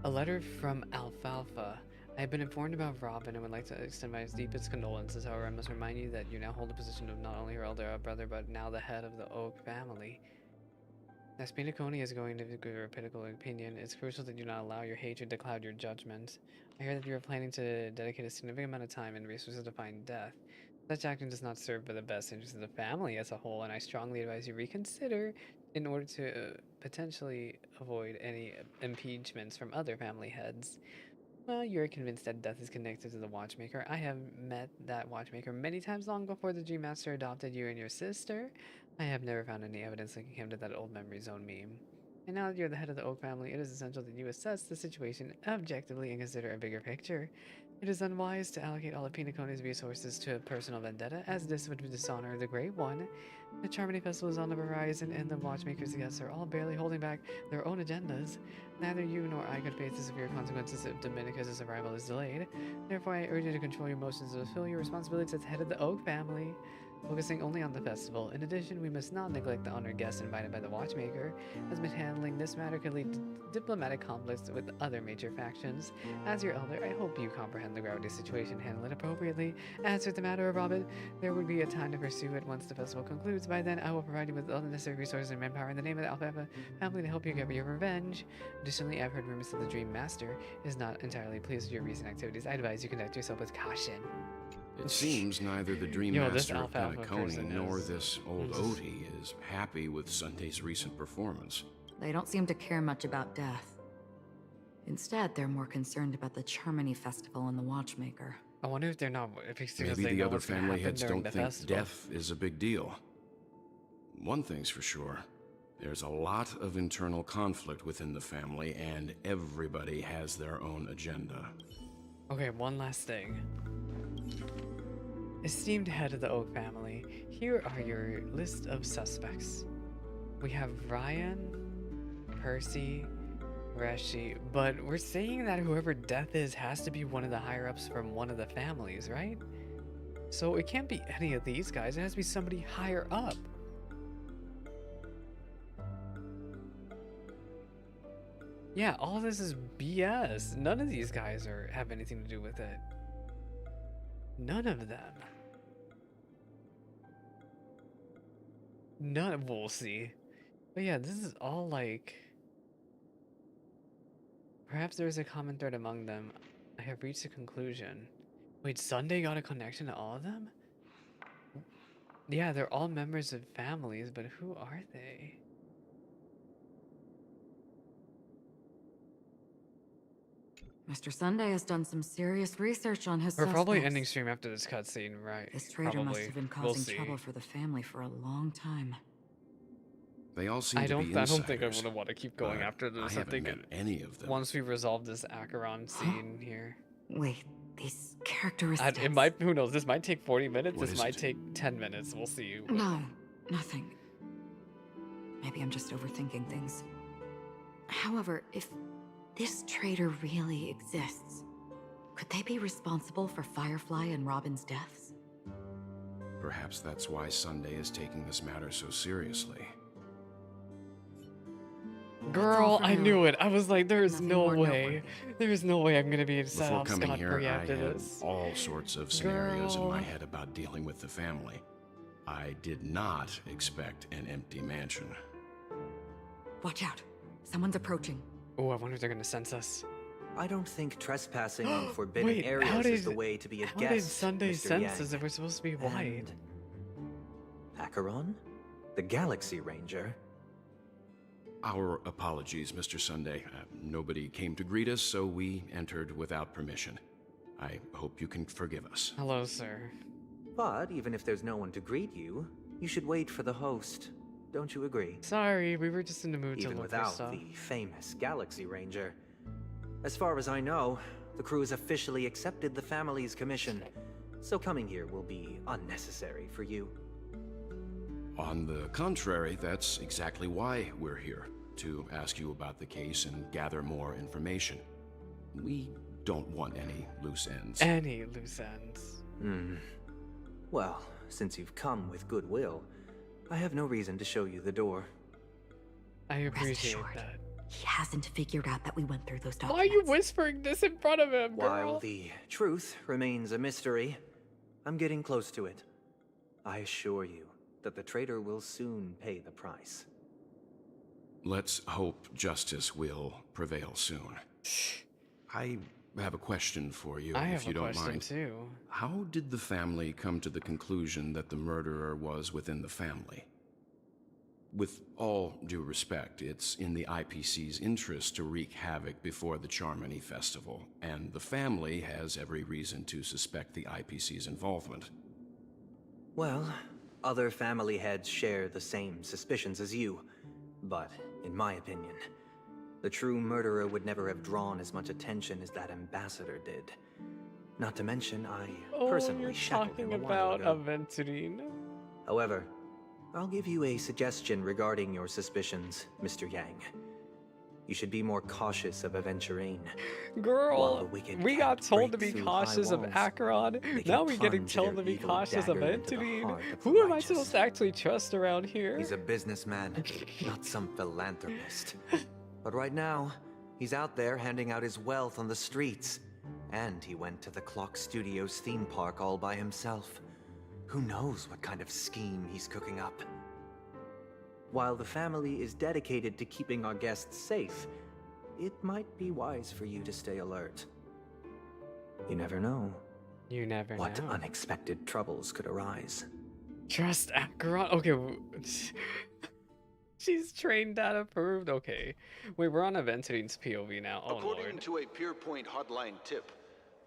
A letter from Alfalfa. I have been informed about Robin and would like to extend my deepest condolences. However, I must remind you that you now hold the position of not only her elder brother, but now the head of the Oak family. As Pinacone is going to give a critical opinion, it's crucial that you not allow your hatred to cloud your judgment. I hear that you are planning to dedicate a significant amount of time and resources to find death. Such action does not serve for the best interest of the family as a whole, and I strongly advise you reconsider in order to potentially avoid any impeachments from other family heads. Well, you're convinced that death is connected to the Watchmaker. I have met that Watchmaker many times long before the Dream Master adopted you and your sister. I have never found any evidence linking him to that old memory zone meme. And now that you're the head of the Oak family, it is essential that you assess the situation objectively and consider a bigger picture. It is unwise to allocate all of Pinacone's resources to a personal vendetta, as this would dishonor the Great One. The Charmony Festival is on the horizon, and the Watchmaker's guests are all barely holding back their own agendas. Neither you nor I could face the severe consequences if Dominica's arrival is delayed. Therefore, I urge you to control your emotions and fulfill your responsibilities as head of the Oak family, focusing only on the festival. In addition, we must not neglect the honored guests invited by the Watchmaker, as mishandling this matter could lead to diplomatic conflicts with other major factions. As your elder, I hope you comprehend the gravity situation and handle it appropriately. As with the matter of Robin, there would be a time to pursue it once the festival concludes. By then, I will provide you with all the necessary resources and manpower in the name of the Alfalfa family to help you get your revenge. Additionally, I've heard rumors that the Dream Master is not entirely pleased with your recent activities. I advise you conduct yourself with caution. It seems neither the Dream Master of Pinacone nor this old Odie is happy with Sunday's recent performance. They don't seem to care much about death. Instead, they're more concerned about the Charmony Festival and the Watchmaker. I wonder if they're not. Maybe the other family heads don't think death is a big deal. One thing's for sure. There's a lot of internal conflict within the family, and everybody has their own agenda. Okay, one last thing. Esteemed head of the Oak family, here are your list of suspects. We have Ryan, Percy, Reshi, but we're saying that whoever Death is has to be one of the higher-ups from one of the families, right? So it can't be any of these guys, it has to be somebody higher up. Yeah, all this is BS. None of these guys have anything to do with it. None of them. None. We'll see. But yeah, this is all like. Perhaps there is a common thread among them. I have reached a conclusion. Wait, Sunday got a connection to all of them? Yeah, they're all members of families, but who are they? Mr. Sunday has done some serious research on his We're probably suspects. ending stream after this cutscene, right? This traitor probably. must have been causing trouble for the family for a long time. They all seem I to be don't think I insiders, would want to keep going after this. I think met any of them. Once we resolve this Acheron scene here. Wait, these characteristics. It might. Who knows? This might take 40 minutes. What this is might it? take 10 minutes. We'll see. No, nothing. Maybe I'm just overthinking things. However, if this traitor really exists, could they be responsible for Firefly and Robin's deaths? Perhaps that's why Sunday is taking this matter so seriously. Girl, I knew it. I was like, there's no way. There's no way I'm gonna be set Before off coming scot here, free I after had this. all sorts of scenarios in my Girl. head about dealing with the family. I did not expect an empty mansion. Watch out. Someone's approaching. Oh, I wonder if they're gonna sense us. I don't think trespassing in forbidden Wait, areas how is the did- way to be a How guest, did Sunday Mr. sense Yang. us if we're supposed to be white? Acheron? The Galaxy Ranger? Our apologies, Mr. Sunday. Nobody came to greet us, so we entered without permission. I hope you can forgive us. Hello, sir. But even if there's no one to greet you, you should wait for the host. Don't you agree? Sorry, we were just in the mood to Even look for without stuff. the famous Galaxy Ranger. As far as I know, the crew has officially accepted the family's commission, so coming here will be unnecessary for you. On the contrary, that's exactly why we're here, to ask you about the case and gather more information. We don't want any loose ends. Any loose ends. Well, since you've come with goodwill, I have no reason to show you the door. I appreciate assured, that. He hasn't figured out that we went through those Why documents. are you whispering this in front of him, girl? While the truth remains a mystery, I'm getting close to it. I assure you that the traitor will soon pay the price. Let's hope justice will prevail soon. I have a question for you, if you don't mind. I have a question too. How did the family come to the conclusion that the murderer was within the family? With all due respect, it's in the IPC's interest to wreak havoc before the Charmony Festival, and the family has every reason to suspect the IPC's involvement. Well, other family heads share the same suspicions as you, but in my opinion, the true murderer would never have drawn as much attention as that ambassador did. Not to mention, I personally shackled him a while ago. Aventurine. However, I'll give you a suggestion regarding your suspicions, Mr. Yang. You should be more cautious of Aventurine. Girl, we got told to be cautious of Acheron. Now we're getting told to be cautious of Aventurine. Who am I supposed to actually trust around here? He's a businessman, not some philanthropist. But right now, he's out there handing out his wealth on the streets. And he went to the Clock Studios theme park all by himself. Who knows what kind of scheme he's cooking up? While the family is dedicated to keeping our guests safe, it might be wise for you to stay alert. You never know. You never know. What unexpected troubles could arise. Trust Acheron? Okay. She's trained data approved. Okay. Wait, we're on Aventurine's POV now. Oh, According Lord. to a Pierpoint hotline tip,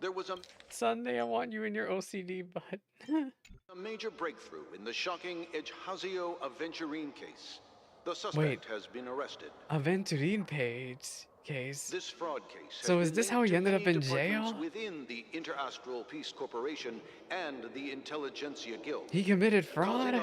there was a Sunday, I want you in your OCD, but a major breakthrough in the shocking Ejhazio Aventurine case. The suspect has been arrested. Aventurine case. This fraud case. So is this how he ended up in jail? Within the Interastral Peace Corporation and the Intelligentsia Guild. He committed fraud?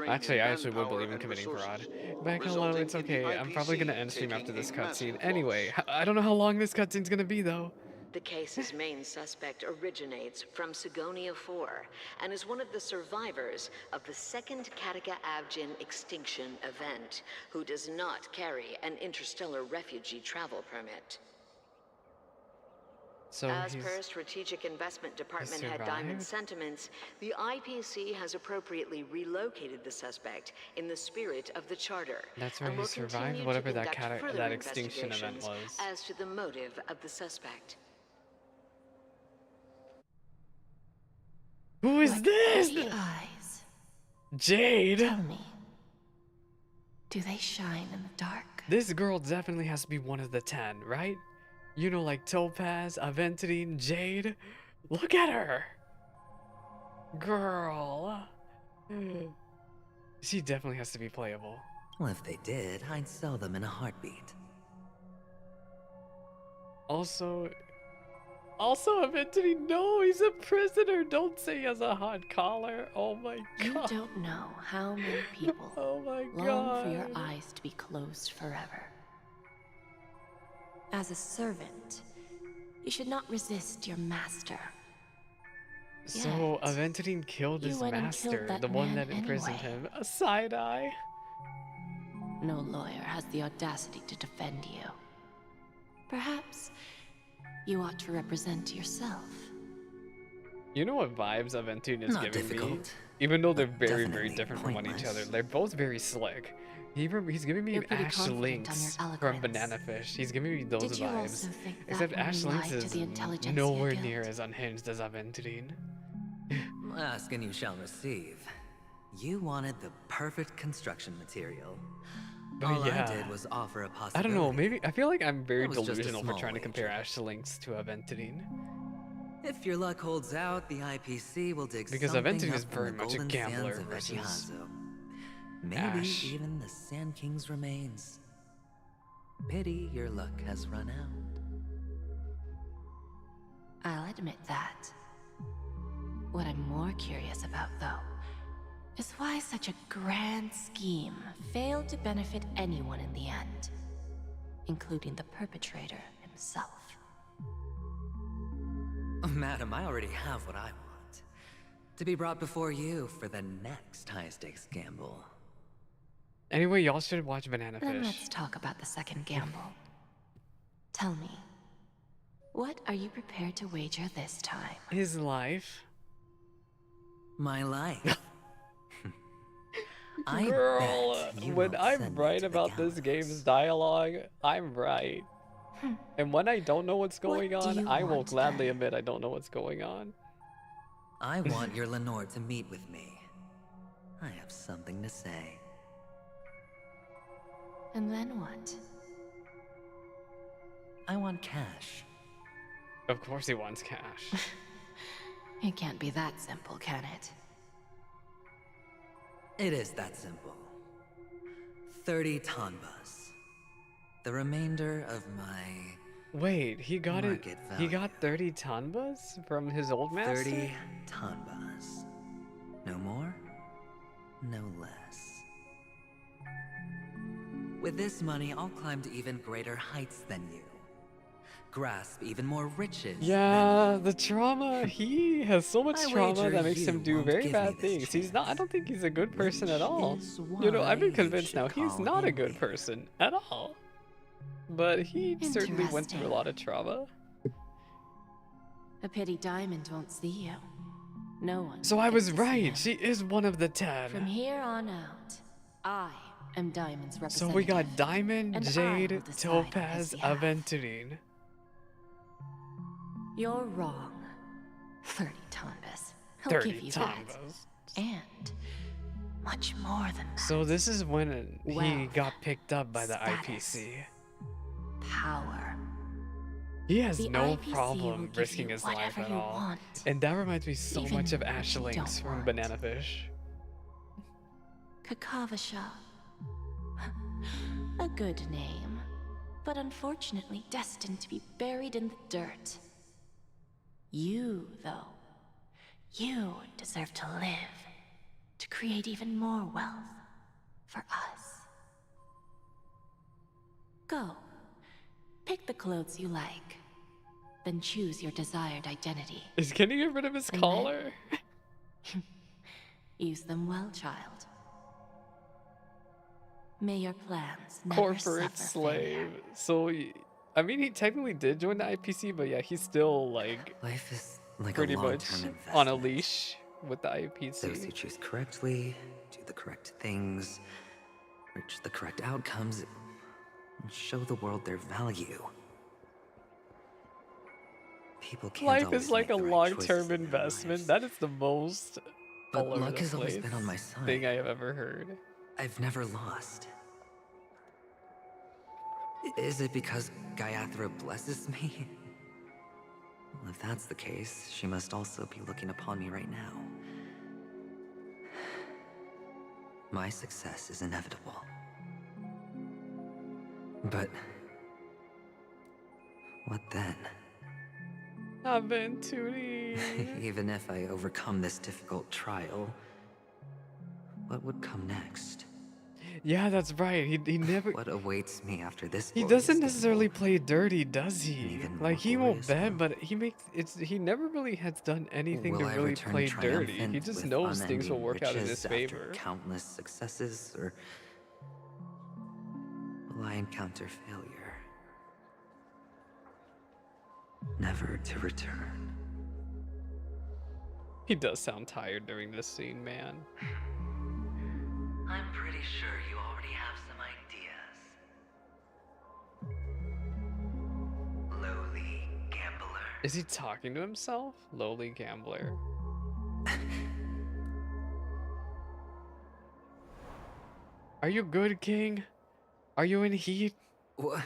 Actually, I actually would believe in committing fraud. Back hello, it's okay. I'm probably gonna end stream after this cutscene. Anyway, I don't know how long this cutscene's gonna be though. The case's main suspect originates from Sigonia 4 and is one of the survivors of the second Kataka Abjin extinction event, who does not carry an interstellar refugee travel permit. So as per Strategic Investment Department Head Diamond's sentiments, the IPC has appropriately relocated the suspect in the spirit of the Charter. That's where he survived, whatever that extinction event was. As to the motive of the suspect. Who is this? Eyes. Jade. Tell me, do they shine in the dark? This girl definitely has to be one of the 10, right? You know, like Topaz, Aventurine, Jade. Look at her. Girl. She definitely has to be playable. Well, if they did, I'd sell them in a heartbeat. Also, Aventurine, no, he's a prisoner. Don't say he has a hot collar. Oh my god. You don't know how many people long for your eyes to be closed forever. As a servant, you should not resist your master. So Aventurine killed his master, the one that imprisoned him. A side eye. No lawyer has the audacity to defend you. Perhaps you ought to represent yourself. You know what vibes Aventurine is giving me? Even though they're very, very different from one each other. They're both very slick. He's giving me Ash Lynx from Banana Fish. He's giving me those vibes. Except Ash Lynx is nowhere near as unhinged as Aventurine. Ask and you shall receive. You wanted the perfect construction material. All I did was offer a possibility. I don't know, maybe I feel like I'm very delusional for trying to compare Ash Lynx to Aventurine. If your luck holds out, the IPC will dig because something Aventurine is up very from the much a golden gambler sands of versus Ejhazio. Maybe Ash. even the Sand King's remains. Pity your luck has run out. I'll admit that. What I'm more curious about, though, is why such a grand scheme failed to benefit anyone in the end, including the perpetrator himself. Madam, I already have what I want. To be brought before you for the next high-stakes gamble. Anyway, y'all should watch Banana Fish. Then let's talk about the second gamble. Tell me, what are you prepared to wager this time? His life. My life. I Girl, bet you when won't I'm send me right to the about this game's dialogue, I'm right. And when I don't know what's going What do on, you I will want, gladly admit I don't know what's going on. I want your Lenore to meet with me. I have something to say. And then what? I want cash. Of course he wants cash. It can't be that simple, can it? It is that simple. 30 tanbas. The remainder of my Wait, he got it. market He value. got 30 tanbas from his old master? 30 tanbas. No more, no less. With this money, I'll climb to even greater heights than you. Grasp even more riches. Yeah, the trauma. He has so much I trauma wager that makes you him do won't very give bad me this things. He's not. I don't think he's a good person at all. is You know, I've been why convinced you now should he's call not a him good person at all. But he certainly went through a Interesting. lot of trauma. A pity Diamond won't see you. No one. So I gets was to see right. him. She is one of the 10. From here on out, I am Diamond's So representative. we got Diamond, and I will Jade, decide on his Topaz, behalf. Aventurine. You're wrong. 30 tanbas. I'll 30 give you that. tanbas. And much more than that. So this is when he Wealth, got picked up by the status, IPC. Power. He has The no IPC will problem give risking you his life whatever at you all. want, And that reminds me so even much of what you Ashlynx don't from want. Banana Fish. Kakavasha. A good name, but unfortunately destined to be buried in the dirt. You, though, you deserve to live, to create even more wealth for us. Go. Pick the clothes you like, then choose your desired identity. Is can he get rid of his And collar? Use them well, child. May your plans never Corporate suffer slave. failure. So, I mean, he technically did join the IPC, but yeah, he's still like Life is like pretty a much long-term on a investment. leash with the Those who IPC. choose correctly, do the correct things, reach the correct outcomes, and show the world their value. People can't Life always is like a make the right long-term choices in their investment. lives. That is the most But all over luck the has always place been on my side. thing I have ever heard. I've never lost. Is it because Gaiathra blesses me? Well, if that's the case, she must also be looking upon me right now. My success is inevitable. But what then? Aventurine. Even if I overcome this difficult trial, what would come next? Yeah, that's right. He never. What awaits me after this? He glorious doesn't game? necessarily play dirty, does he? even Like more he won't glorious bet, but he makes it's. He never really has done anything to Will I really return play dirty. He triumphant just with knows things will unending work out in his riches favor. after countless successes, or will I encounter failure, never to return? He does sound tired during this scene, man. I'm pretty sure you already have some ideas. Lowly gambler. Is he talking to himself? Lowly gambler. Are you good, King? Are you in heat? What?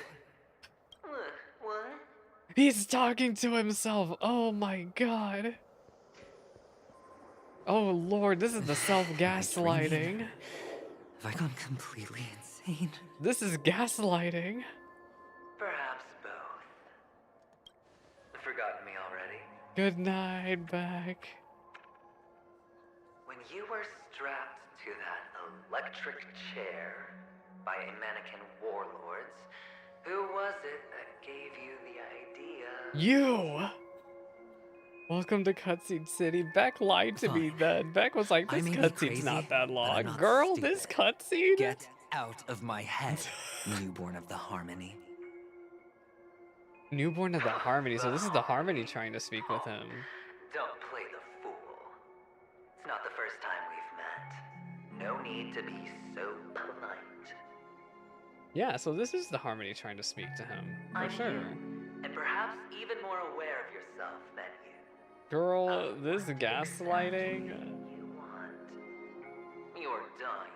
He's talking to himself. Oh my god. Oh lord, this is the self-gaslighting. Have I gone completely insane? This is gaslighting. Perhaps both. Forgotten me already? Good night, Beck. When you were strapped to that electric chair by a mannequin warlords, who was it that gave you the idea? You! Welcome to Cutscene City. Beck lied to me then. Beck was like, I this may be cutscene's crazy, not that but I'm long. not Girl, stupid. this cutscene? Get out of my head, newborn of the Harmony. Newborn of the Harmony. So this is the Harmony trying to speak with him. Don't play the fool. It's not the first time we've met. No need to be so polite. Yeah, so this is the Harmony trying to speak to him, for I'm sure. you, and perhaps even more aware of yourself than you. Girl, this gaslighting. You want. You're dying.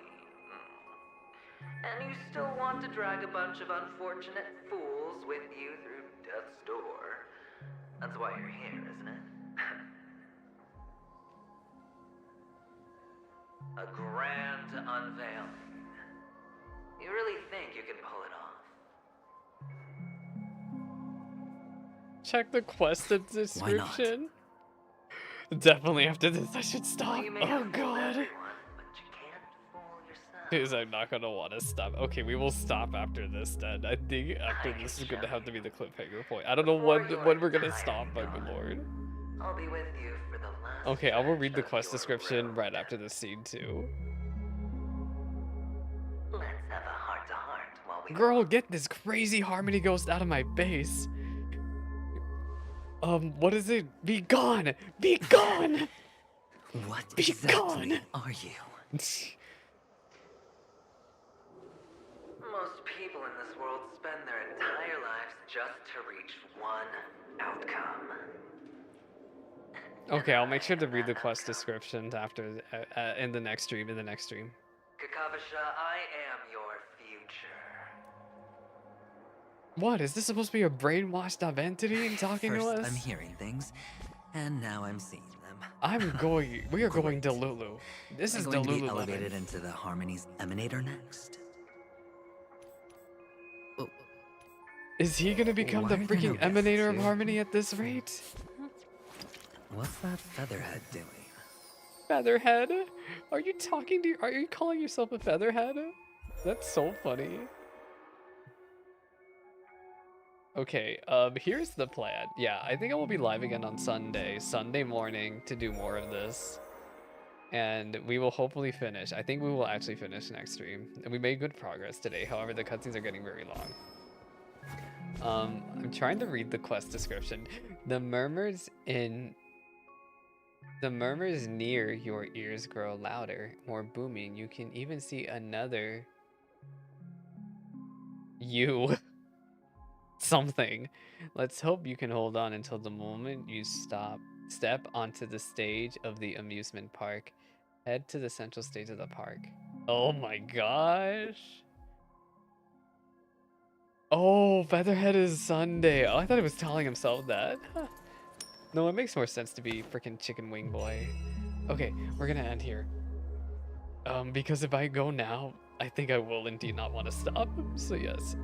And you still want to drag a bunch of unfortunate fools with you through death's door. That's why you're here, isn't it? A grand unveiling. You really think you can pull it off? Check the quest description. Definitely after this, I should stop. Oh god. Because I'm not gonna want to stop. Okay, we will stop after this then. I think after this is gonna have to be the cliffhanger point. I don't know when we're gonna stop, my good lord. I'll be with you for the last. Okay, I will read the quest description right after this scene too. Let's have a heart-to-heart while we. Girl, get this crazy Harmony ghost out of my face. What is it? Be gone! Be gone! What Be exactly gone! are you? Most people in this world spend their entire lives just to reach one outcome. Okay, I'll make sure to read the quest descriptions after in the next stream. Kakavasha, I am your future. What is this supposed to be a brainwashed entity talking First, to us? I'm hearing things, and now I'm seeing them. We are going to Lulu. This is I'm the going to be Lulu elevated into the Harmony's Emanator next. Is he gonna become the Why are there freaking no guests emanator of here? Harmony at this rate? What's that Featherhead doing? Featherhead? Are you calling yourself a Featherhead? That's so funny. Okay, here's the plan. Yeah, I think I will be live again on Sunday morning to do more of this. And we will hopefully finish. I think we will actually finish next stream. And we made good progress today. However, the cutscenes are getting very long. I'm trying to read the quest description. The murmurs near your ears grow louder, more booming. You can even see another you. Something. Let's hope you can hold on until the moment you step onto the stage of the amusement park. Head to the central stage of the park. Oh my gosh. Oh, Featherhead is Sunday. Oh, I thought he was telling himself that. No, it makes more sense to be freaking Chicken Wing Boy. Okay, we're gonna end here. Because if I go now, I think I will indeed not want to stop. So yes.